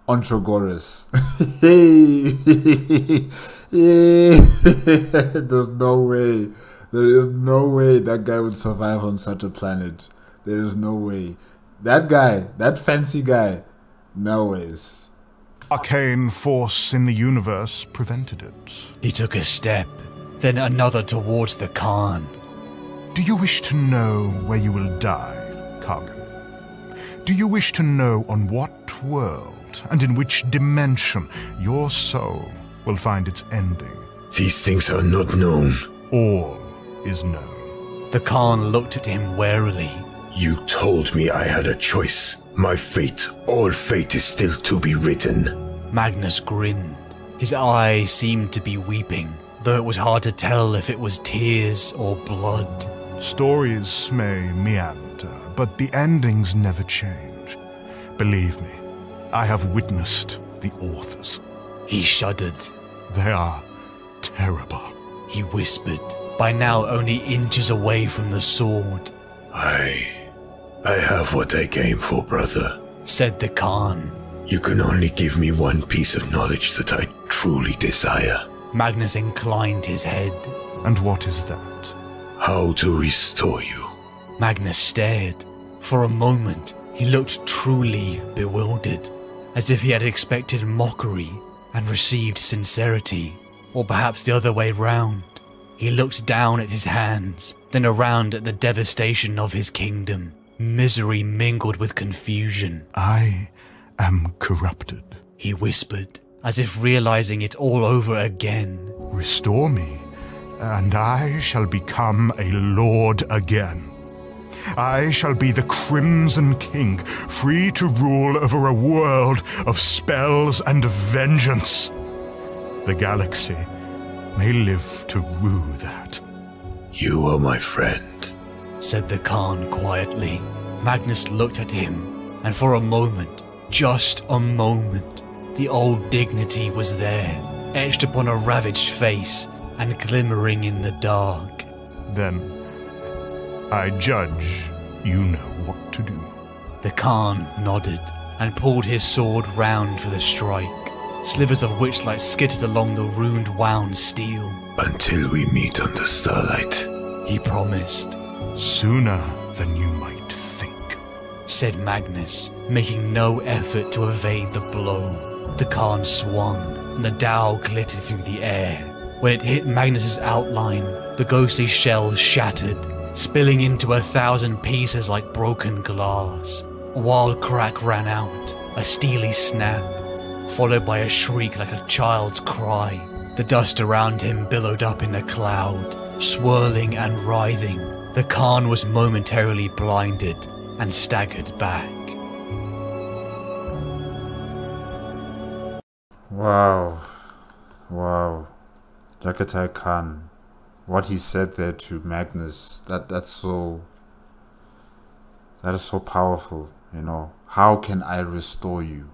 Speaker 1: on Cho'Garis. There's no way. There is no way that guy would survive on such a planet. There is no way. That guy, that fancy guy, no ways.
Speaker 7: Arcane force in the universe prevented it.
Speaker 3: He took a step, then another towards the Khan.
Speaker 7: Do you wish to know where you will die, Kargan? Do you wish to know on what world and in which dimension your soul will find its ending?
Speaker 2: These things are not known.
Speaker 7: All is known.
Speaker 3: The Khan looked at him warily.
Speaker 2: You told me I had a choice. My fate, all fate is still to be written.
Speaker 3: Magnus grinned. His eyes seemed to be weeping, though it was hard to tell if it was tears or blood.
Speaker 7: Stories may meander, but the endings never change. Believe me, I have witnessed the authors.
Speaker 3: He shuddered.
Speaker 7: They are terrible.
Speaker 3: He whispered, by now only inches away from the sword.
Speaker 2: I have what I came for, brother,
Speaker 3: said the Khan.
Speaker 2: You can only give me one piece of knowledge that I truly desire.
Speaker 3: Magnus inclined his head.
Speaker 7: And what is that?
Speaker 2: How to restore you.
Speaker 3: Magnus stared. For a moment, he looked truly bewildered, as if he had expected mockery and received sincerity, or perhaps the other way round. He looked down at his hands, then around at the devastation of his kingdom. Misery mingled with confusion.
Speaker 7: I am corrupted,
Speaker 3: he whispered, as if realizing it all over again.
Speaker 7: Restore me, and I shall become a lord again. I shall be the Crimson King, free to rule over a world of spells and vengeance. The galaxy may live to rue that.
Speaker 2: You are my friend,
Speaker 3: said the Khan quietly. Magnus looked at him, and for a moment, just a moment, the old dignity was there, etched upon a ravaged face and glimmering in the dark.
Speaker 7: Then, I judge you know what to do.
Speaker 3: The Khan nodded and pulled his sword round for the strike, slivers of witchlight skittered along the ruined-wound steel.
Speaker 2: Until we meet on the starlight,
Speaker 3: he promised.
Speaker 7: Sooner than you might think,
Speaker 3: said Magnus, making no effort to evade the blow. The Khan swung, and the dowel glittered through the air. When it hit Magnus's outline, the ghostly shell shattered, spilling into 1,000 pieces like broken glass. A wild crack ran out, a steely snap, followed by a shriek like a child's cry. The dust around him billowed up in a cloud, swirling and writhing. The Khan was momentarily blinded and staggered back.
Speaker 1: Wow. Jagatai Khan. What he said there to Magnus, that is so powerful, you know. How can I restore you?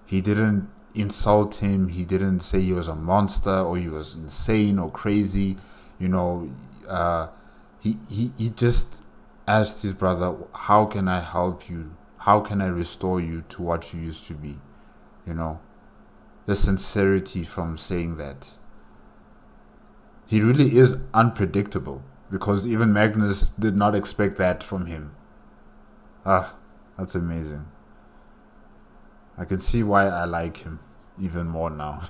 Speaker 1: He didn't insult him, he didn't say he was a monster or he was insane or crazy, you know. He just asked his brother, how can I help you? How can I restore you to what you used to be? You know, the sincerity from saying that. He really is unpredictable, because even Magnus did not expect that from him. That's amazing. I can see why I like him even more now.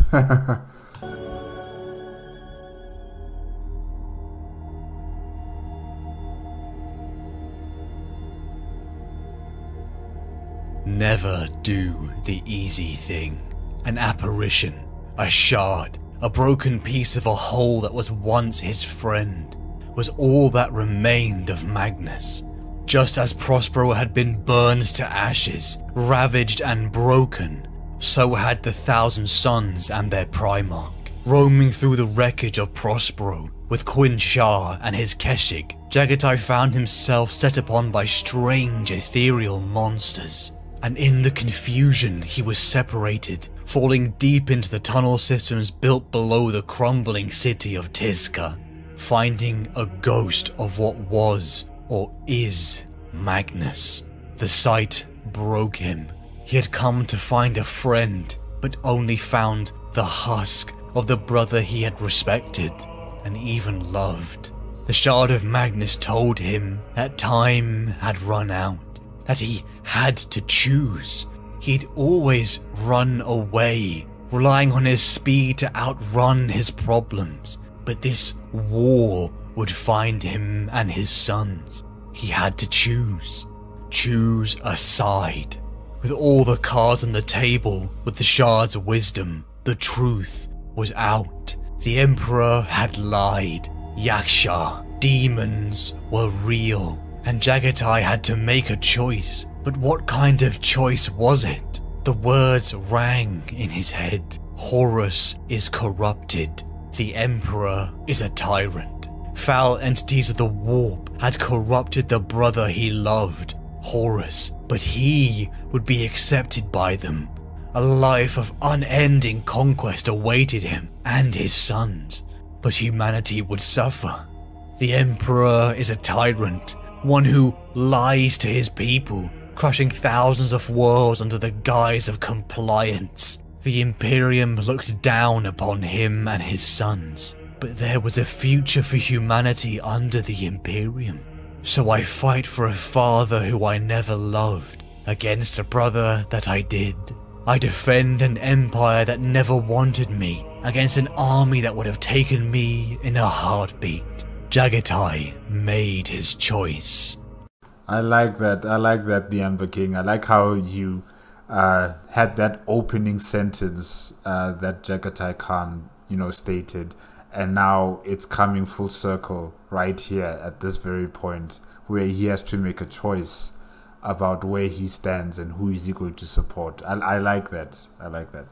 Speaker 3: Never do the easy thing. An apparition, a shard, a broken piece of a whole that was once his friend, was all that remained of Magnus. Just as Prospero had been burned to ashes, ravaged and broken, so had the Thousand Sons and their Primarch. Roaming through the wreckage of Prospero with Quinn Shah and his Keshik, Jaghatai found himself set upon by strange ethereal monsters. And in the confusion he was separated, falling deep into the tunnel systems built below the crumbling city of Tizca, finding a ghost of what was or is Magnus. The sight broke him. He had come to find a friend, but only found the husk of the brother he had respected and even loved. The Shard of Magnus told him that time had run out, that he had to choose. He'd always run away, relying on his speed to outrun his problems. But this war would find him and his sons. He had to choose. Choose a side. With all the cards on the table, with the Shard's wisdom, the truth was out. The Emperor had lied. Yaksha, demons were real. And Jaghatai had to make a choice. But what kind of choice was it? The words rang in his head. Horus is corrupted. The Emperor is a tyrant. Foul entities of the warp had corrupted the brother he loved, Horus, but he would be accepted by them. A life of unending conquest awaited him and his sons, but humanity would suffer. The Emperor is a tyrant, one who lies to his people, crushing thousands of worlds under the guise of compliance. The Imperium looked down upon him and his sons, but there was a future for humanity under the Imperium. So I fight for a father who I never loved, against a brother that I did. I defend an empire that never wanted me, against an army that would have taken me in a heartbeat. Jaghatai made his choice.
Speaker 1: I like that, the Amber King. I like how you had that opening sentence that Jaghatai Khan, stated, and now it's coming full circle right here at this very point where he has to make a choice about where he stands and who is he going to support. I like that. That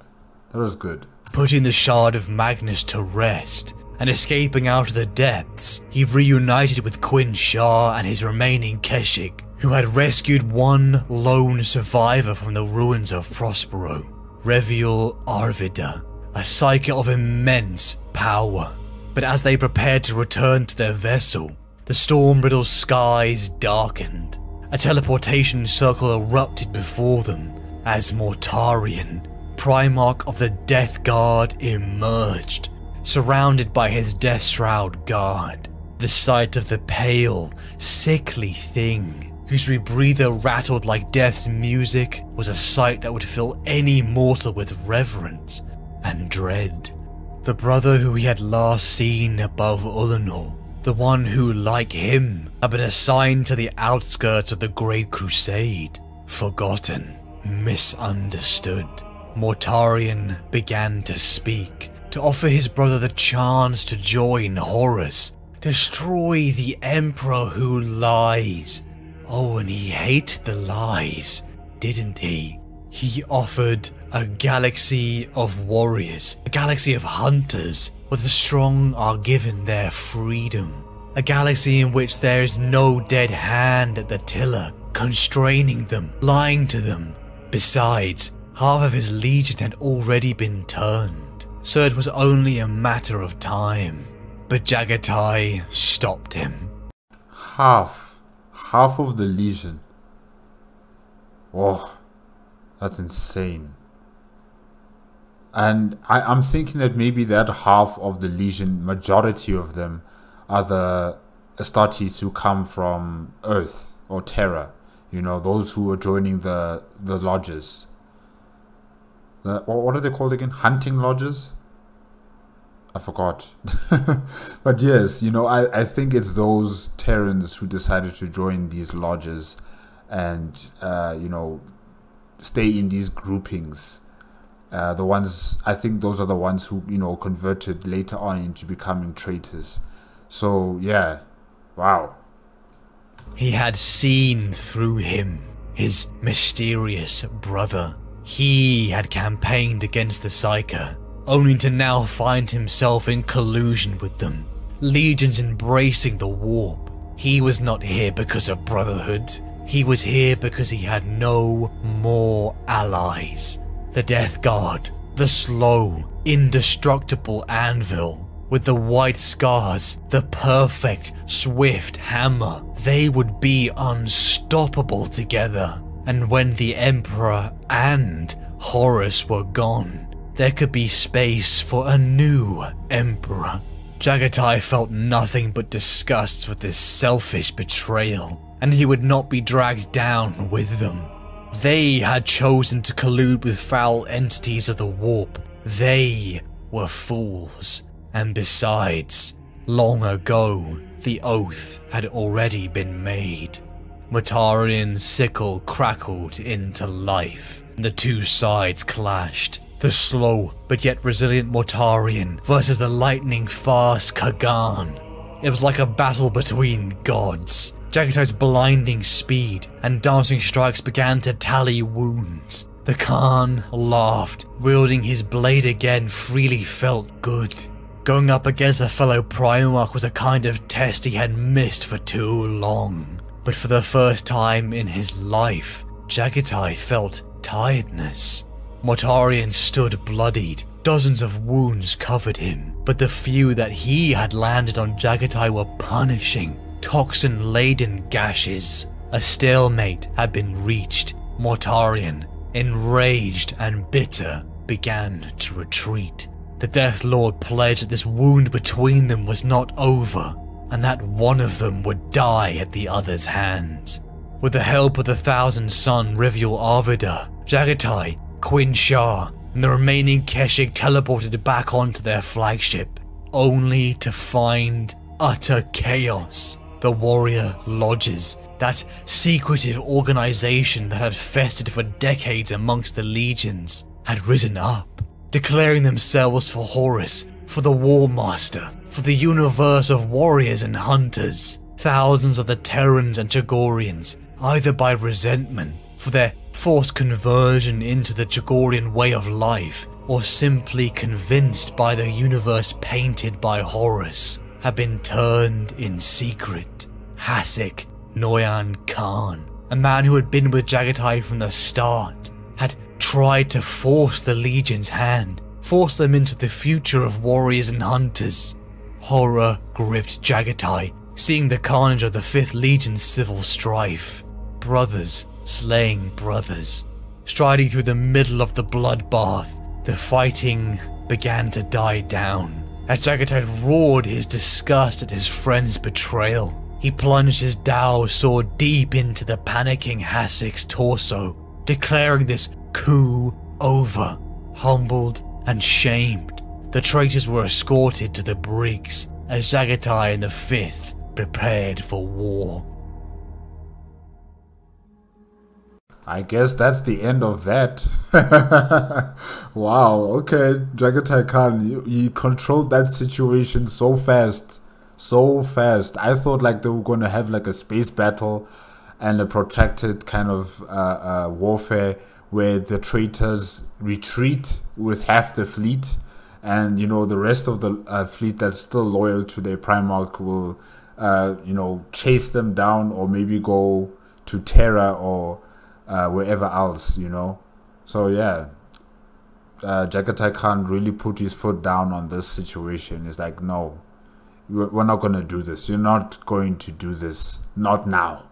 Speaker 1: was good.
Speaker 3: Putting the Shard of Magnus to rest and escaping out of the depths, he reunited with Quinn Shah and his remaining Keshik, who had rescued one lone survivor from the ruins of Prospero, Reviel Arvida, a psychic of immense power. But as they prepared to return to their vessel, the storm-riddled skies darkened. A teleportation circle erupted before them as Mortarion, Primarch of the Death Guard, emerged, surrounded by his Death Shroud guard. The sight of the pale, sickly thing, whose rebreather rattled like death's music, was a sight that would fill any mortal with reverence and dread. The brother who he had last seen above Ullanor, the one who, like him, had been assigned to the outskirts of the Great Crusade, forgotten, misunderstood. Mortarion began to speak, to offer his brother the chance to join Horus, destroy the Emperor who lies. Oh, and he hated the lies, didn't he? He offered a galaxy of warriors, a galaxy of hunters, where the strong are given their freedom. A galaxy in which there is no dead hand at the tiller, constraining them, lying to them. Besides, half of his legion had already been turned, so it was only a matter of time. But Jaghatai stopped him.
Speaker 1: Half of the legion. Oh, that's insane. And I'm thinking that maybe that half of the legion, majority of them, are the Astartes who come from Earth or Terra. Those who are joining the lodges. What are they called again? Hunting lodges? I forgot. But yes, I think it's those Terrans who decided to join these lodges and, stay in these groupings. I think those are the ones who, converted later on into becoming traitors. So, yeah. Wow.
Speaker 3: He had seen through him, his mysterious brother. He had campaigned against the Psyker, only to now find himself in collusion with them. Legions embracing the warp. He was not here because of brotherhood. He was here because he had no more allies. The Death Guard, the slow, indestructible anvil, with the white scars, the perfect, swift hammer, they would be unstoppable together. And when the Emperor and Horus were gone, there could be space for a new Emperor. Jaghatai felt nothing but disgust for this selfish betrayal, and he would not be dragged down with them. They had chosen to collude with foul entities of the warp. They were fools. And besides, long ago, the oath had already been made. Mortarian's sickle crackled into life. The two sides clashed. The slow but yet resilient Mortarian versus the lightning-fast Kagan. It was like a battle between gods. Jaghatai's blinding speed and dancing strikes began to tally wounds. The Khan laughed. Wielding his blade again freely felt good. Going up against a fellow Primarch was a kind of test he had missed for too long. But for the first time in his life, Jaghatai felt tiredness. Mortarian stood bloodied. Dozens of wounds covered him, but the few that he had landed on Jaghatai were punishing, toxin-laden gashes. A stalemate had been reached. Mortarian, enraged and bitter, began to retreat. The Death Lord pledged that this wound between them was not over, and that one of them would die at the other's hands. With the help of the Thousand-Son Rivial Arvida, Jaghatai, Quinn Shah, and the remaining Keshik teleported back onto their flagship, only to find utter chaos. The Warrior Lodges, that secretive organization that had festered for decades amongst the legions, had risen up, declaring themselves for Horus, for the War Master, for the universe of warriors and hunters. Thousands of the Terrans and Chagorians, either by resentment for their forced conversion into the Chagorian way of life, or simply convinced by the universe painted by Horus, had been turned in secret. Hasek Noyan Khan, a man who had been with Jaghatai from the start, had tried to force the Legion's hand, force them into the future of warriors and hunters. Horror gripped Jaghatai, seeing the carnage of the 5th Legion's civil strife. Brothers slaying brothers. Striding through the middle of the bloodbath, the fighting began to die down. As Jaghatai roared his disgust at his friend's betrayal, he plunged his Dao sword deep into the panicking Hasek's torso, declaring this coup over. Humbled and shamed, the traitors were escorted to the brigs as Jaghatai and the 5th prepared for war.
Speaker 1: I guess that's the end of that. Wow, okay, Jaghatai Khan, you controlled that situation so fast. So fast. I thought like they were going to have like a space battle and a protracted kind of warfare where the traitors retreat with half the fleet, and you know the rest of the fleet that's still loyal to their Primarch will chase them down, or maybe go to Terra or wherever else, you know. So yeah, Jaghatai Khan really put his foot down on this situation. It's like, no, we're not going to do this. You're not going to do this. Not now.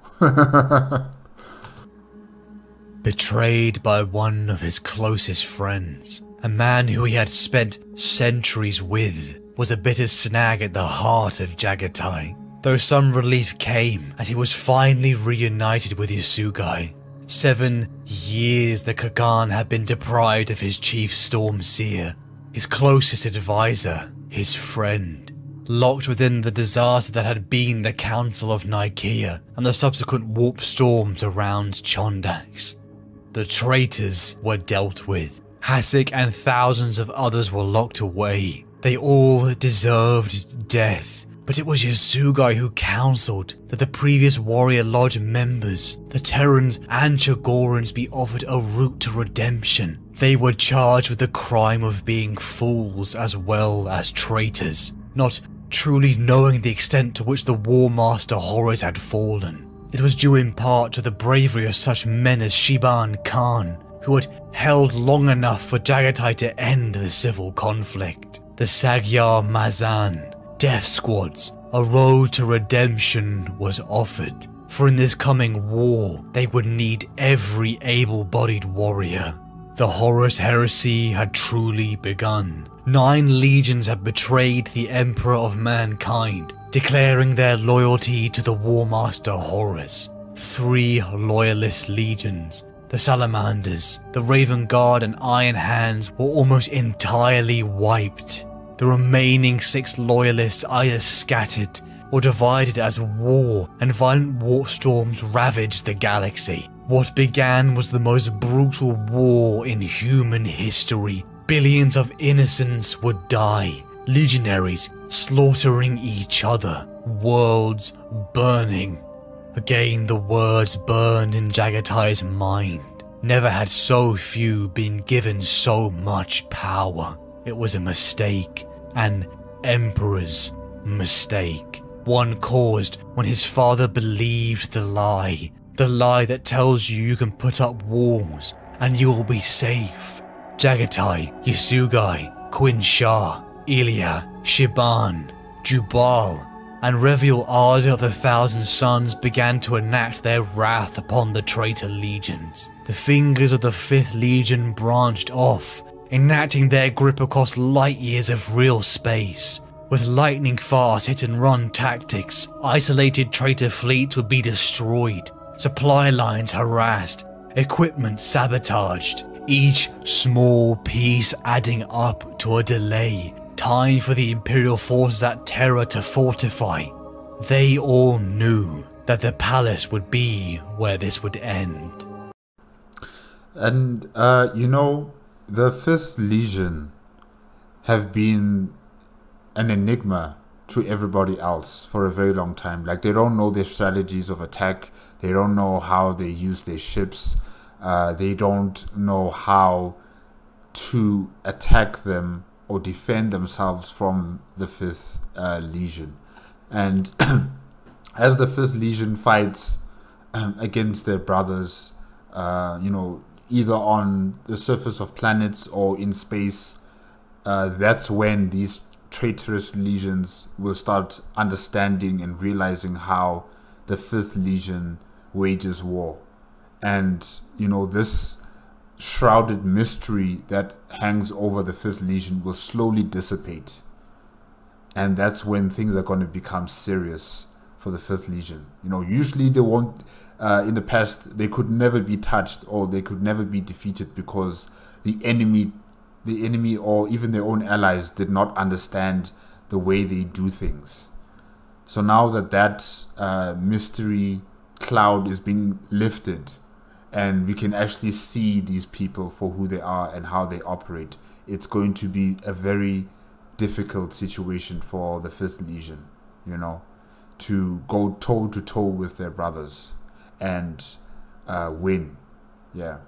Speaker 3: Betrayed by one of his closest friends, a man who he had spent centuries with, was a bitter snag at the heart of Jaghatai, though some relief came as he was finally reunited with Yasugai. 7 years the Kagan had been deprived of his chief Stormseer, his closest advisor, his friend, locked within the disaster that had been the Council of Nikeah and the subsequent warp storms around Chondax. The traitors were dealt with. Hasek and thousands of others were locked away. They all deserved death, But it was Yasugai who counseled that the previous Warrior Lodge members, the Terrans and Chagorans, be offered a route to redemption. They were charged with the crime of being fools as well as traitors, not truly knowing the extent to which the War Master Horus had fallen. It was due in part to the bravery of such men as Shiban Khan, who had held long enough for Jagatai to end the civil conflict. The Magyar Mazan, death squads, a road to redemption was offered, for in this coming war they would need every able-bodied warrior. The Horus heresy had truly begun. 9 legions had betrayed the Emperor of Mankind, declaring their loyalty to the War Master Horus. 3 loyalist legions, the Salamanders, the Raven Guard and Iron Hands, were almost entirely wiped. The remaining 6 loyalists either scattered or divided as war and violent warp storms ravaged the galaxy. What began was the most brutal war in human history. Billions of innocents would die, legionaries slaughtering each other, worlds burning. Again the words burned in Jagatai's mind. Never had so few been given so much power. It was a mistake, an emperor's mistake. One caused when his father believed the lie that tells you can put up walls and you will be safe. Jagatai, Yasugai, Quin Shah, Ilya, Shiban, Jubal, and Reviel Arda of the Thousand Suns began to enact their wrath upon the traitor legions. The fingers of the 5th Legion branched off, enacting their grip across light years of real space. With lightning-fast hit-and-run tactics, isolated traitor fleets would be destroyed, supply lines harassed, equipment sabotaged, each small piece adding up to a delay. Time for the Imperial forces at Terra to fortify. They all knew that the palace would be where this would end.
Speaker 1: And, you know, the 5th Legion have been an enigma to everybody else for a very long time. Like, they don't know their strategies of attack. They don't know how they use their ships. They don't know how to attack them or defend themselves from the 5th Legion. And as the 5th Legion fights against their brothers, you know, either on the surface of planets or in space, that's when these traitorous legions will start understanding and realizing how the 5th Legion wages war. And, you know, this shrouded mystery that hangs over the 5th Legion will slowly dissipate. And that's when things are going to become serious for the 5th Legion. You know, usually they won't, in the past, they could never be touched or they could never be defeated because the enemy or even their own allies did not understand the way they do things. So now that mystery cloud is being lifted and we can actually see these people for who they are and how they operate, it's going to be a very difficult situation for the 5th Legion, you know, to go toe to toe with their brothers and win. Yeah.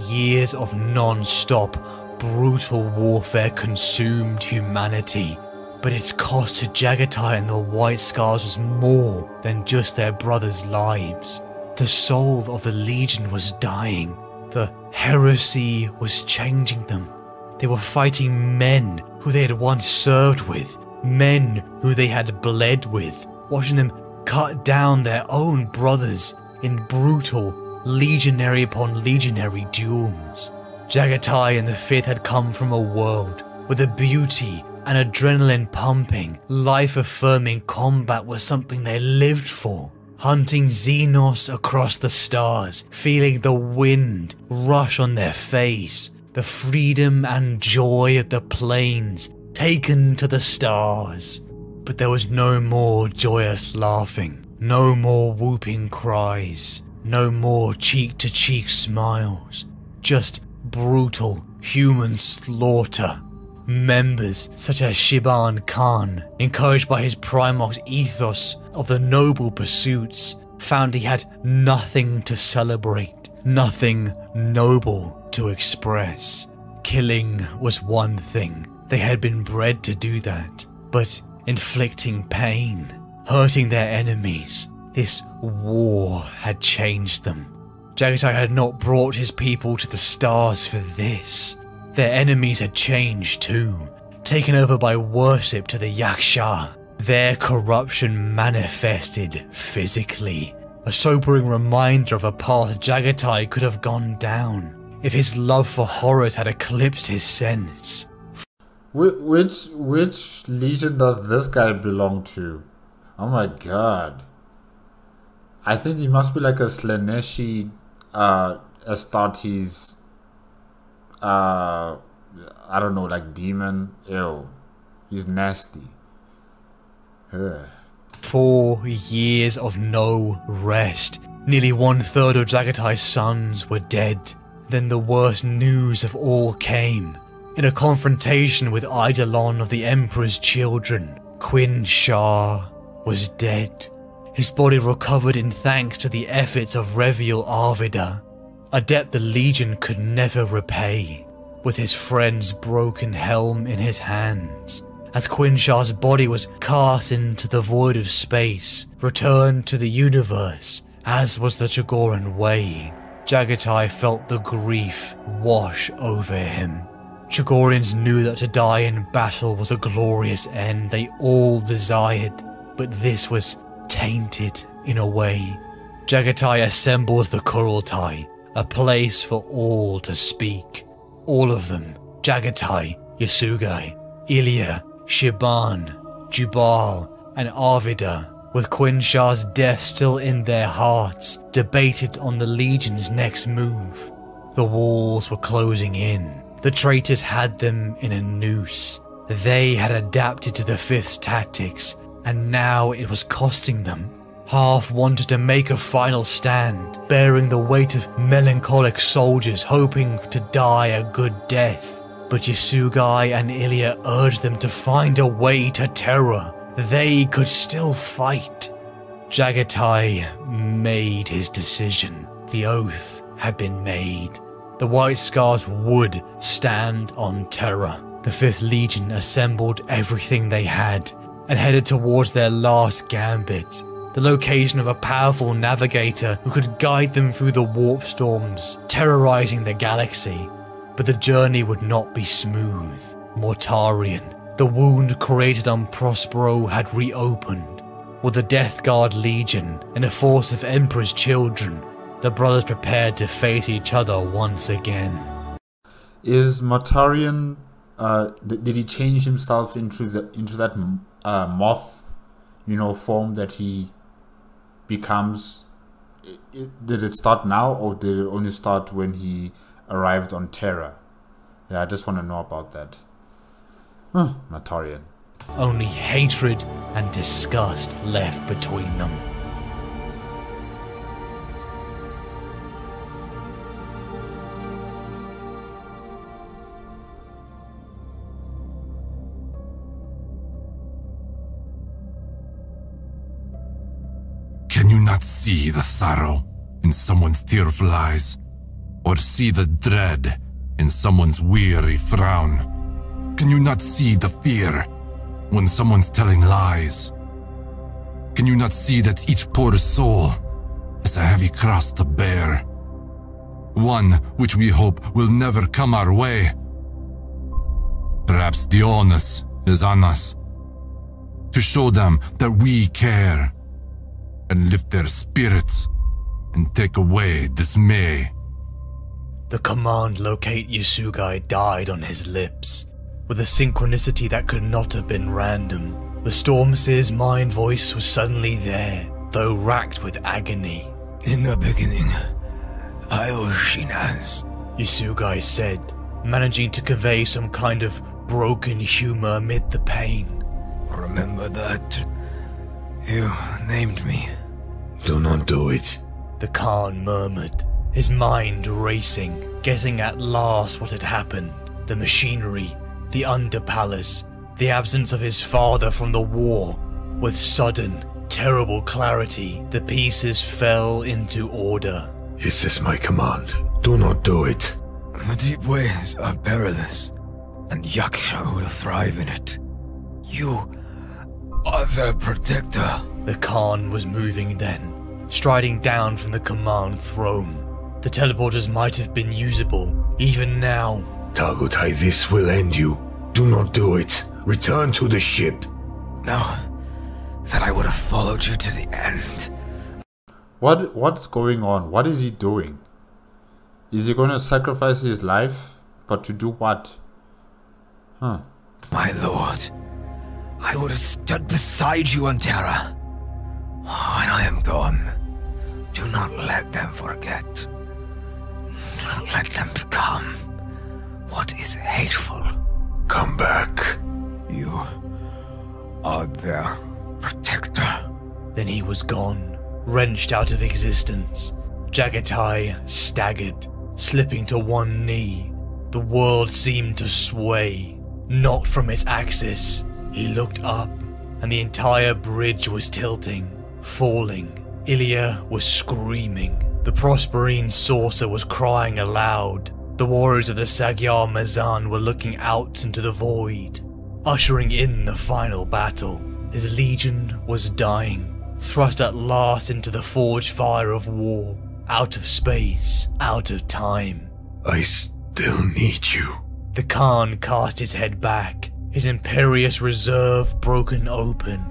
Speaker 3: Years of non-stop, brutal warfare consumed humanity, but its cost to Jagatai and the White Scars was more than just their brothers' lives. The soul of the Legion was dying. The heresy was changing them. They were fighting men who they had once served with, men who they had bled with, watching them cut down their own brothers in brutal legionary upon legionary duels. Jagatai and the 5th had come from a world where the beauty and adrenaline pumping, life-affirming combat was something they lived for. Hunting Xenos across the stars, feeling the wind rush on their face, the freedom and joy of the plains taken to the stars. But there was no more joyous laughing, no more whooping cries, no more cheek-to-cheek smiles, just brutal human slaughter. members such as Shiban Khan, encouraged by his Primarch's ethos of the noble pursuits, found he had nothing to celebrate, nothing noble to express. Killing was one thing, they had been bred to do that, but inflicting pain, hurting their enemies, this war had changed them. Jaghatai had not brought his people to the stars for this. Their enemies had changed too, taken over by worship to the Yaksha. Their corruption manifested physically, a sobering reminder of a path Jaghatai could have gone down if his love for horrors had eclipsed his sense.
Speaker 1: Which legion does this guy belong to? Oh my god. I think he must be like a Slaaneshi Astartes, I don't know, like demon. Ew. He's nasty. Ugh.
Speaker 3: 4 years of no rest. Nearly 1/3 of Jaghatai's sons were dead. Then the worst news of all came. In a confrontation with Eidolon of the Emperor's children, Quin Shar was dead. His body recovered in thanks to the efforts of Reviel Arvida, a debt the Legion could never repay, with his friend's broken helm in his hands. As Quin Shar's body was cast into the void of space, returned to the universe, as was the Jagoran way, Jaghatai felt the grief wash over him. Jagorians knew that to die in battle was a glorious end they all desired, but this was tainted in a way. Jaghatai assembled the Kurultai, a place for all to speak. All of them, Jaghatai, Yasugai, Ilya, Shiban, Jubal, and Arvida, with Quin Shar's death still in their hearts, debated on the Legion's next move. The walls were closing in. The traitors had them in a noose. They had adapted to the Fifth's tactics, and now it was costing them. Half wanted to make a final stand, bearing the weight of melancholic soldiers hoping to die a good death. But Yasugai and Ilya urged them to find a way to Terra. They could still fight. Jaghatai made his decision. The oath had been made. The White Scars would stand on Terra. The 5th Legion assembled everything they had and headed towards their last gambit, the location of a powerful navigator who could guide them through the warp storms, terrorizing the galaxy. But the journey would not be smooth. Mortarion, the wound created on Prospero, had reopened. With the Death Guard Legion and a force of Emperor's children, the brothers prepared to face each other once again.
Speaker 1: Is Mortarion, did he change himself into that moth, form that he becomes? Did it start now, or did it only start when he arrived on Terra? Yeah, I just want to know about that. Mortarion.
Speaker 3: Only hatred and disgust left between them.
Speaker 4: Can you not see the sorrow in someone's tearful eyes? Or see the dread in someone's weary frown? Can you not see the fear when someone's telling lies? Can you not see that each poor soul is a heavy cross to bear? One which we hope will never come our way. Perhaps the onus is on us to show them that we care and lift their spirits and take away dismay.
Speaker 3: The command locate Yasugai died on his lips, with a synchronicity that could not have been random. The Stormseer's mind voice was suddenly there, though racked with agony.
Speaker 2: In the beginning, I was Shinaz,
Speaker 3: Yasugai said, managing to convey some kind of broken humor amid the pain.
Speaker 2: Remember that? You named me.
Speaker 8: Do not do it.
Speaker 3: The Khan murmured, his mind racing, guessing at last what had happened. The machinery, the Under Palace, the absence of his father from the war. With sudden, terrible clarity, the pieces fell into order.
Speaker 2: This is my command. Do not do it.
Speaker 6: The deep ways are perilous, and Yaksha will thrive in it. You are their protector.
Speaker 3: The Khan was moving then, striding down from the command throne. The teleporters might have been usable, even now.
Speaker 2: Tagutai, this will end you. Do not do it. Return to the ship.
Speaker 6: No, that I would have followed you to the end.
Speaker 1: What's going on? What is he doing? Is he going to sacrifice his life? But to do what? Huh.
Speaker 6: My lord, I would have stood beside you on Terra. When I am gone, do not let them forget. Do not let them become what is hateful.
Speaker 2: Come back.
Speaker 6: You are their protector.
Speaker 3: Then he was gone, wrenched out of existence. Jagatai staggered, slipping to one knee. The world seemed to sway, knocked from its axis. He looked up, and the entire bridge was tilting, falling. Ilya was screaming. The Prosperine saucer was crying aloud. The warriors of the Magyar Mazan were looking out into the void, ushering in the final battle. His legion was dying, thrust at last into the forged fire of war, out of space, out of time.
Speaker 2: I still need you.
Speaker 3: The Khan cast his head back, his imperious reserve broken open.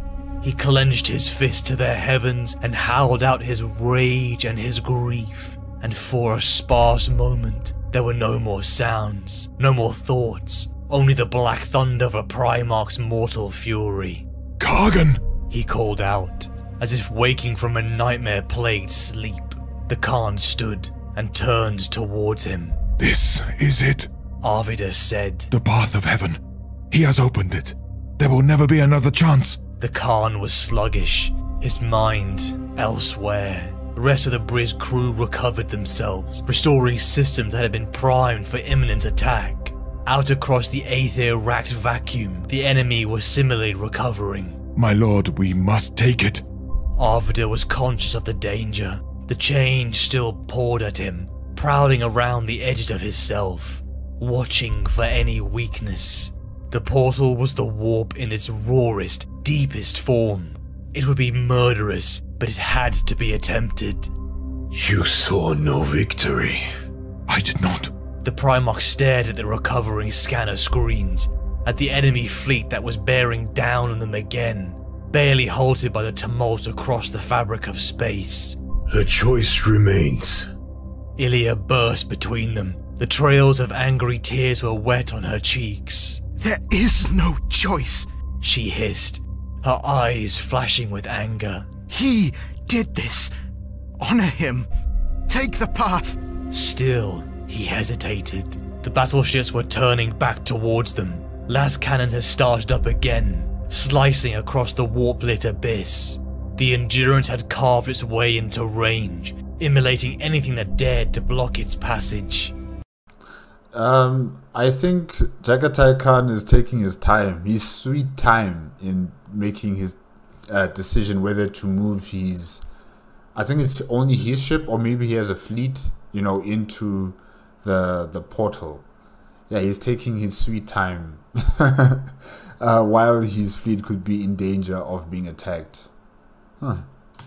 Speaker 3: He clenched his fist to the heavens and howled out his rage and his grief. And for a sparse moment, there were no more sounds, no more thoughts, only the black thunder of a Primarch's mortal fury.
Speaker 2: Kargan!
Speaker 3: He called out, as if waking from a nightmare-plagued sleep. The Khan stood and turned towards him.
Speaker 2: This is it.
Speaker 3: Arvidus said.
Speaker 2: The path of heaven. He has opened it. There will never be another chance.
Speaker 3: The Khan was sluggish, his mind elsewhere. The rest of the bridge crew recovered themselves, restoring systems that had been primed for imminent attack. Out across the Aether-racked vacuum, the enemy was similarly recovering.
Speaker 2: My lord, we must take it.
Speaker 3: Arvidus was conscious of the danger. The change still poured at him, prowling around the edges of his self, watching for any weakness. The portal was the warp in its rawest, deepest form. It would be murderous, but it had to be attempted.
Speaker 2: You saw no victory. I did not.
Speaker 3: The Primarch stared at the recovering scanner screens, at the enemy fleet that was bearing down on them again, barely halted by the tumult across the fabric of space.
Speaker 2: A choice remains.
Speaker 3: Ilya burst between them. The trails of angry tears were wet on her cheeks.
Speaker 9: There is no choice,
Speaker 3: she hissed, her eyes flashing with anger.
Speaker 9: He did this. Honor him. Take the path.
Speaker 3: Still, he hesitated. The battleships were turning back towards them. Las cannon had started up again, slicing across the warp-lit abyss. The Endurance had carved its way into range, immolating anything that dared to block its passage.
Speaker 1: I think Jagatai Khan is taking his time, his sweet time, in making his decision whether to move his... I think it's only his ship, or maybe he has a fleet, into the portal. Yeah, he's taking his sweet time while his fleet could be in danger of being attacked. Huh.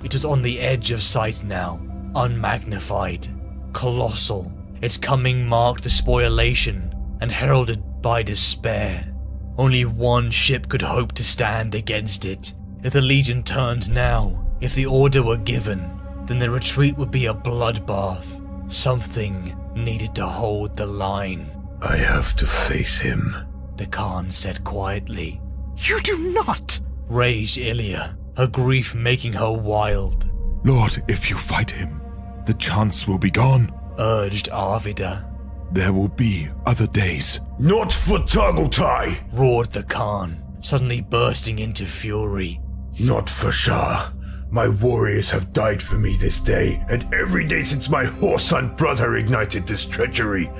Speaker 3: It was on the edge of sight now, unmagnified, colossal. Its coming marked the spoliation and heralded by despair. Only one ship could hope to stand against it. If the Legion turned now, if the order were given, then the retreat would be a bloodbath. Something needed to hold the line.
Speaker 2: I have to face him,
Speaker 3: the Khan said quietly.
Speaker 9: You do not!
Speaker 3: Raged Ilya, her grief making her wild.
Speaker 2: Lord, if you fight him, the chance will be gone,
Speaker 3: urged Arvidus.
Speaker 2: There will be other days. Not for Tagutai!
Speaker 3: Roared the Khan, suddenly bursting into fury.
Speaker 2: Not for Shah. My warriors have died for me this day, and every day since my whoreson brother ignited this treachery.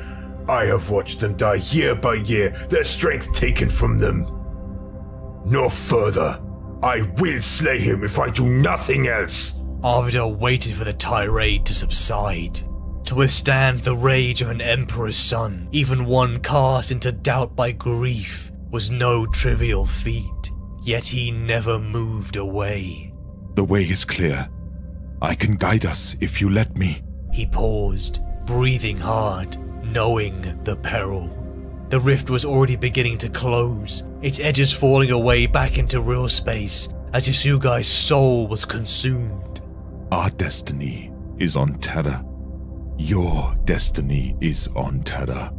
Speaker 2: I have watched them die year by year, their strength taken from them. No further. I will slay him if I do nothing else.
Speaker 3: Arvidar waited for the tirade to subside. To withstand the rage of an emperor's son, even one cast into doubt by grief, was no trivial feat. Yet he never moved away.
Speaker 5: The way is clear. I can guide us if you let me.
Speaker 3: He paused, breathing hard, knowing the peril. The rift was already beginning to close, its edges falling away back into real space as Yasugai's soul was consumed.
Speaker 5: Our destiny is on Terra. Your destiny is on Terra.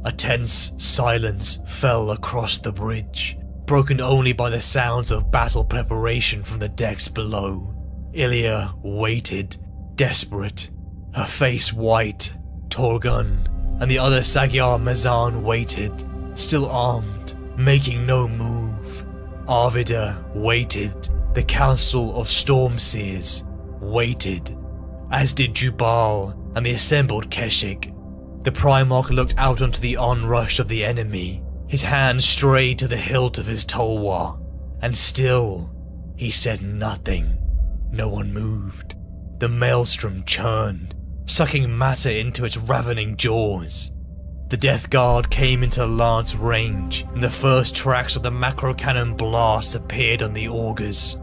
Speaker 3: A tense silence fell across the bridge, broken only by the sounds of battle preparation from the decks below. Ilya waited, desperate, her face white. Torgun and the other Magyar Mazan waited, still armed, making no move. Arvidar waited. The Council of Stormseers waited, as did Jubal and the assembled Keshik. The Primarch looked out onto the onrush of the enemy, his hand strayed to the hilt of his tulwar, and still he said nothing. No one moved. The maelstrom churned, sucking matter into its ravening jaws. The Death Guard came into lance range, and the first tracks of the macro cannon blasts appeared on the augers.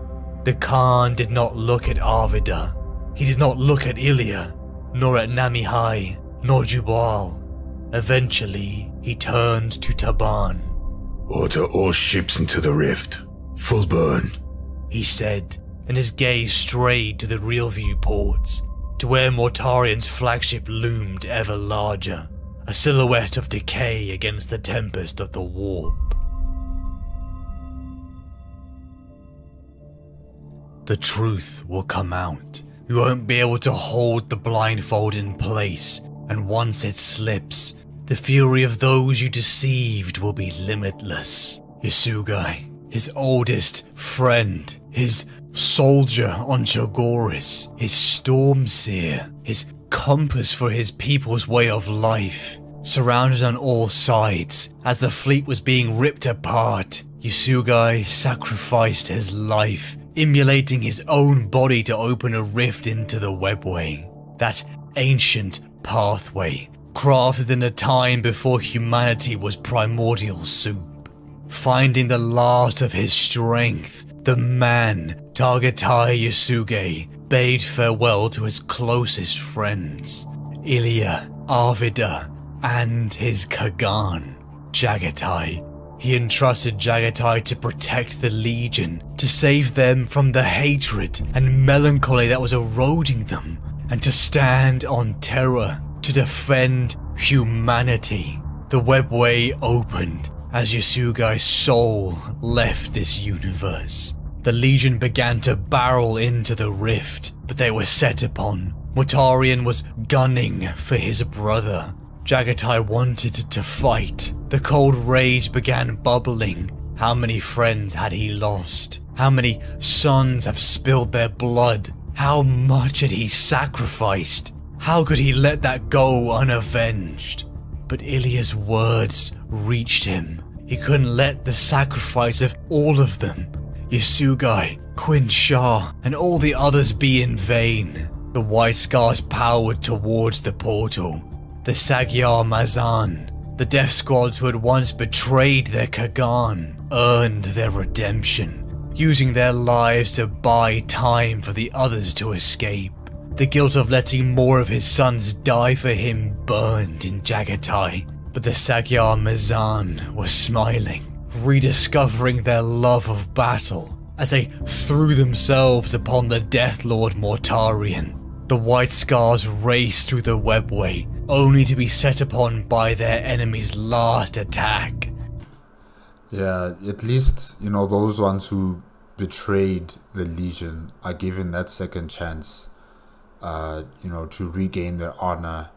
Speaker 3: The Khan did not look at Arvidar. He did not look at Ilya, nor at Namihai, nor Jubal. Eventually, he turned to Taban.
Speaker 2: Order all ships into the rift. Full burn,
Speaker 3: he said, and his gaze strayed to the real viewports, to where Mortarian's flagship loomed ever larger, a silhouette of decay against the tempest of the warp. The truth will come out. You won't be able to hold the blindfold in place, and once it slips, the fury of those you deceived will be limitless. Yasugai, his oldest friend, his soldier on Chogoris, his Stormseer, his compass for his people's way of life, surrounded on all sides as the fleet was being ripped apart. Yasugai sacrificed his life, emulating his own body to open a rift into the webway, that ancient pathway crafted in a time before humanity was primordial soup. Finding the last of his strength, the man, Targetai Yasuge, bade farewell to his closest friends, Ilya, Arvidar, and his Kagan, Jagatai. He entrusted Jagatai to protect the Legion, to save them from the hatred and melancholy that was eroding them, and to stand on Terra to defend humanity. The webway opened as Yasugai's soul left this universe. The Legion began to barrel into the rift, but they were set upon. Mortarion was gunning for his brother. Jagatai wanted to fight. The cold rage began bubbling. How many friends had he lost? How many sons have spilled their blood? How much had he sacrificed? How could he let that go unavenged? But Ilya's words reached him. He couldn't let the sacrifice of all of them, Yasugai, Quinn Shah, and all the others be in vain. The White Scars powered towards the portal. The Magyar Mazan, the death squads who had once betrayed their Kagan, earned their redemption, using their lives to buy time for the others to escape. The guilt of letting more of his sons die for him burned in Jagatai, but the Magyar Mazan were smiling, rediscovering their love of battle as they threw themselves upon the Death Lord Mortarion. The White Scars raced through the webway, only to be set upon by their enemy's last attack.
Speaker 1: Yeah, at least, those ones who betrayed the Legion are given that second chance, to regain their honor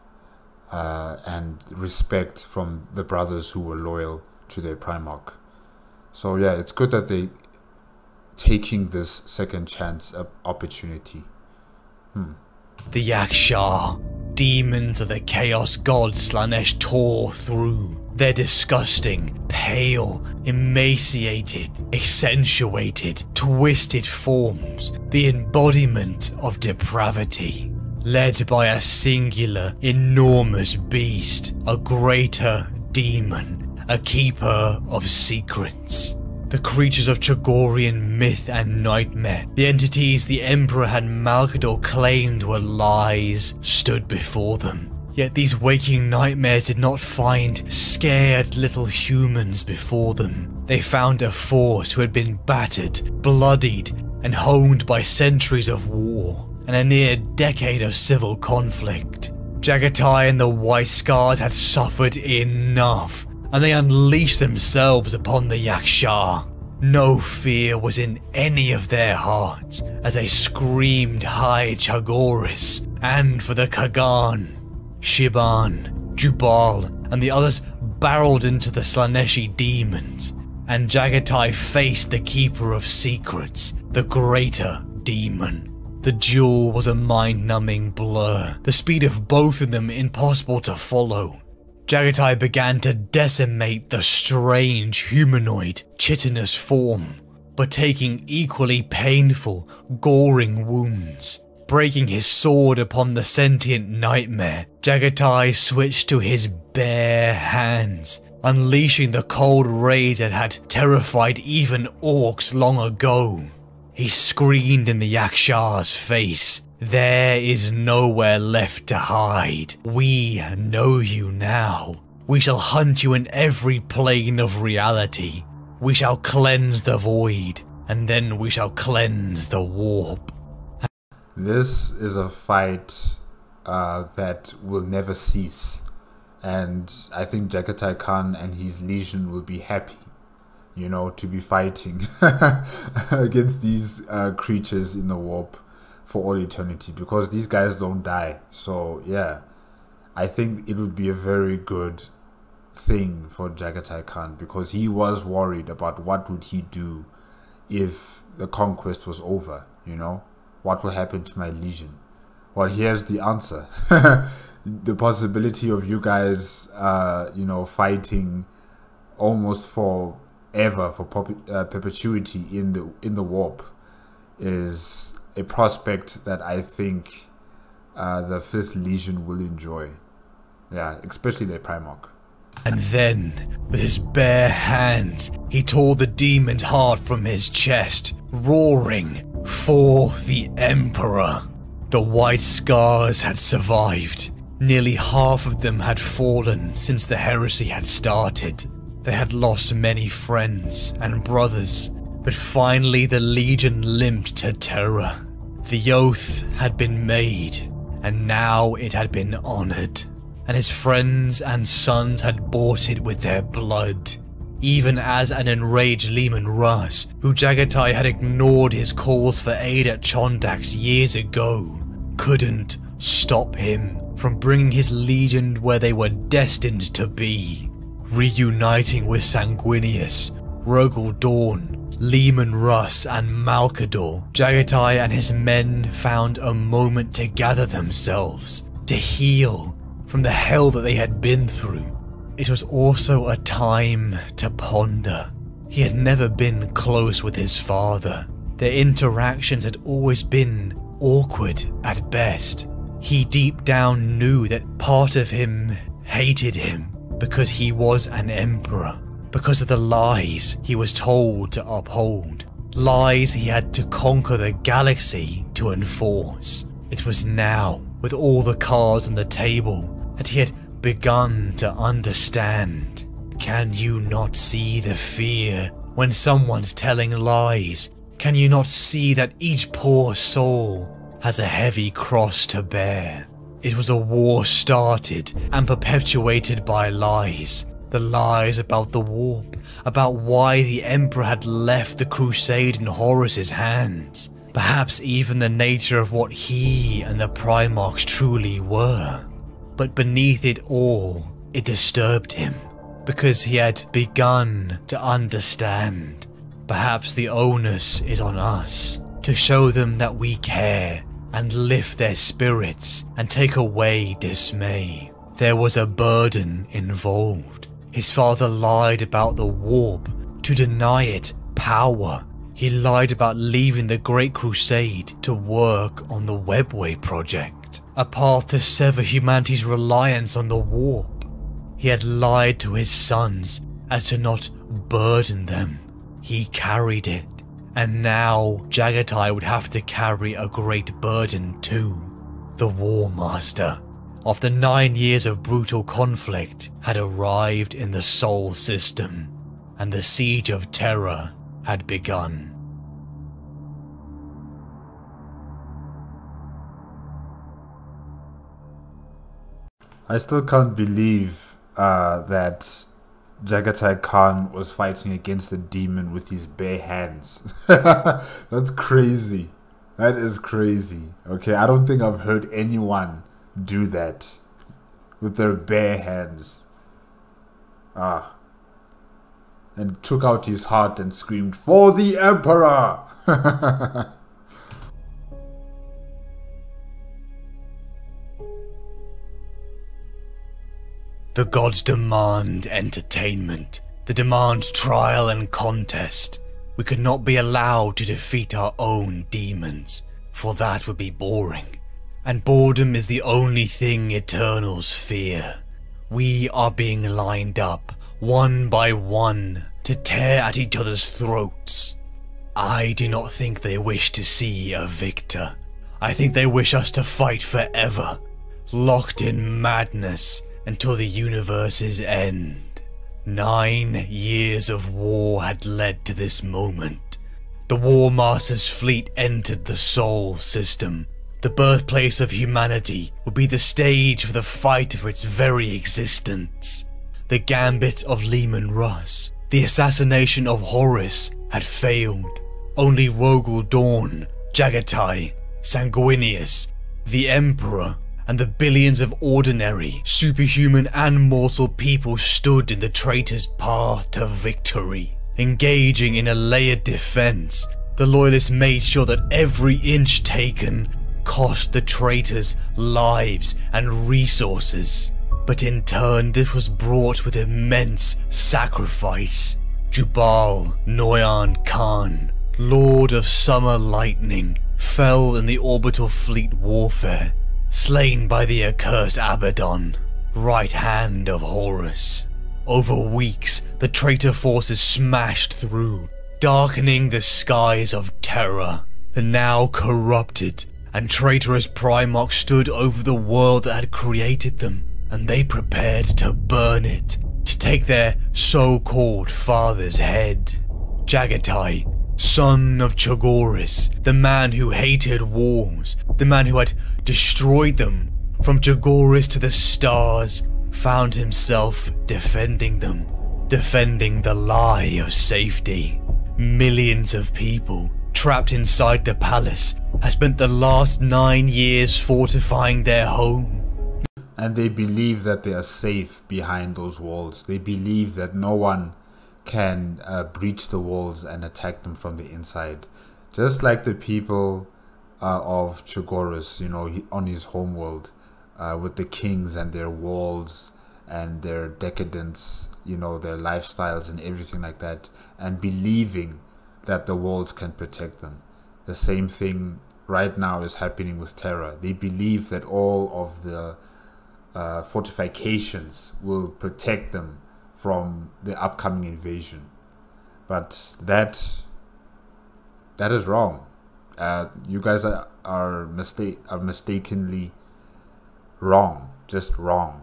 Speaker 1: and respect from the brothers who were loyal to their Primarch. So yeah, it's good that they taking this second chance opportunity.
Speaker 3: The Yakshar, demons of the Chaos God Slaanesh tore through. Their disgusting, pale, emaciated, accentuated, twisted forms, the embodiment of depravity. Led by a singular, enormous beast, a greater demon, a keeper of secrets. The creatures of Chagorian myth and nightmare, the entities the Emperor had Malkador claimed were lies, stood before them. Yet these waking nightmares did not find scared little humans before them. They found a force who had been battered, bloodied, and honed by centuries of war, and a near decade of civil conflict. Jaghatai and the White Scars had suffered enough, and they unleashed themselves upon the Yakshar. No fear was in any of their hearts as they screamed High Chagoris and for the Kagan. Shiban, Jubal, and the others barreled into the Slaaneshi demons, and Jaghatai faced the Keeper of Secrets, the greater demon. The duel was a mind-numbing blur, the speed of both of them impossible to follow. Jaghatai began to decimate the strange humanoid, chitinous form, but taking equally painful, goring wounds. Breaking his sword upon the sentient nightmare, Jaghatai switched to his bare hands, unleashing the cold rage that had terrified even orcs long ago. He screamed in the Yakshar's face, "There is nowhere left to hide. We know you now. We shall hunt you in every plane of reality. We shall cleanse the void, and then we shall cleanse the warp."
Speaker 1: This is a fight that will never cease, and I think Jaghatai Khan and his legion will be happy, you know, to be fighting against these creatures in the warp for all eternity, because these guys don't die. So yeah, I think it would be a very good thing for Jaghatai Khan, because he was worried about what would he do if the conquest was over, you know. What will happen to my legion? Well, here's the answer. The possibility of you guys, you know, fighting almost forever, for perpetuity in the warp, is a prospect that I think the 5th Legion will enjoy. Yeah, especially the Primarch.
Speaker 3: And then, with his bare hands, he tore the demon's heart from his chest, roaring, "For the Emperor!" The White Scars had survived. Nearly half of them had fallen since the heresy had started. They had lost many friends and brothers, but finally the Legion limped to Terra. The oath had been made, and now it had been honoured, and his friends and sons had bought it with their blood. Even as an enraged Leman Russ, who Jaghatai had ignored his calls for aid at Chondax years ago, couldn't stop him from bringing his legion where they were destined to be. Reuniting with Sanguinius, Rogel Dawn, Leman Russ and Malkador, Jaghatai and his men found a moment to gather themselves, to heal from the hell that they had been through. It was also a time to ponder. He had never been close with his father. Their interactions had always been awkward at best. He deep down knew that part of him hated him because he was an emperor, because of the lies he was told to uphold, lies he had to conquer the galaxy to enforce. It was now, with all the cards on the table, that he had begun to understand. Can you not see the fear when someone's telling lies? Can you not see that each poor soul has a heavy cross to bear? It was a war started and perpetuated by lies. The lies about the warp, about why the Emperor had left the crusade in Horus's hands. Perhaps even the nature of what he and the Primarchs truly were. But beneath it all, it disturbed him, because he had begun to understand. Perhaps the onus is on us, to show them that we care, and lift their spirits and take away dismay. There was a burden involved. His father lied about the warp to deny it power. He lied about leaving the Great Crusade to work on the Webway project, a path to sever humanity's reliance on the warp. He had lied to his sons as to not burden them. He carried it, and now Jaghatai would have to carry a great burden too. The War Master, after 9 years of brutal conflict, had arrived in the Sol system, and the Siege of Terra had begun.
Speaker 1: I still can't believe that Jaghatai Khan was fighting against the demon with his bare hands. That's crazy. That is crazy. Okay, I don't think I've heard anyone do that with their bare hands. And took out his heart and screamed, "For the Emperor!"
Speaker 3: The gods demand entertainment. They demand trial and contest. We could not be allowed to defeat our own demons, for that would be boring. And boredom is the only thing Eternals fear. We are being lined up, one by one, to tear at each other's throats. I do not think they wish to see a victor. I think they wish us to fight forever, locked in madness until the universe's end. 9 years of war had led to this moment. The War Master's fleet entered the Sol system. The birthplace of humanity would be the stage for the fight for its very existence. The gambit of Leman Russ, the assassination of Horus, had failed. Only Rogel Dawn, Jaghatai, Sanguinius, the Emperor, and the billions of ordinary, superhuman and mortal people stood in the traitor's path to victory. Engaging in a layered defense, the loyalists made sure that every inch taken cost the traitors lives and resources. But in turn, this was brought with immense sacrifice. Jubal Noyan Khan, Lord of Summer Lightning, fell in the orbital fleet warfare, slain by the accursed Abaddon, right hand of Horus. Over weeks, the traitor forces smashed through, darkening the skies of Terra. The now corrupted and traitorous Primarch stood over the world that had created them, and they prepared to burn it, to take their so-called father's head. Jaghatai, son of Chogoris, the man who hated wars, the man who had destroyed them from Chogoris to the stars, found himself defending them, defending the lie of safety. Millions of people trapped inside the palace have spent the last 9 years fortifying their home.
Speaker 1: And they believe that they are safe behind those walls. They believe that no one can breach the walls and attack them from the inside. Just like the people of Chogoris, you know, on his homeworld, with the kings and their walls and their decadence, you know, their lifestyles and everything like that, and believing that the walls can protect them. The same thing right now is happening with Terra. They believe that all of the fortifications will protect them from the upcoming invasion, but that is wrong. You guys are mistakenly wrong, just wrong.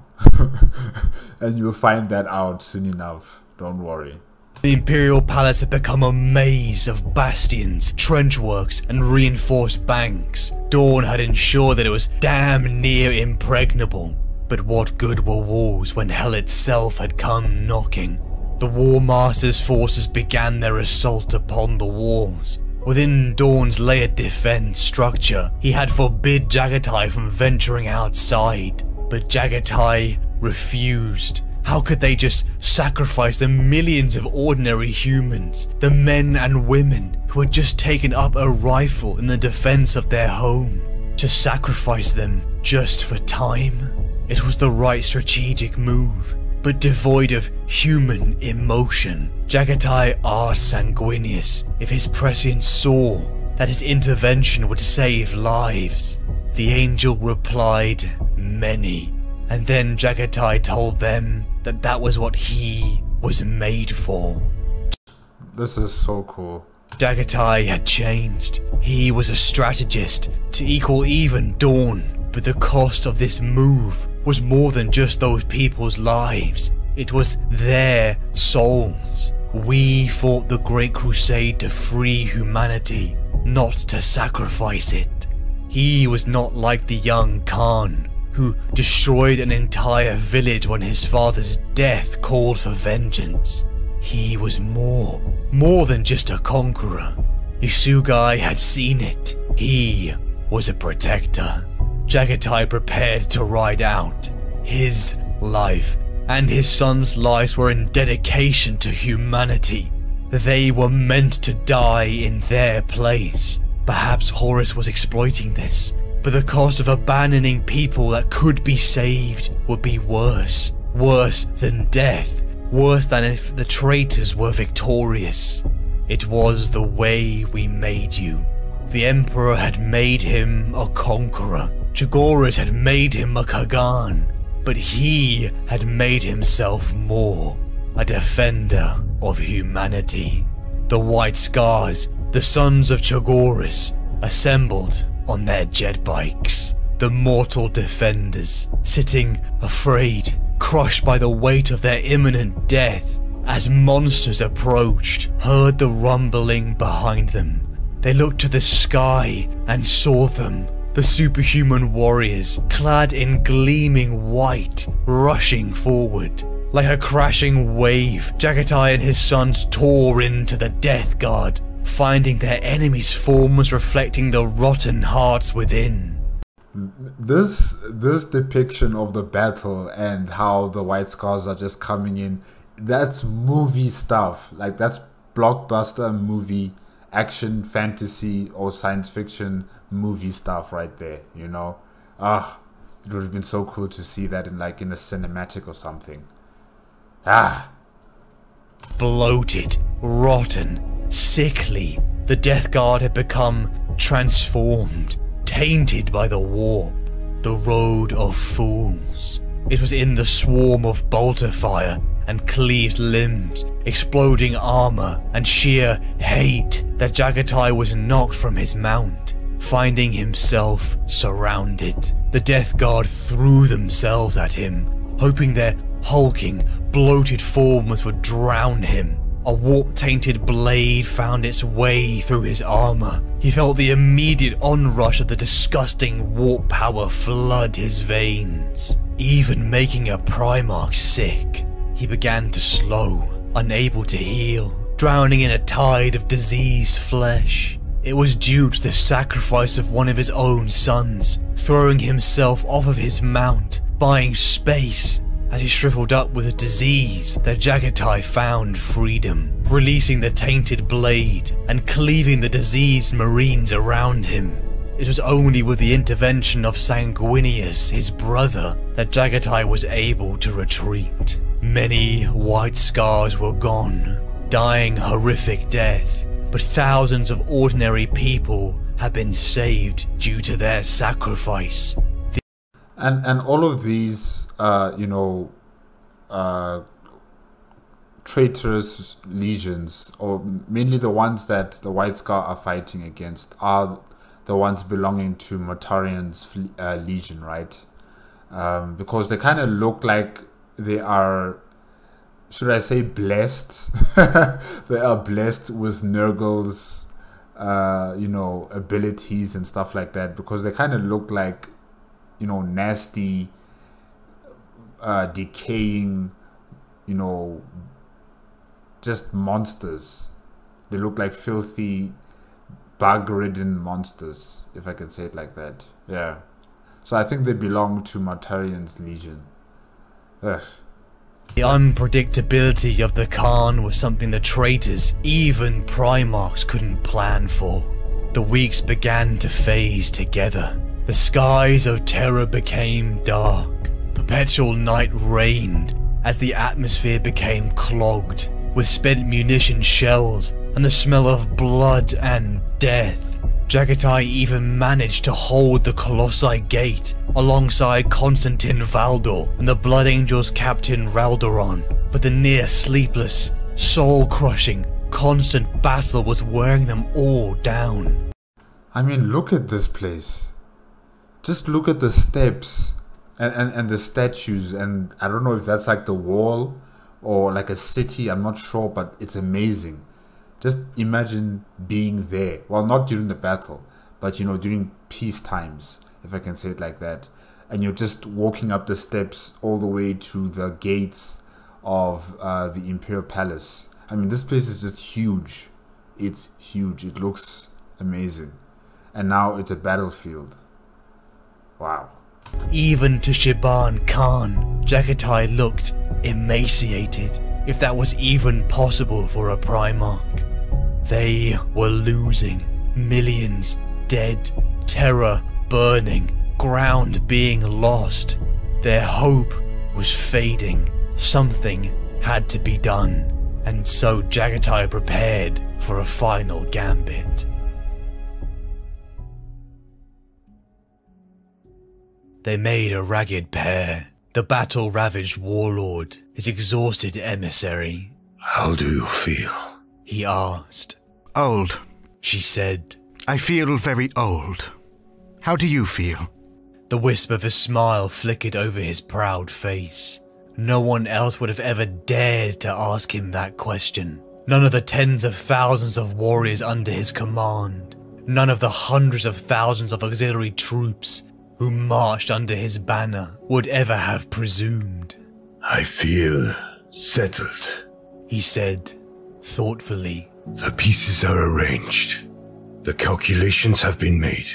Speaker 1: And you'll find that out soon enough, don't worry.
Speaker 3: The Imperial Palace had become a maze of bastions, trenchworks, and reinforced banks. Dawn had ensured that it was damn near impregnable. But what good were walls when hell itself had come knocking? The War Master's forces began their assault upon the walls. Within Dawn's layered defense structure, he had forbid Jaghatai from venturing outside. But Jaghatai refused. How could they just sacrifice the millions of ordinary humans, the men and women who had just taken up a rifle in the defense of their home? To sacrifice them just for time? It was the right strategic move, but devoid of human emotion. Jagatai asked Sanguinius if his prescience saw that his intervention would save lives. The angel replied, many. And then Jagatai told them that that was what he was made for.
Speaker 1: This is so cool.
Speaker 3: Jagatai had changed. He was a strategist to equal even Dawn, but the cost of this move was more than just those people's lives. It was their souls. We fought the Great Crusade to free humanity, not to sacrifice it. He was not like the young Khan, who destroyed an entire village when his father's death called for vengeance. He was more than just a conqueror. Yasugai had seen it. He was a protector. Jagatai prepared to ride out. His life and his son's lives were in dedication to humanity. They were meant to die in their place. Perhaps Horus was exploiting this, but the cost of abandoning people that could be saved would be worse. Worse than death. Worse than if the traitors were victorious. It was the way we made you. The Emperor had made him a conqueror. Chogoris had made him a Kagan. But he had made himself more. A defender of humanity. The White Scars, the sons of Chogoris, assembled on their jet bikes. The mortal defenders, sitting afraid, crushed by the weight of their imminent death. As monsters approached, heard the rumbling behind them. They looked to the sky and saw them. The superhuman warriors, clad in gleaming white, rushing forward. Like a crashing wave, Jagatai and his sons tore into the Death Guard, finding their enemies' forms reflecting the rotten hearts within.
Speaker 1: This depiction of the battle and how the White Scars are just coming in, that's movie stuff. Like, that's blockbuster movie, action, fantasy, or science fiction movie stuff right there, you know? It would have been so cool to see that in a cinematic or something.
Speaker 3: Bloated, rotten, sickly, the Death Guard had become transformed, tainted by the warp, the road of fools. It was in the swarm of bolter fire and cleaved limbs, exploding armor, and sheer hate that Jagatai was knocked from his mount, finding himself surrounded. The Death Guard threw themselves at him, hoping their hulking, bloated forms would drown him. A warp-tainted blade found its way through his armor. He felt the immediate onrush of the disgusting warp power flood his veins, even making a Primarch sick. He began to slow, unable to heal, drowning in a tide of diseased flesh. It was due to the sacrifice of one of his own sons, throwing himself off of his mount, buying space. As he shriveled up with a disease, that Jagatai found freedom, releasing the tainted blade and cleaving the diseased marines around him. It was only with the intervention of Sanguinius, his brother, that Jagatai was able to retreat. Many White Scars were gone, dying horrific death, but thousands of ordinary people have been saved due to their sacrifice.
Speaker 1: And all of these traitorous legions, or mainly the ones that the White Scar are fighting against, are the ones belonging to Mortarian's legion, right? Because they kind of look like they are, should I say, blessed? They are blessed with Nurgle's, abilities and stuff like that, because they kind of look like, nasty, decaying, just monsters. They look like filthy, bug-ridden monsters, if I can say it like that. Yeah. So I think they belong to Mortarian's legion. Ugh.
Speaker 3: The unpredictability of the Khan was something the traitors, even Primarchs, couldn't plan for. The weeks began to phase together. The skies of Terra became dark. Perpetual night reigned as the atmosphere became clogged with spent munition shells and the smell of blood and death. Jagatai even managed to hold the Colossi Gate alongside Constantine Valdor and the Blood Angels Captain Raldoron, but the near sleepless, soul-crushing, constant battle was wearing them all down.
Speaker 1: I mean, look at this place. Just look at the steps and the statues, and I don't know if that's like the wall or like a city, I'm not sure, but it's amazing. Just imagine being there. Well, not during the battle, but you know, during peace times, if I can say it like that. And you're just walking up the steps all the way to the gates of the Imperial Palace. I mean, this place is just huge. It's huge. It looks amazing. And now it's a battlefield. Wow.
Speaker 3: Even to Shiban Khan, Jagatai looked emaciated, if that was even possible for a Primarch. They were losing. Millions dead, terror burning, ground being lost. Their hope was fading. Something had to be done, and so Jagatai prepared for a final gambit. They made a ragged pair. The battle-ravaged warlord, his exhausted emissary.
Speaker 8: How do you feel?
Speaker 3: He asked.
Speaker 9: Old.
Speaker 3: She said.
Speaker 9: I feel very old. How do you feel?
Speaker 3: The wisp of a smile flickered over his proud face. No one else would have ever dared to ask him that question. None of the tens of thousands of warriors under his command. None of the hundreds of thousands of auxiliary troops who marched under his banner would ever have presumed.
Speaker 8: I feel settled,
Speaker 3: he said, thoughtfully.
Speaker 8: The pieces are arranged. The calculations have been made.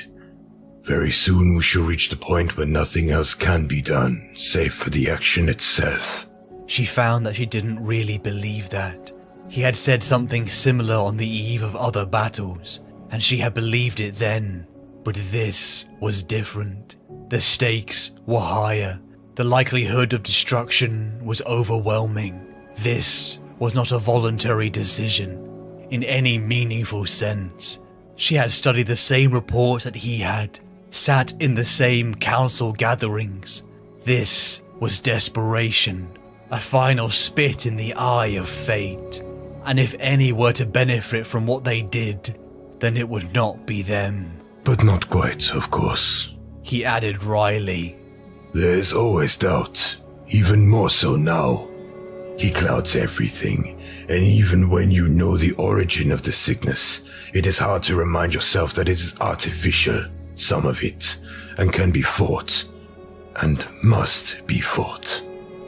Speaker 8: Very soon we shall reach the point where nothing else can be done, save for the action itself.
Speaker 3: She found that she didn't really believe that. He had said something similar on the eve of other battles, and she had believed it then. But this was different. The stakes were higher. The likelihood of destruction was overwhelming. This was not a voluntary decision, in any meaningful sense. She had studied the same reports that he had, sat in the same council gatherings. This was desperation, a final spit in the eye of fate. And if any were to benefit from what they did, then it would not be them.
Speaker 8: But not quite, of course,
Speaker 3: he added wryly.
Speaker 8: There is always doubt, even more so now. He clouds everything, and even when you know the origin of the sickness, it is hard to remind yourself that it is artificial, some of it, and can be fought, and must be fought.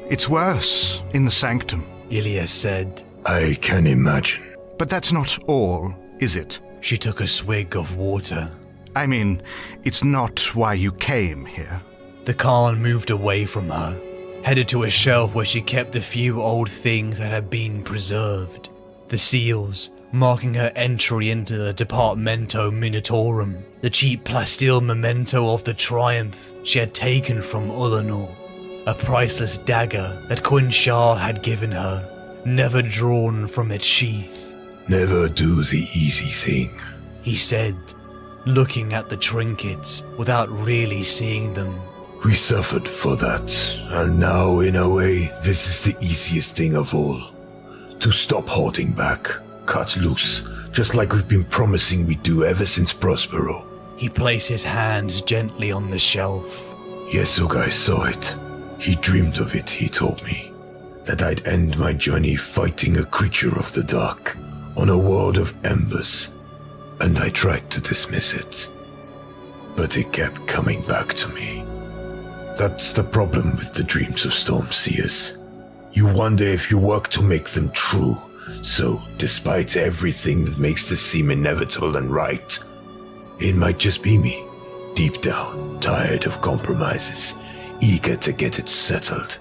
Speaker 9: It's worse in the Sanctum,
Speaker 3: Ilya said.
Speaker 8: I can imagine.
Speaker 9: But that's not all, is it?
Speaker 3: She took a swig of water.
Speaker 9: I mean, it's not why you came here.
Speaker 3: The Khan moved away from her, headed to a shelf where she kept the few old things that had been preserved. The seals, marking her entry into the Departamento Minatorum, the cheap plasteel memento of the triumph she had taken from Ulanor, a priceless dagger that Quinn Shah had given her, never drawn from its sheath.
Speaker 8: Never do the easy thing,
Speaker 3: he said, looking at the trinkets without really seeing them.
Speaker 8: We suffered for that, and now, in a way, this is the easiest thing of all. To stop holding back, cut loose, just like we've been promising we'd do ever since Prospero.
Speaker 3: He placed his hands gently on the shelf.
Speaker 8: Yasugai saw it. He dreamed of it, he told me. That I'd end my journey fighting a creature of the dark, on a world of embers. And I tried to dismiss it. But it kept coming back to me. That's the problem with the dreams of Stormseers. You wonder if you work to make them true. So, despite everything that makes this seem inevitable and right, it might just be me, deep down, tired of compromises, eager to get it settled.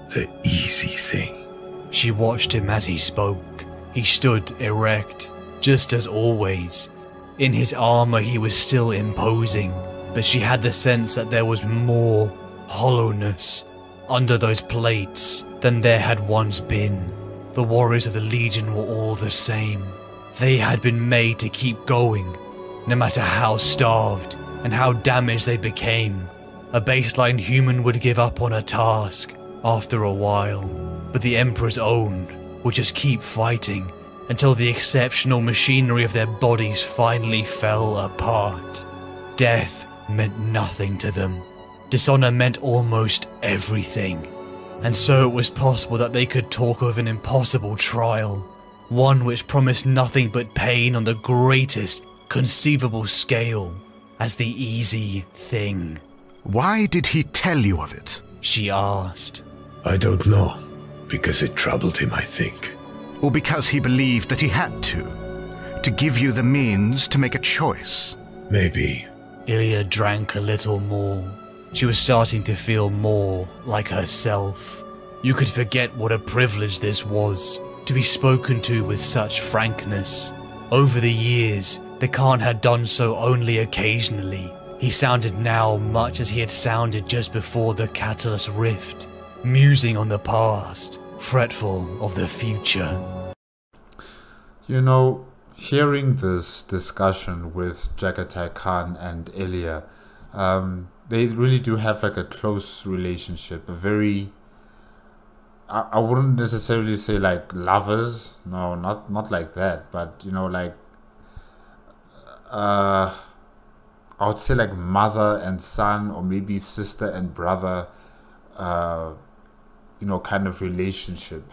Speaker 8: The easy thing.
Speaker 3: She watched him as he spoke. He stood erect, just as always. In his armor he was still imposing, but she had the sense that there was more hollowness under those plates than there had once been. The warriors of the Legion were all the same. They had been made to keep going, no matter how starved and how damaged they became. A baseline human would give up on a task after a while, but the Emperor's own would just keep fighting until the exceptional machinery of their bodies finally fell apart. Death meant nothing to them. Dishonor meant almost everything. And so it was possible that they could talk of an impossible trial, one which promised nothing but pain on the greatest conceivable scale, as the easy thing.
Speaker 7: Why did he tell you of it?
Speaker 3: She asked.
Speaker 8: I don't know. Because it troubled him, I think.
Speaker 7: Or because he believed that he had to give you the means to make a choice?
Speaker 8: Maybe.
Speaker 3: Ilya drank a little more. She was starting to feel more like herself. You could forget what a privilege this was, to be spoken to with such frankness. Over the years, the Khan had done so only occasionally. He sounded now much as he had sounded just before the Catalyst Rift, musing on the past, fretful of the future.
Speaker 1: You know, hearing this discussion with Jagatai Khan and Ilya, they really do have like a close relationship, a very, I wouldn't necessarily say like lovers, no, not like that, but you know, like, I would say like mother and son, or maybe sister and brother, you know, kind of relationship.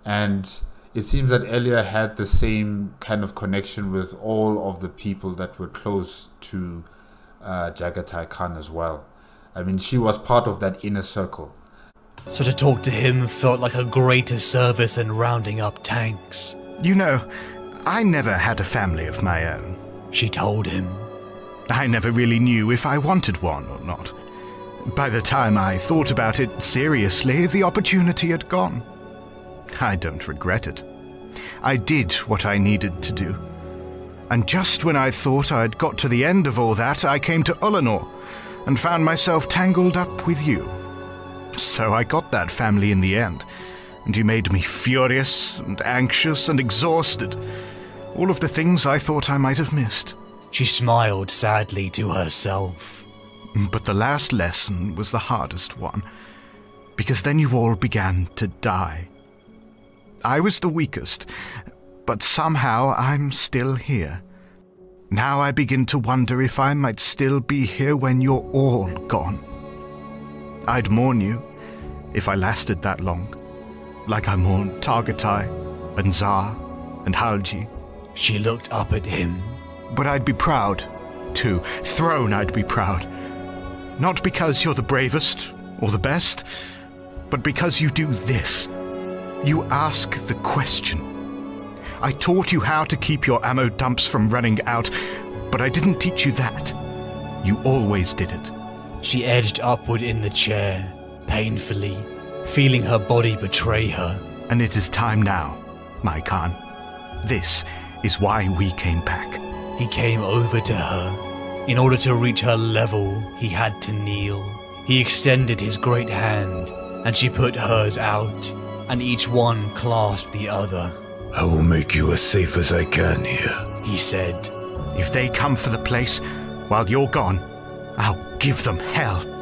Speaker 1: And it seems that Ilya had the same kind of connection with all of the people that were close to Jagatai Khan as well. I mean, she was part of that inner circle.
Speaker 3: So to talk to him felt like a greater service than rounding up tanks.
Speaker 7: You know, I never had a family of my own,
Speaker 3: she told him.
Speaker 7: I never really knew if I wanted one or not. By the time I thought about it seriously, the opportunity had gone. I don't regret it. I did what I needed to do. And just when I thought I'd got to the end of all that, I came to Ulanor and found myself tangled up with you. So I got that family in the end, and you made me furious and anxious and exhausted. All of the things I thought I might have missed.
Speaker 3: She smiled sadly to herself.
Speaker 7: But the last lesson was the hardest one, because then you all began to die. I was the weakest, but somehow I'm still here. Now I begin to wonder if I might still be here when you're all gone. I'd mourn you, if I lasted that long, like I mourned Targatai, and Zar, and Halji.
Speaker 3: She looked up at him.
Speaker 7: But I'd be proud, too. Throne I'd be proud. Not because you're the bravest, or the best, but because you do this. You ask the question. I taught you how to keep your ammo dumps from running out, but I didn't teach you that. You always did it.
Speaker 3: She edged upward in the chair, painfully, feeling her body betray her.
Speaker 7: And it is time now, my Khan. This is why we came back.
Speaker 3: He came over to her. In order to reach her level, he had to kneel. He extended his great hand, and she put hers out, and each one clasped the other.
Speaker 8: I will make you as safe as I can here,
Speaker 3: he said.
Speaker 7: If they come for the place while you're gone, I'll give them hell.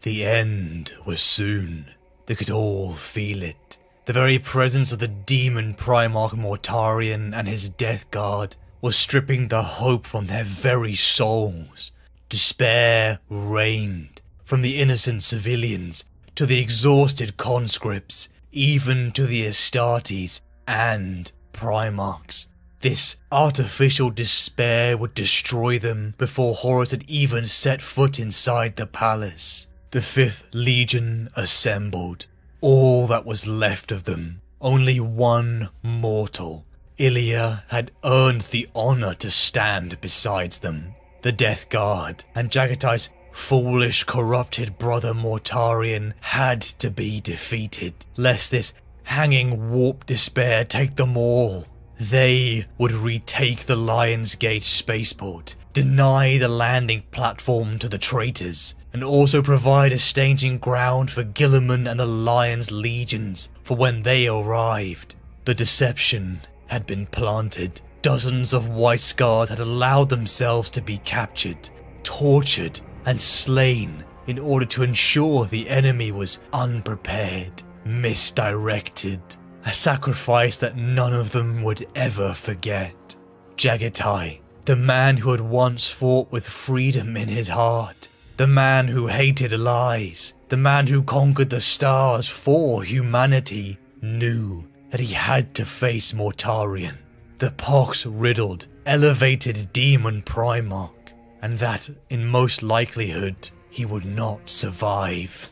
Speaker 3: The end was soon. They could all feel it. The very presence of the demon Primarch Mortarion and his death guard was stripping the hope from their very souls. Despair reigned, from the innocent civilians to the exhausted conscripts, even to the Astartes and Primarchs. This artificial despair would destroy them before Horus had even set foot inside the palace. The 5th Legion assembled. All that was left of them. Only one mortal. Ilya had earned the honor to stand beside them. The Death Guard and Jagatai's Foolish, corrupted brother Mortarion had to be defeated, lest this hanging warp despair take them all. They would retake the Lion's Gate spaceport, deny the landing platform to the traitors, and also provide a staging ground for Guilliman and the Lion's legions for when they arrived. The deception had been planted. Dozens of White Scars had allowed themselves to be captured, tortured, and slain in order to ensure the enemy was unprepared, misdirected. A sacrifice that none of them would ever forget. Jaghatai, the man who had once fought with freedom in his heart, the man who hated lies, the man who conquered the stars for humanity, knew that he had to face Mortarion, the pox-riddled, elevated demon Primarch, and that, in most likelihood, he would not survive.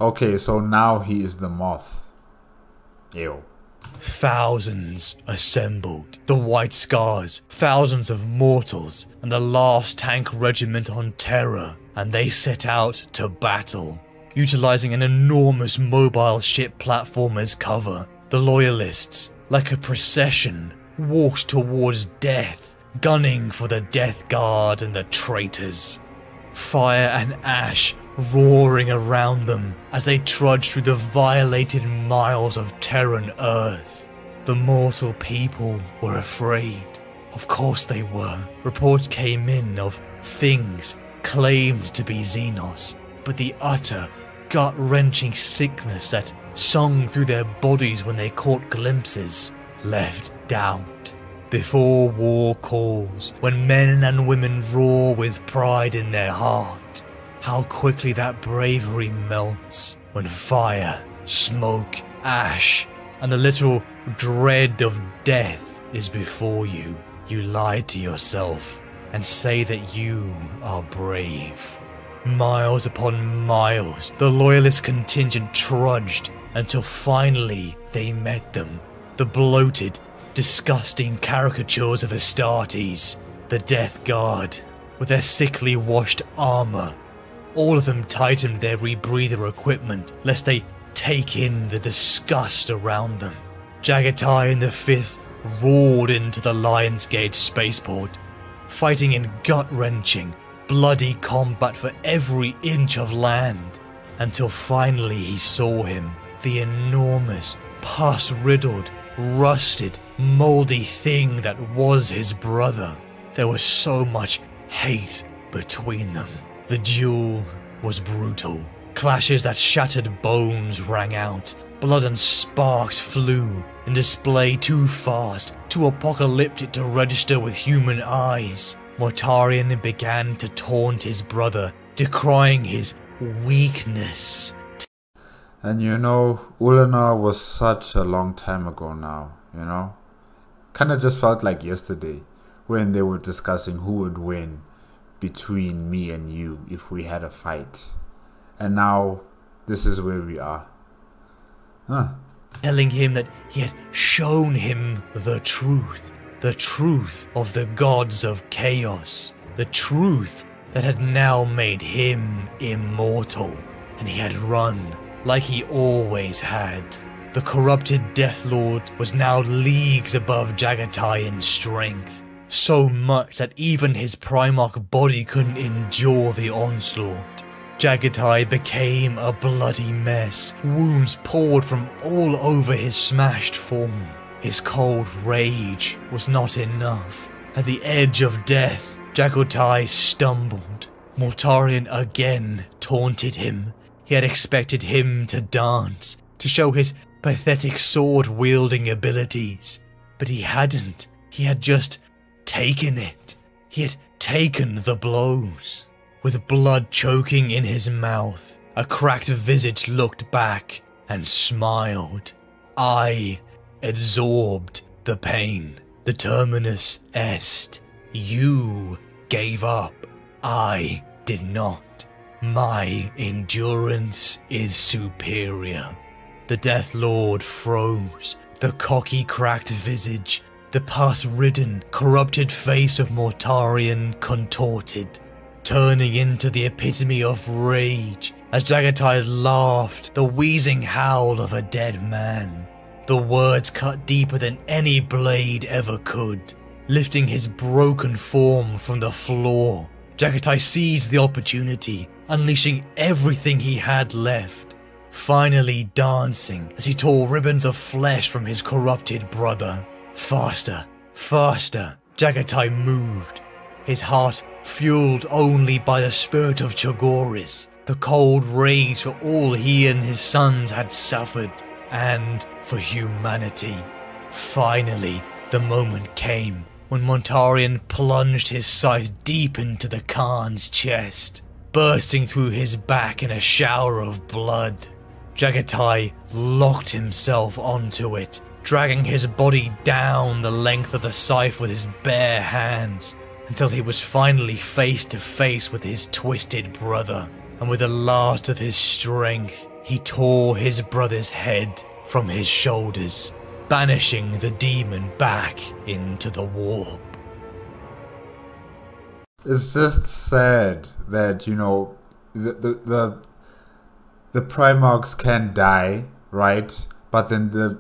Speaker 1: Okay, so now he is the Moth. Ew.
Speaker 3: Thousands assembled, the White Scars, thousands of mortals, and the last tank regiment on Terra, and they set out to battle. Utilizing an enormous mobile ship platform as cover, the Loyalists, like a procession, walked towards death, gunning for the Death Guard and the traitors. Fire and ash roaring around them as they trudged through the violated miles of Terran Earth. The mortal people were afraid. Of course they were. Reports came in of things claimed to be Xenos, but the utter, gut-wrenching sickness that sung through their bodies when they caught glimpses left doubt. Before war calls, when men and women roar with pride in their heart, how quickly that bravery melts when fire, smoke, ash, and the literal dread of death is before you. You lie to yourself and say that you are brave. Miles upon miles, the Loyalist contingent trudged until finally they met them. The bloated, disgusting caricatures of Astartes, the Death Guard, with their sickly washed armor. All of them tightened their rebreather equipment, lest they take in the disgust around them. Jaghatai and the Fifth roared into the Lion's Gate spaceport, fighting in gut-wrenching, bloody combat for every inch of land, until finally he saw him, the enormous, pus-riddled, rusted, moldy thing that was his brother. There was so much hate between them. The duel was brutal. Clashes that shattered bones rang out. Blood and sparks flew in display too fast, too apocalyptic to register with human eyes. Mortarion began to taunt his brother, decrying his weakness.
Speaker 1: And you know, Ulana was such a long time ago now, you know? Kinda just felt like yesterday when they were discussing who would win between me and you if we had a fight. And now, this is where we are.
Speaker 3: Telling him that he had shown him the truth of the gods of chaos, the truth that had now made him immortal, and he had run like he always had. The corrupted Death Lord was now leagues above Jaghatai in strength, so much that even his Primarch body couldn't endure the onslaught. Jaghatai became a bloody mess, wounds poured from all over his smashed form. His cold rage was not enough. At the edge of death, Jaghatai stumbled. Mortarion again taunted him. He had expected him to dance, to show his pathetic sword-wielding abilities. But he hadn't. He had just taken it. He had taken the blows. With blood choking in his mouth, a cracked visage looked back and smiled. I absorbed the pain. The terminus est. You gave up. I did not. My endurance is superior. The Death Lord froze, the cocky cracked visage, the pus-ridden, corrupted face of Mortarion contorted. turning into the epitome of rage as Jaghatai laughed, the wheezing howl of a dead man. The words cut deeper than any blade ever could. Lifting his broken form from the floor, Jaghatai seized the opportunity, unleashing everything he had left, finally dancing as he tore ribbons of flesh from his corrupted brother. Faster, faster, Jaghatai moved, his heart fueled only by the spirit of Cho'Garis, the cold rage for all he and his sons had suffered, and for humanity. Finally, the moment came when Mortarion plunged his scythe deep into the Khan's chest, bursting through his back in a shower of blood. Jaghatai locked himself onto it, dragging his body down the length of the scythe with his bare hands, until he was finally face to face with his twisted brother, and with the last of his strength, he tore his brother's head from his shoulders, banishing the demon back into the warp.
Speaker 1: It's just sad that, you know, the Primarchs can die, right? But then the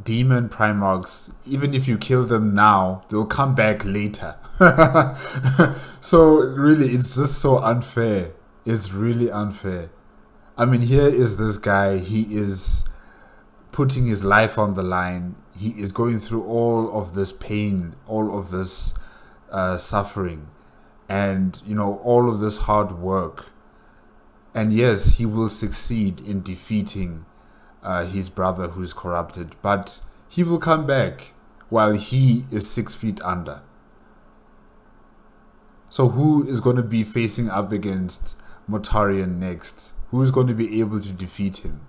Speaker 1: demon Primarchs, even if you kill them now, they'll come back later. So really, it's just so unfair. It's really unfair. I mean, here is this guy, he is putting his life on the line. He is going through all of this pain, all of this suffering, and, you know, all of this hard work. And yes, he will succeed in defeating his brother who's corrupted, but he will come back while he is 6 feet under. So who is going to be facing up against Mortarion next? Who is going to be able to defeat him?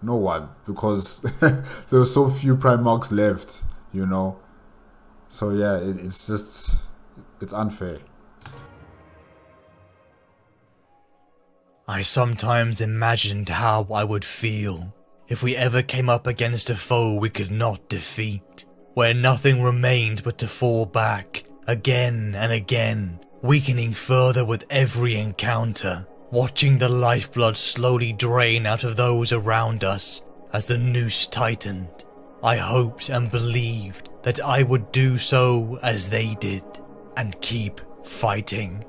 Speaker 1: No one, because there are so few Primarchs left, you know. So yeah, it's unfair.
Speaker 3: I sometimes imagined how I would feel if we ever came up against a foe we could not defeat, where nothing remained but to fall back again and again, weakening further with every encounter, watching the lifeblood slowly drain out of those around us as the noose tightened. I hoped and believed that I would do so as they did, and keep fighting.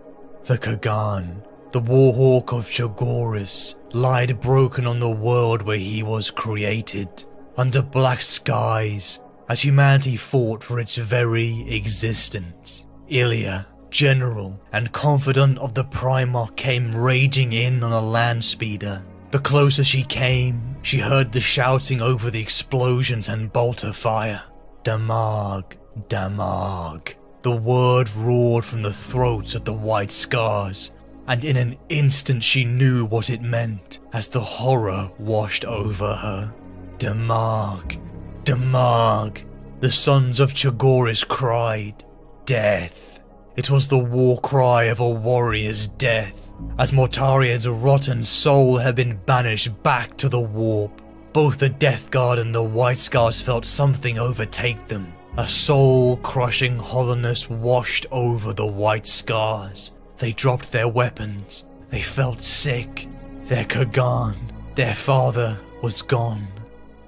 Speaker 3: The Khagan, the Warhawk of Cho'Garis, lied broken on the world where he was created, under black skies, as humanity fought for its very existence. Ilia, general and confidant of the Primarch, came raging in on a land speeder. The closer she came, she heard the shouting over the explosions and bolter fire. Damag, Damag. The word roared from the throats of the White Scars, and in an instant she knew what it meant as the horror washed over her. Damag, Damag. The sons of Cho'Garis cried. Death. It was the war cry of a warrior's death, as Mortarion's rotten soul had been banished back to the warp. Both the Death Guard and the White Scars felt something overtake them. A soul-crushing hollowness washed over the White Scars. They dropped their weapons. They felt sick. Their Khagan, their father, was gone.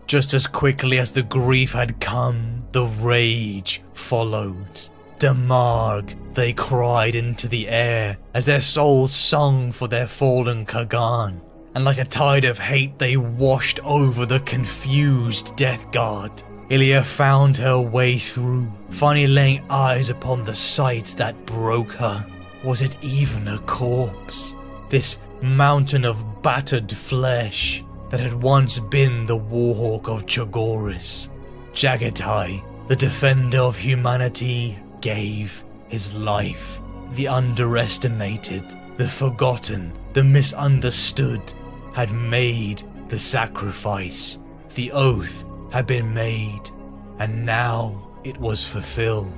Speaker 3: Just as quickly as the grief had come, the rage followed. Damag, they cried into the air as their souls sung for their fallen Khagan, and like a tide of hate they washed over the confused Death Guard. Ilia found her way through, finally laying eyes upon the sight that broke her. Was it even a corpse? This mountain of battered flesh that had once been the Warhawk of Cho'Garis. Jaghatai, the defender of humanity, gave his life. The underestimated, the forgotten, the misunderstood had made the sacrifice. The oath had been made, and now it was fulfilled.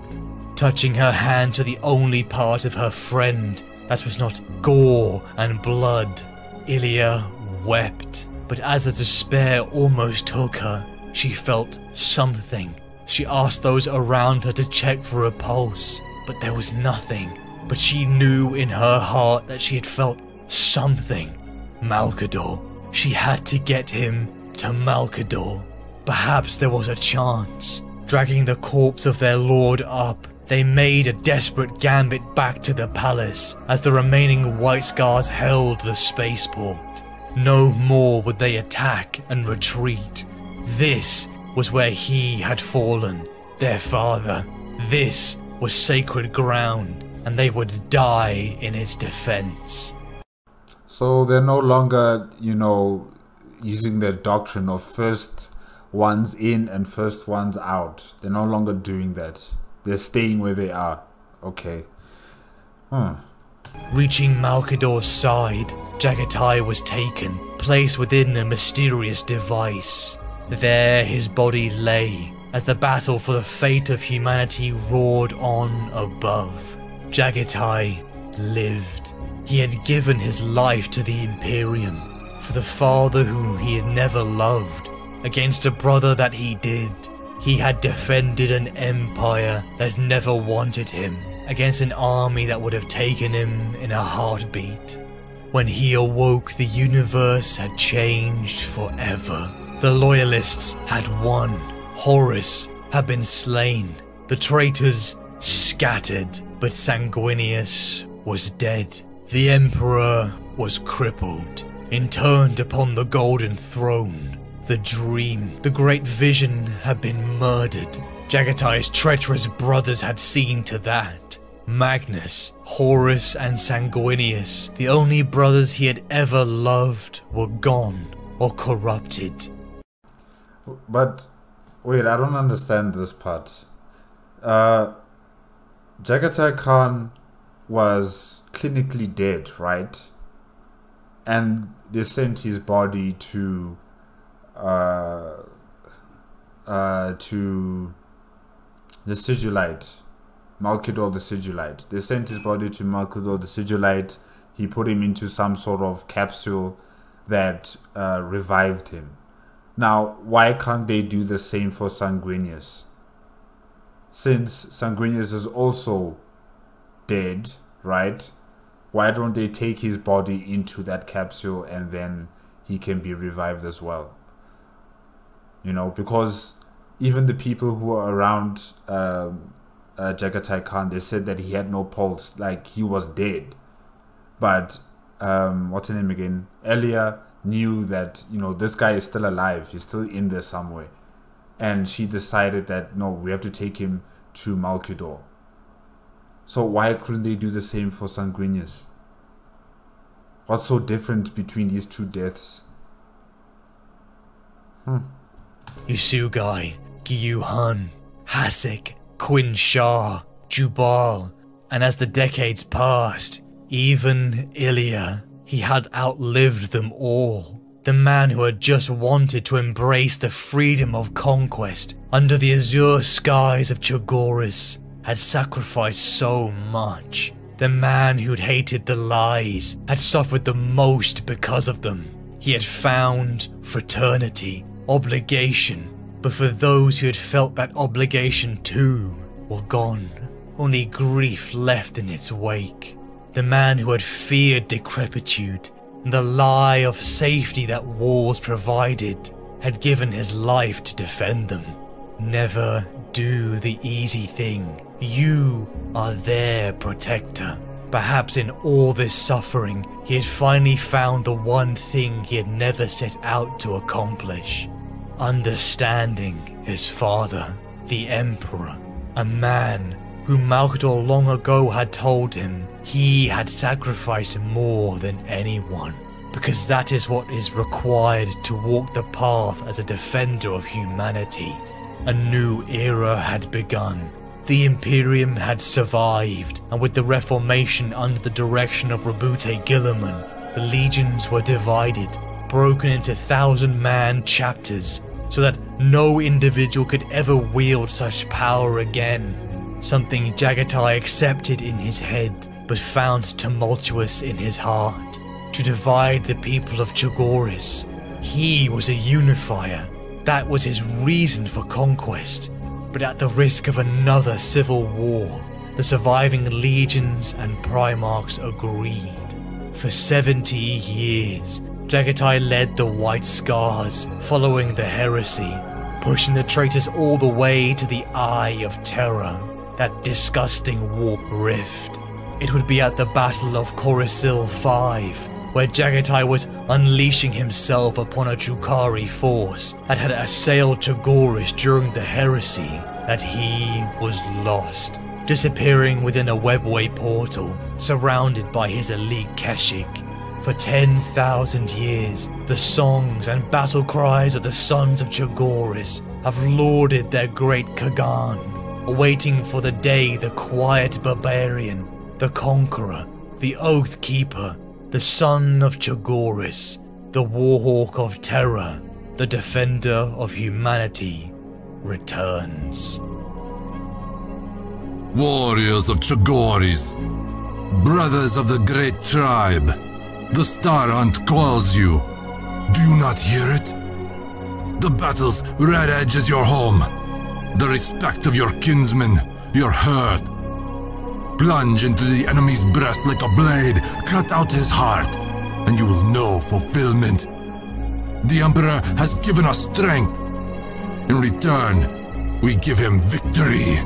Speaker 3: Touching her hand to the only part of her friend that was not gore and blood, Ilia wept. But as the despair almost took her, she felt something. She asked those around her to check for a pulse, but there was nothing. but she knew in her heart that she had felt something. Malcador. She had to get him to Malcador. Perhaps there was a chance. Dragging the corpse of their lord up, they made a desperate gambit back to the palace as the remaining White Scars held the spaceport. No more would they attack and retreat. This was where he had fallen, their father. This was sacred ground, and they would die in its defense.
Speaker 1: So they're no longer, using their doctrine of first ones in and first ones out. They're no longer doing that. They're staying where they are. Okay.
Speaker 3: Reaching Malcador's side, Jagatai was taken, placed within a mysterious device. There his body lay, as the battle for the fate of humanity roared on above. Jagatai lived. He had given his life to the Imperium, for the father whom he had never loved, against a brother that he did. He had defended an empire that never wanted him, against an army that would have taken him in a heartbeat. When he awoke, the universe had changed forever. The Loyalists had won. Horus had been slain. The traitors scattered, but Sanguinius was dead. The Emperor was crippled, interned upon the Golden Throne. The dream, the great vision had been murdered. Jagatai's treacherous brothers had seen to that. Magnus, Horus and Sanguinius, the only brothers he had ever loved, were gone or corrupted.
Speaker 1: But wait, I don't understand this part. Jagatai Khan was clinically dead, right? And they sent his body to the Sigillite, Malcador the Sigillite. They sent his body to Malcador the Sigillite. He put him into some sort of capsule that revived him. Now, why can't they do the same for Sanguinius? Since Sanguinius is also dead, right? Why don't they take his body into that capsule and then he can be revived as well? Because even the people who were around Jagatai Khan, they said that he had no pulse, like he was dead. But what's her name again? Elia knew that this guy is still alive. He's still in there somewhere, and she decided that no, we have to take him to Malcador. So why couldn't they do the same for Sanguinius? What's so different between these two deaths?
Speaker 3: Usugai, Gyuhun, Hasek, Quinn Shah, Jubal, and as the decades passed, even Ilya, he had outlived them all. The man who had just wanted to embrace the freedom of conquest under the azure skies of Chogoris had sacrificed so much. The man who'd hated the lies had suffered the most because of them. He had found fraternity, obligation, but for those who had felt that obligation too were gone. Only grief left in its wake. The man who had feared decrepitude and the lie of safety that wars provided had given his life to defend them. Never do the easy thing. You are their protector. Perhaps in all this suffering, he had finally found the one thing he had never set out to accomplish. Understanding his father, the Emperor, a man whom Malcador long ago had told him he had sacrificed more than anyone, because that is what is required to walk the path as a defender of humanity. A new era had begun. The Imperium had survived, and with the Reformation under the direction of Rabute Guilliman, the legions were divided, broken into 1,000-man chapters, so that no individual could ever wield such power again. Something Jagatai accepted in his head, but found tumultuous in his heart. To divide the people of Chogoris. He was a unifier. That was his reason for conquest. But at the risk of another civil war, the surviving legions and Primarchs agreed. For 70 years, Jaghatai led the White Scars, following the heresy, pushing the traitors all the way to the Eye of Terror, that disgusting warp rift. It would be at the Battle of Corisil V, where Jaghatai was unleashing himself upon a Drukhari force that had assailed Cho'Garis during the heresy, that he was lost, disappearing within a webway portal, surrounded by his elite Keshik. For 10,000 years, the songs and battle cries of the sons of Cho'Garis have lauded their great Kagan, awaiting for the day the quiet barbarian, the conqueror, the oath keeper, the son of Cho'Garis, the warhawk of terror, the defender of humanity, returns.
Speaker 4: Warriors of Cho'Garis, brothers of the great tribe, the Star Hunt calls you. Do you not hear it? The battle's red edge is your home, the respect of your kinsmen, your herd. Plunge into the enemy's breast like a blade, cut out his heart, and you will know fulfillment. The Emperor has given us strength. In return, we give him victory.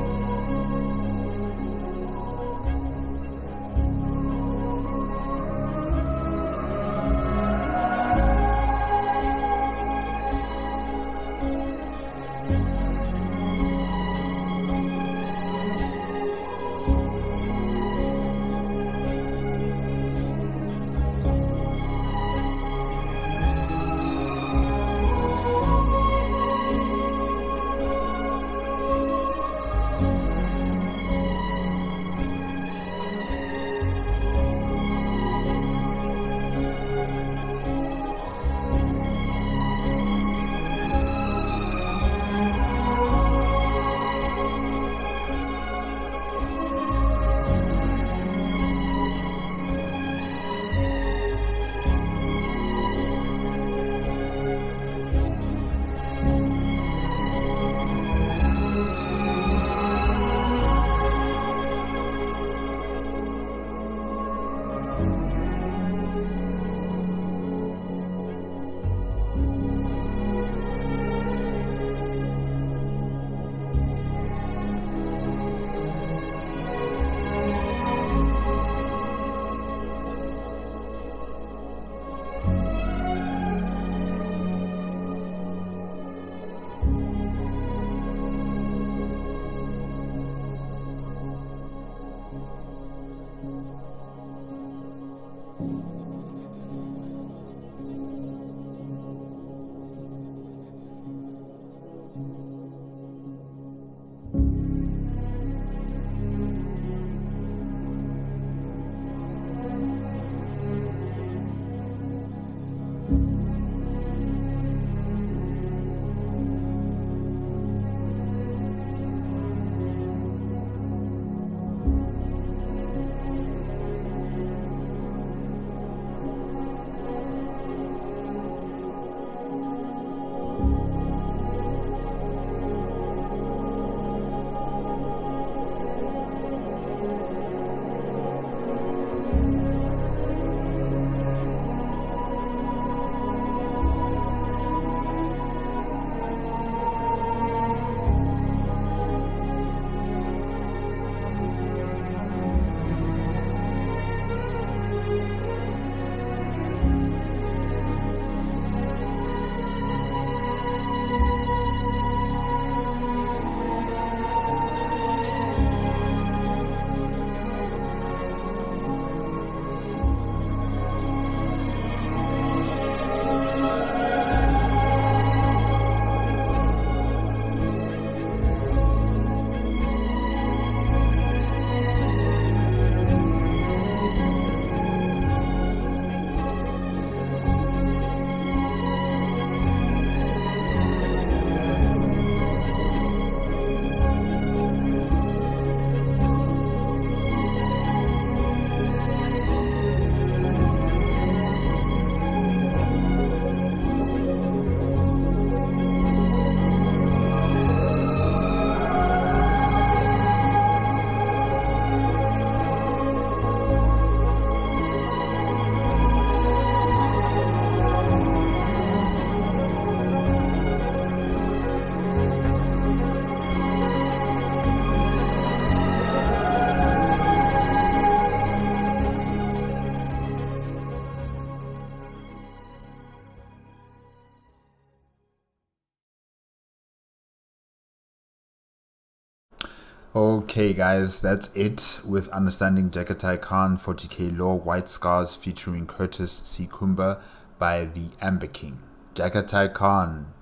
Speaker 1: Okay guys, that's it with Understanding Jagatai Khan 40k Lore White Scars featuring Curtis C. Kumba by the Amber King. Jagatai Khan,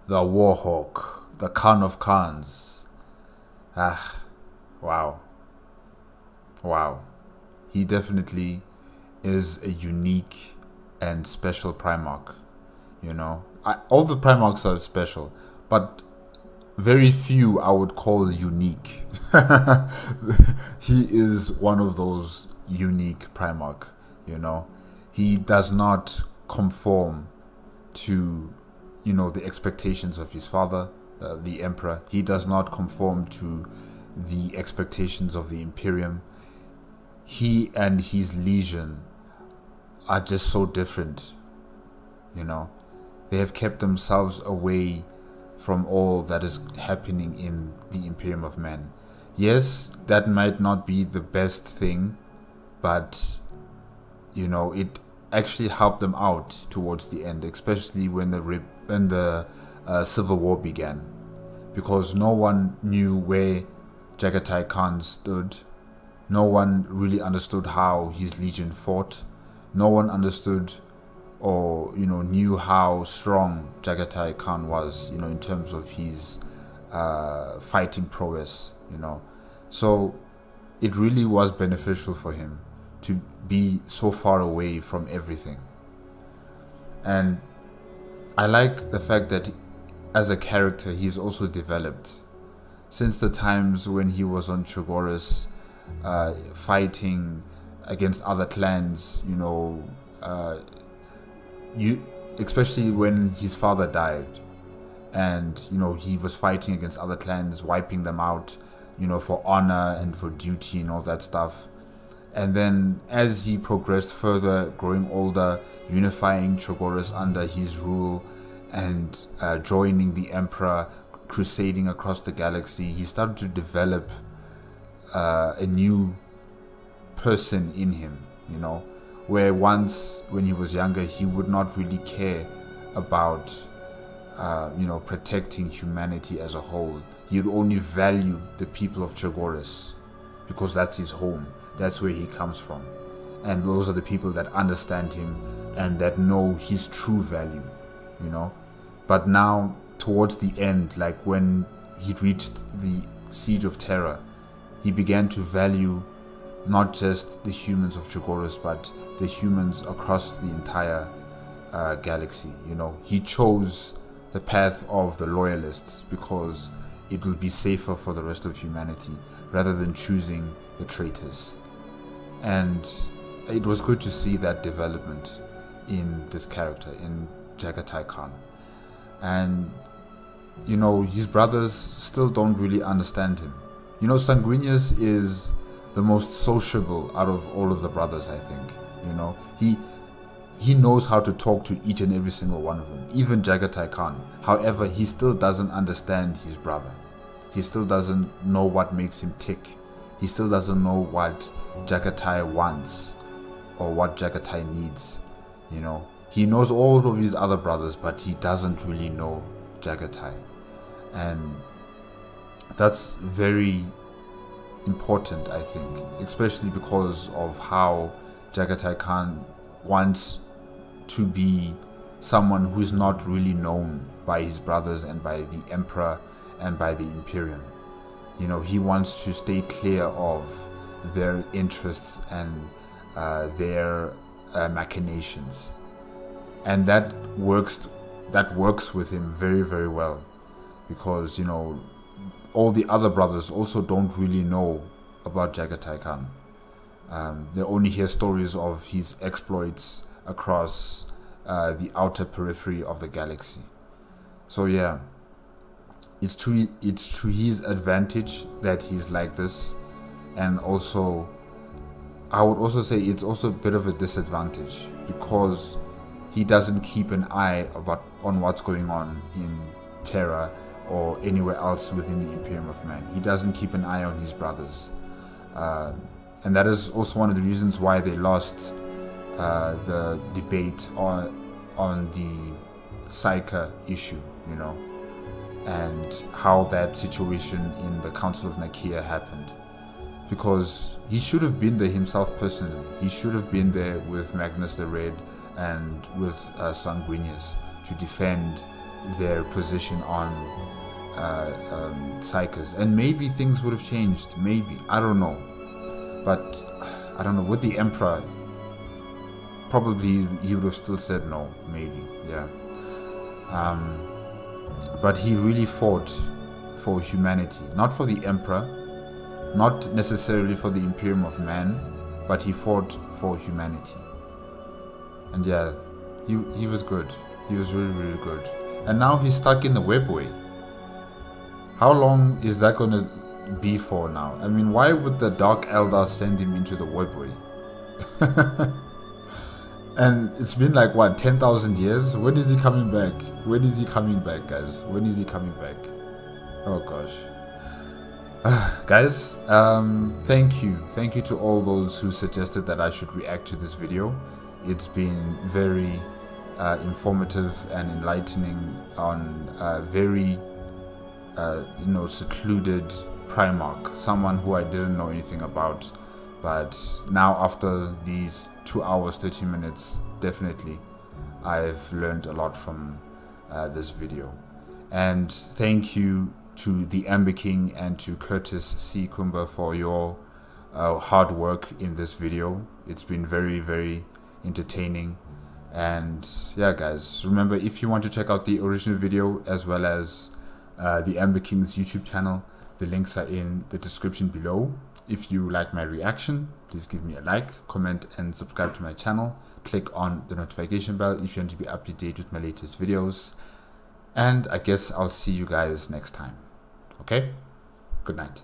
Speaker 1: the Warhawk, the Khan of Khans. Wow. He definitely is a unique and special Primarch. You know, all the Primarchs are special, but very few I would call unique. He is one of those unique Primarch. You know, he does not conform to, you know, the expectations of his father, the Emperor. He does not conform to the expectations of the Imperium. He and his Legion are just so different. You know, they have kept themselves away from all that is happening in the Imperium of Man. Yes, that might not be the best thing, but you know, it actually helped them out towards the end, especially when the Civil War began, because no one knew where Jagatai Khan stood. No one really understood how his Legion fought. No one understood or, you know, knew how strong Jagatai Khan was, you know, in terms of his fighting prowess, you know. So it really was beneficial for him to be so far away from everything. And I like the fact that as a character he's also developed since the times when he was on Chogoris, fighting against other clans, you know, especially when his father died, and you know, he was fighting against other clans, wiping them out, you know, for honor and for duty and all that stuff. And then as he progressed further, growing older, unifying Chogoris under his rule, and joining the Emperor, crusading across the galaxy, he started to develop a new person in him, you know, where once when he was younger he would not really care about you know, protecting humanity as a whole. He would only value the people of Chogoris because that's his home, that's where he comes from, and those are the people that understand him and that know his true value, you know. But now towards the end, like when he reached the Siege of Terra, he began to value not just the humans of Chogoris, but the humans across the entire galaxy. You know, he chose the path of the loyalists because it will be safer for the rest of humanity rather than choosing the traitors. And it was good to see that development in this character, in Jagatai Khan. And you know, his brothers still don't really understand him. You know, Sanguinius is the most sociable out of all of the brothers, I think. You know, he knows how to talk to each and every single one of them, even Jagatai Khan. However, he still doesn't understand his brother. He still doesn't know what makes him tick. He still doesn't know what Jagatai wants or what Jagatai needs. You know, he knows all of his other brothers, but he doesn't really know Jagatai. And that's very important, I think, especially because of how Jagatai Khan wants to be someone who is not really known by his brothers and by the Emperor and by the Imperium. You know, he wants to stay clear of their interests and their machinations, and that works with him very, very well, because you know, all the other brothers also don't really know about Jagatai Khan. They only hear stories of his exploits across the outer periphery of the galaxy. So yeah, it's to his advantage that he's like this, and also I would also say it's also a bit of a disadvantage because he doesn't keep an eye on what's going on in Terra or anywhere else within the Imperium of Man. He doesn't keep an eye on his brothers, and that is also one of the reasons why they lost the debate on the Psyker issue, you know. and how that situation in the Council of Nicaea happened. Because he should have been there himself personally. He should have been there with Magnus the Red and with Sanguinius to defend their position on Sycus. And maybe things would have changed. Maybe. I don't know. But I don't know. With the Emperor, probably he would have still said no. Maybe. Yeah. But he really fought for humanity. Not for the Emperor. Not necessarily for the Imperium of Man, but he fought for humanity. And yeah, he was good. He was really, really good. And now he's stuck in the webway. How long is that going to be for now? I mean, why would the Dark Eldar send him into the webway? And it's been like, what, 10,000 years? When is he coming back? When is he coming back, guys? When is he coming back? Oh, gosh. Guys, thank you to all those who suggested that I should react to this video. It's been very informative and enlightening on a very secluded Primarch, someone who I didn't know anything about, but now after these 2 hours 30 minutes, definitely I've learned a lot from this video. And thank you to the Amber King and to Curtis C. Kumba for your hard work in this video. It's been very, very entertaining. And yeah, guys, remember, if you want to check out the original video as well as the Amber King's YouTube channel, the links are in the description below. If you like my reaction, please give me a like, comment, and subscribe to my channel. Click on the notification bell if you want to be up to date with my latest videos. And I guess I'll see you guys next time. Okay? Good night.